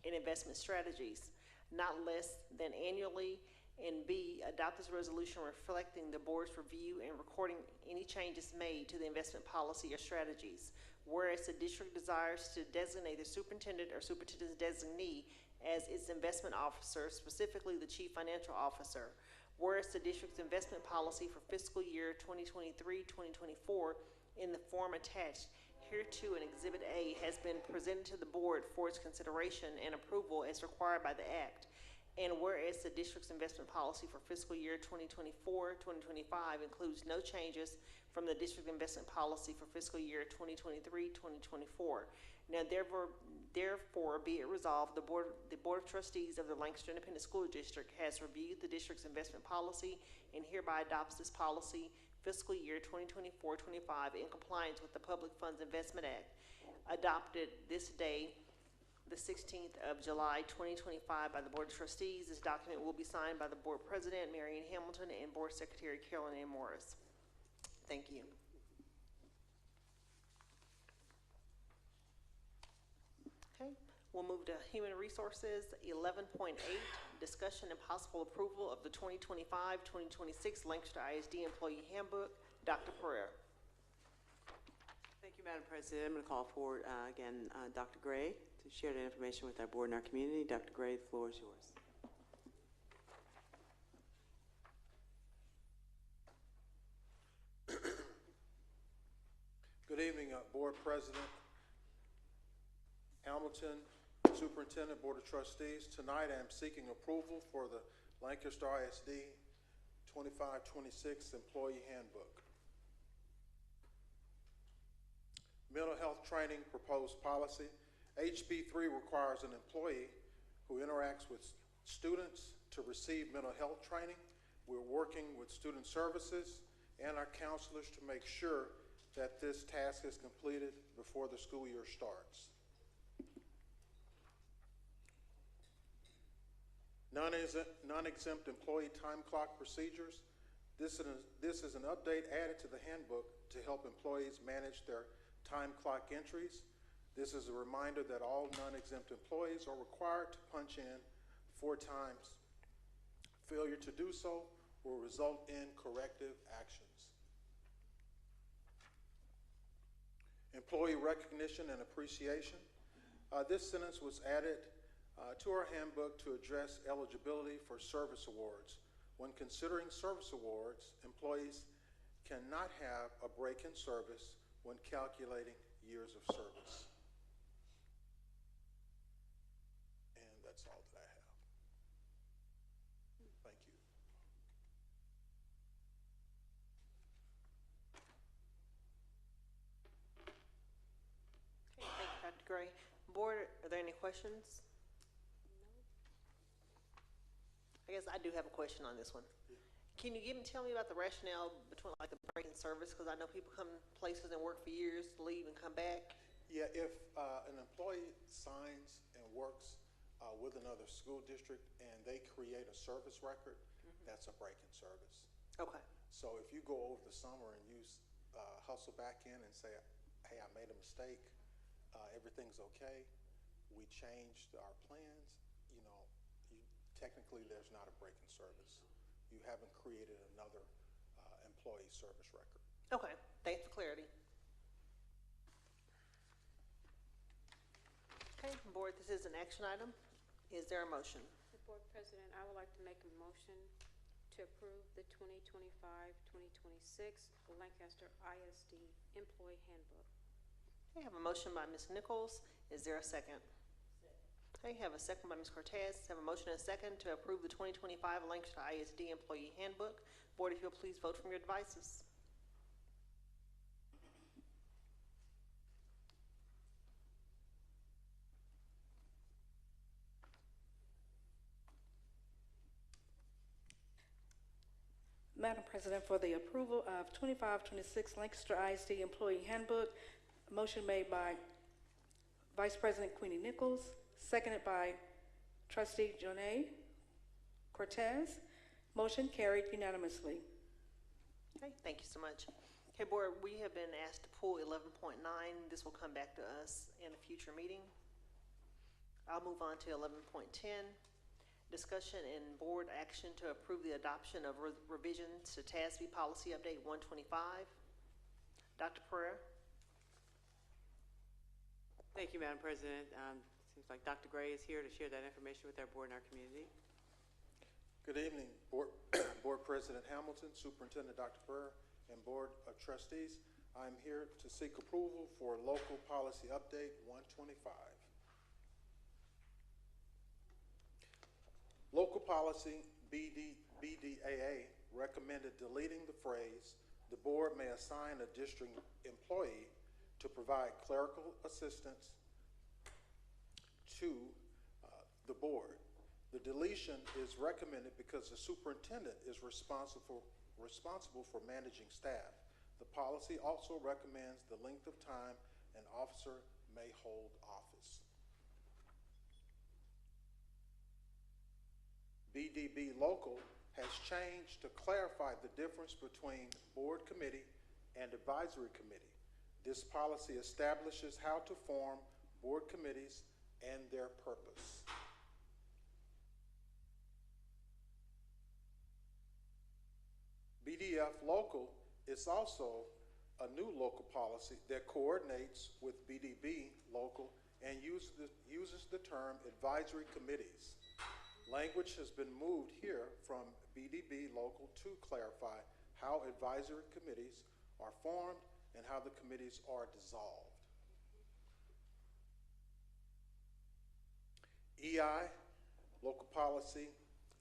and investment strategies, not less than annually, and B, adopt this resolution reflecting the board's review and recording any changes made to the investment policy or strategies. Whereas the district desires to designate the superintendent or superintendent's designee as its investment officer, specifically the chief financial officer. Whereas the district's investment policy for fiscal year 2023-2024 in the form attached hereto in Exhibit A has been presented to the board for its consideration and approval as required by the Act. And whereas the district's investment policy for fiscal year 2024-2025 includes no changes from the district investment policy for fiscal year 2023-2024. Now, therefore, be it resolved, the Board of Trustees of the Lancaster Independent School District has reviewed the district's investment policy and hereby adopts this policy fiscal year 2024-25 in compliance with the Public Funds Investment Act, adopted this day, the 16th of July, 2025 by the Board of Trustees. This document will be signed by the Board President, Marion Hamilton, and Board Secretary, Carolyn A. Morris. Thank you. Okay, we'll move to Human Resources. 11.8, discussion and possible approval of the 2025-2026 Lancaster ISD Employee Handbook. Dr. Pereira. Thank you, Madam President. I'm going to call forward again Dr. Gray to share that information with our board and our community. Dr. Gray, the floor is yours. Good evening, Board President Hamilton, Superintendent, Board of Trustees. Tonight I am seeking approval for the Lancaster ISD 25-26 Employee Handbook. Mental health training proposed policy. HB 3 requires an employee who interacts with students to receive mental health training. We're working with student services and our counselors to make sure that this task is completed before the school year starts. Non-exempt employee time clock procedures. This is an update added to the handbook to help employees manage their time clock entries. This is a reminder that all non-exempt employees are required to punch in 4 times. Failure to do so will result in corrective actions. Employee recognition and appreciation. This sentence was added to our handbook to address eligibility for service awards. When considering service awards, employees cannot have a break in service when calculating years of service. And that's all that I have. Thank you. Okay, thank you, Dr. Gray. Board, are there any questions? I guess I do have a question on this one. Can you tell me about the rationale between like the break in service? Because I know people come places and work for years, leave and come back. Yeah, if an employee signs and works with another school district and they create a service record, that's a break in service. Okay. So if you go over the summer and you hustle back in and say, hey, I made a mistake, everything's okay, we changed our plans, technically there's not a break in service. You haven't created another employee service record. Okay, thanks for clarity. Okay, board, this is an action item. Is there a motion? Board President, I would like to make a motion to approve the 2025-2026 Lancaster ISD Employee Handbook. I have a motion by Ms. Nichols. Is there a second? Okay, have a second by Ms. Cortez. Have a motion and a second to approve the 2025 Lancaster ISD Employee Handbook. Board, if you'll please vote from your devices. Madam President, for the approval of 25-26 Lancaster ISD Employee Handbook, a motion made by Vice President Queenie Nichols, seconded by Trustee Jonay Cortez. Motion carried unanimously. Okay, thank you so much. Okay, board, we have been asked to pull 11.9. This will come back to us in a future meeting. I'll move on to 11.10. Discussion and board action to approve the adoption of revisions to TASB Policy Update 125. Dr. Pereira. Thank you, Madam President. Seems like Dr. Gray is here to share that information with our board and our community. Good evening, Board President Hamilton, Superintendent Dr. Pereira, and Board of Trustees. I'm here to seek approval for Local Policy Update 125. Local Policy BDAA recommended deleting the phrase, "The board may assign a district employee to provide clerical assistance to the board." The deletion is recommended because the superintendent is responsible for managing staff. The policy also recommends the length of time an officer may hold office. BDB Local has changed to clarify the difference between board committee and advisory committee. This policy establishes how to form board committees and their purpose. BDF Local is also a new local policy that coordinates with BDB Local and uses the term advisory committees. Language has been moved here from BDB Local to clarify how advisory committees are formed and how the committees are dissolved. EI, Local Policy,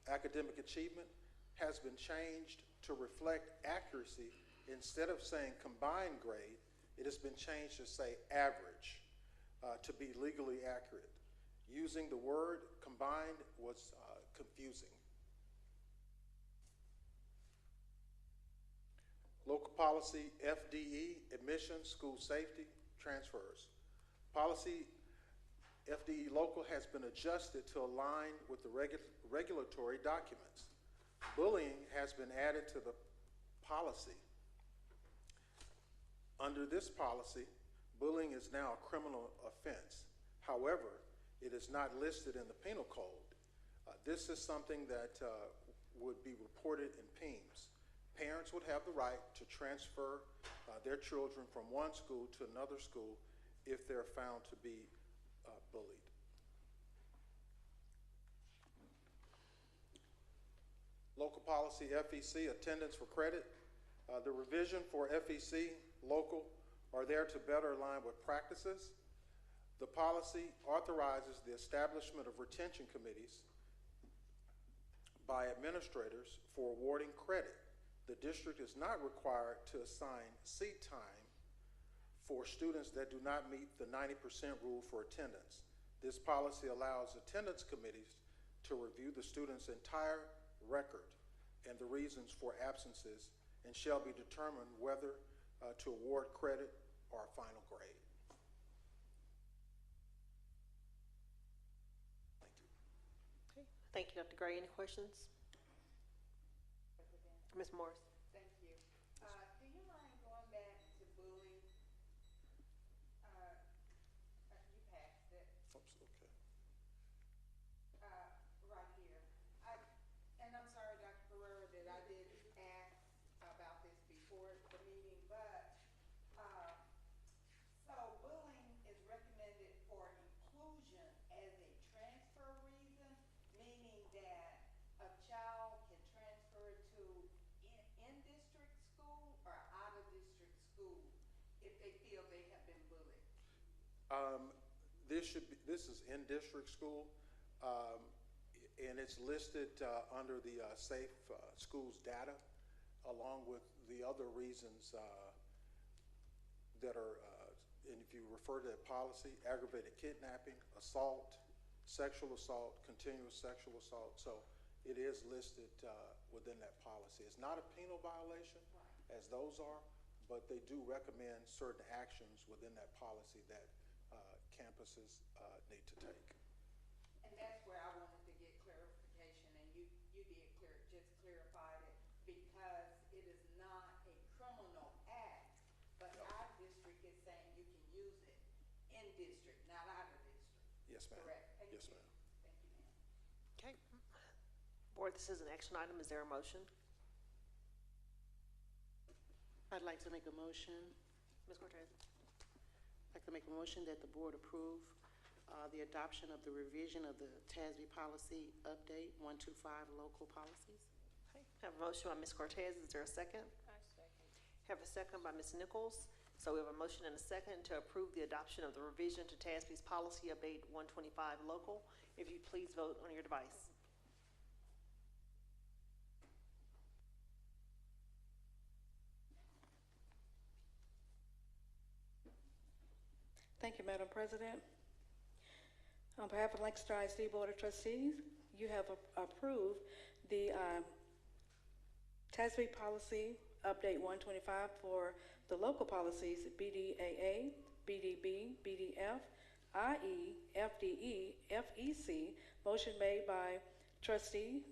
Academic Achievement, has been changed to reflect accuracy. Instead of saying combined grade, it has been changed to say average to be legally accurate. Using the word combined was confusing. Local Policy FDE, Admissions, School Safety, Transfers. Policy FDE Local has been adjusted to align with the regulatory documents. Bullying has been added to the policy. Under this policy, bullying is now a criminal offense. However, it is not listed in the penal code. This is something that would be reported in PEEMS. Parents would have the right to transfer their children from one school to another school if they're found to be bullied. Local policy FEC, attendance for credit. The revision for FEC, local, are there to better align with practices. The policy authorizes the establishment of retention committees by administrators for awarding credit. The district is not required to assign seat time for students that do not meet the 90% rule for attendance. This policy allows attendance committees to review the student's entire record and the reasons for absences, and shall be determined whether to award credit or a final grade. Okay. Thank you, Dr. Gray. Any questions? Ms. Morris. Thank you. Do you mind going back to bullying? You passed it. Oops, okay. Right here. And I'm sorry, Dr. Pereira, that I did ask about this before the meeting, but so bullying is recommended for inclusion as a transfer reason, meaning that a child can transfer to in-district school or out-of-district school if they feel they have been bullied. This is in district school, and it's listed under the Safe Schools data, along with the other reasons that are, and if you refer to that policy, aggravated kidnapping, assault, sexual assault, continuous sexual assault. So it is listed within that policy. It's not a penal violation, as those are, but they do recommend certain actions within that policy that campuses need to take. And that's where I wanted to get clarification, and you did just clarified it, because it is not a criminal act, but our district is saying you can use it in district, not out of district. Yes, ma'am. Correct. Thank Yes, you. ma'am. Thank you, ma'am. Okay. Board, this is an action item. Is there a motion? I'd like to make a motion. Ms. Cortez. I'd like to make a motion that the board approve the adoption of the revision of the TASB policy update 125 local policies. Okay. Have a motion by Ms. Cortez. Is there a second? I second. Have a second by Ms. Nichols. So we have a motion and a second to approve the adoption of the revision to TASB's policy update 125 local. If you please vote on your device. Thank you, Madam President. On behalf of Lancaster ISD Board of Trustees, you have approved the TASB policy update 125 for the local policies BDAA, BDB, BDF, IE, FDE, FEC. Motion made by Trustee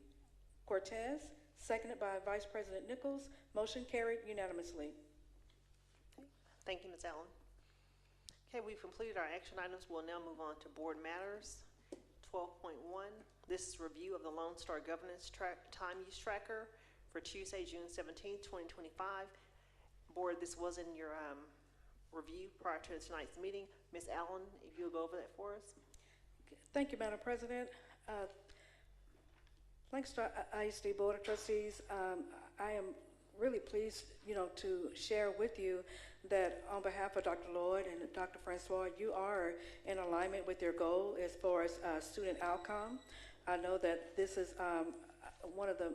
Cortez, seconded by Vice President Nichols. Motion carried unanimously. Okay. Thank you, Ms. Allen. Okay, we've completed our action items. We'll now move on to board matters. 12.1, this is review of the Lone Star Governance Time Use Tracker for Tuesday, June 17th, 2025. Board, this was in your review prior to tonight's meeting. Ms. Allen, if you'll go over that for us. Thank you, Madam President. Lancaster ISD Board of Trustees, I am really pleased, to share with you that on behalf of Dr. Lloyd and Dr. Francois, you are in alignment with your goal as far as student outcome. I know that this is one of the,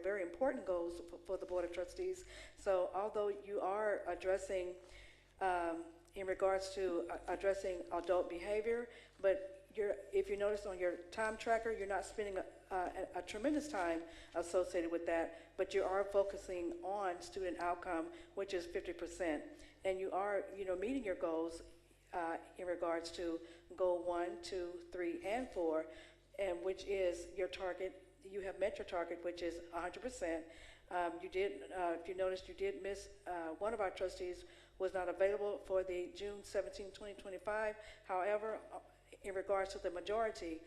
very important goals for the Board of Trustees. So although you are addressing, in regards to addressing adult behavior, but if you notice on your time tracker, you're not spending a tremendous time associated with that, but you are focusing on student outcome, which is 50%. And you are, meeting your goals in regards to goal 1, 2, 3, and 4, and which is your target. You have met your target, which is 100%, If you noticed, you did miss, one of our trustees was not available for the June 17, 2025. However, in regards to the majority,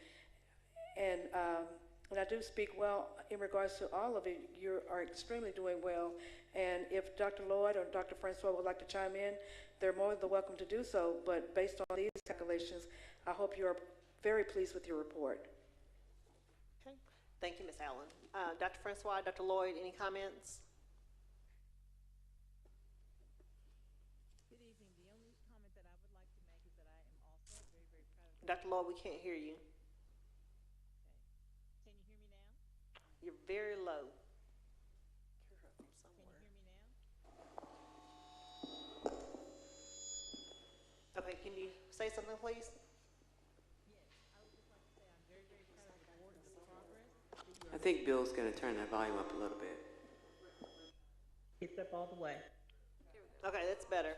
and I do speak well in regards to all of you, you are extremely doing well. And if Dr. Lloyd or Dr. Francois would like to chime in, they're more than welcome to do so. But based on these calculations, I hope you are very pleased with your report. Okay, thank you, Ms. Allen. Dr. Francois, Dr. Lloyd, any comments? Good evening. The only comment that I would like to make is that I am also very, very proud of Dr. Lloyd, we can't hear you. Can you hear me now? You're very low. Hear her from Can you somewhere. hear me now? Okay, can you say something, please? Yes. I would just like to say I'm very, very proud of the board and the progress. I think Bill's going to turn that volume up a little bit. It's up all the way. Okay, that's better.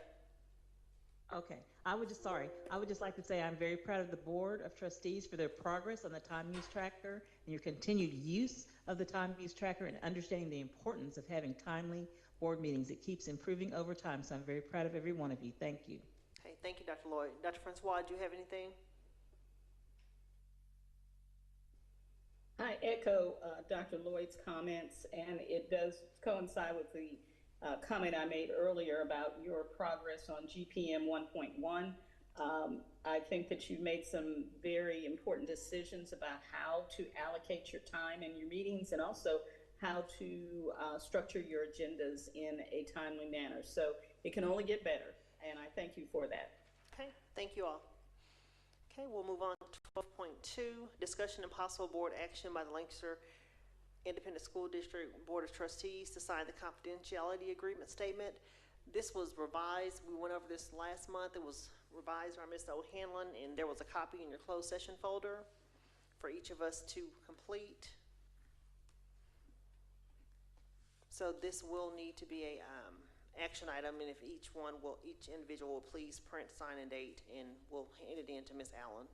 Okay. I would just like to say I'm very proud of the Board of Trustees for their progress on the time use tracker and your continued use of the time use tracker and understanding the importance of having timely board meetings. It keeps improving over time, so I'm very proud of every one of you. Thank you. Okay, thank you, Dr. Lloyd. Dr. Francois, do you have anything? I echo Dr. Lloyd's comments, and it does coincide with the comment I made earlier about your progress on GPM 1.1. I think that you've made some very important decisions about how to allocate your time in your meetings and also how to structure your agendas in a timely manner. So it can only get better, and I thank you for that. Okay, thank you all. Okay, we'll move on to 12.2, discussion and possible board action by the Lancaster Independent School District Board of Trustees to sign the confidentiality agreement statement. This was revised. We went over this last month. It was revised by Ms. O'Hanlon, and there was a copy in your closed session folder for each of us to complete. So this will need to be a action item, and if each individual will please print, sign, and date, and we'll hand it in to Ms. Allen.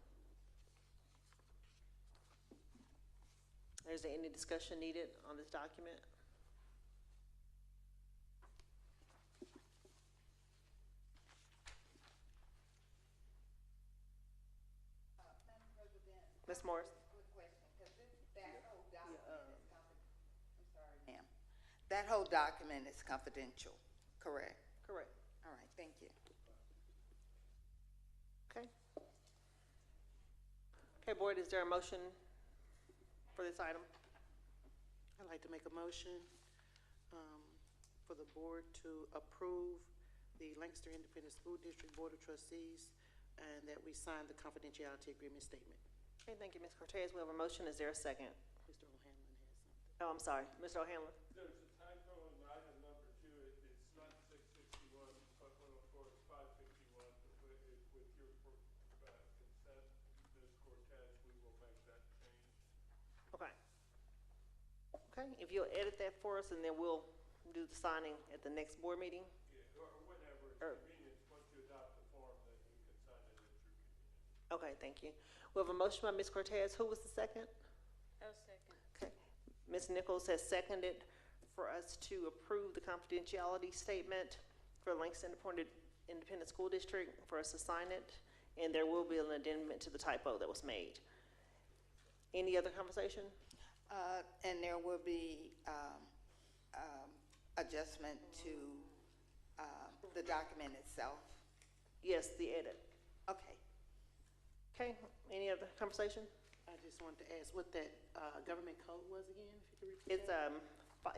Is there any discussion needed on this document? Madam President. Ms. Morris? Quick question, because that whole document is I'm sorry, ma'am. That whole document is confidential, correct? Correct. All right, thank you. Okay. Okay, board, is there a motion for this item? I'd like to make a motion for the board to approve the Lancaster Independent School District Board of Trustees and that we sign the confidentiality agreement statement. Okay, thank you, Ms. Cortez. We have a motion. Is there a second? Mr. O'Hanlon has something. Oh, I'm sorry. Mr. O'Hanlon? There's a typo in item number 2. It's not 661, but 104, it's 561. With your consent, Ms. Cortez, we will make that change. Okay. Okay, if you'll edit that for us, and then we'll do the signing at the next board meeting. Yeah, or whenever it's convenient. Once you adopt the form, then you can sign it at your convenience. Okay, thank you. We have a motion by Ms. Cortez. Who was the second? I'll second. Okay. Ms. Nichols has seconded for us to approve the confidentiality statement for Lancaster Independent School District, for us to sign it, and there will be an amendment to the typo that was made. Any other conversation? And there will be adjustment to the document itself. Yes, the edit. Okay. Okay, any other conversation? I just wanted to ask what that government code was again, if you could repeat that.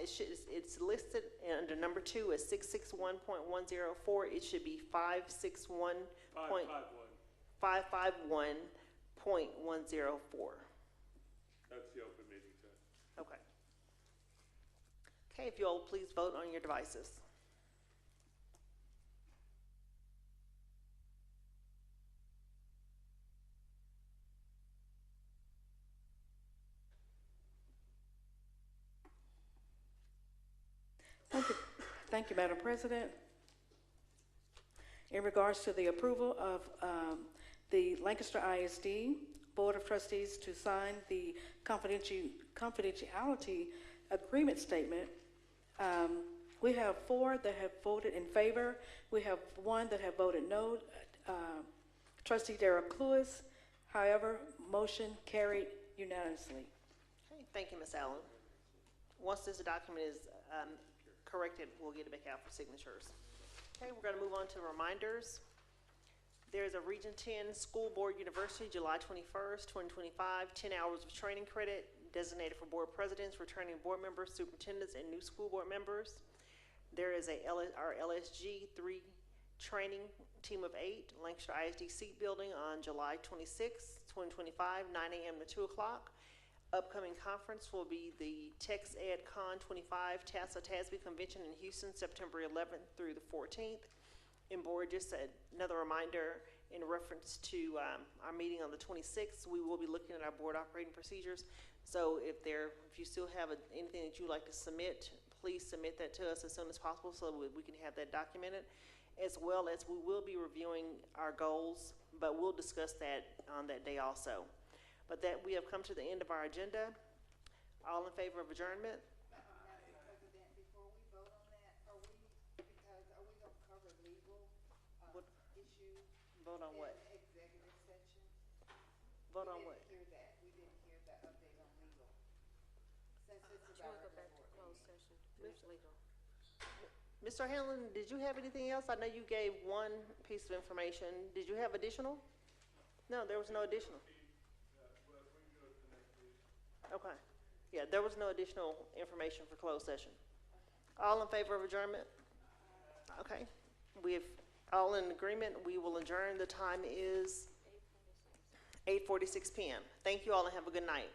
It's listed under number 2 as 661.104. It should be 551.104. That's the open meeting time. Okay. Okay, if you all please vote on your devices. Thank you, Madam President. In regards to the approval of the Lancaster ISD Board of Trustees to sign the confidentiality agreement statement, We have 4 that have voted in favor. We have 1 that have voted no. Trustee Derek Lewis, however, motion carried unanimously. Okay, thank you, Ms. Allen. Once this document is corrected, we'll get it back out for signatures. Okay, we're gonna move on to reminders. There's a Region 10 School Board University, July 21st, 2025, 10 hours of training credit designated for board presidents, returning board members, superintendents, and new school board members. There is our LSG 3 training team of 8, Lancaster ISD Seat Building on July 26th, 2025, 9 a.m. to 2 o'clock. Upcoming conference will be the Tex Ed Con 25 TASA-TASB Convention in Houston, September 11th through the 14th. And board, just another reminder in reference to our meeting on the 26th, we will be looking at our board operating procedures. So if you still have anything that you'd like to submit, please submit that to us as soon as possible so we can have that documented, as well as we will be reviewing our goals, but we'll discuss that on that day also. But that we have come to the end of our agenda. All in favor of adjournment? Vote on what? Executive session. Vote on what? We didn't hear the update on legal. Since it's Should we about go back to closed session? Finish legal. Mr. Hanlon, did you have anything else? I know you gave one piece of information. Did you have additional? No, there was no additional. Okay. Yeah, there was no additional information for closed session. All in favor of adjournment? Okay. We've all in agreement. We will adjourn. The time is 8:46 p.m. Thank you all and have a good night.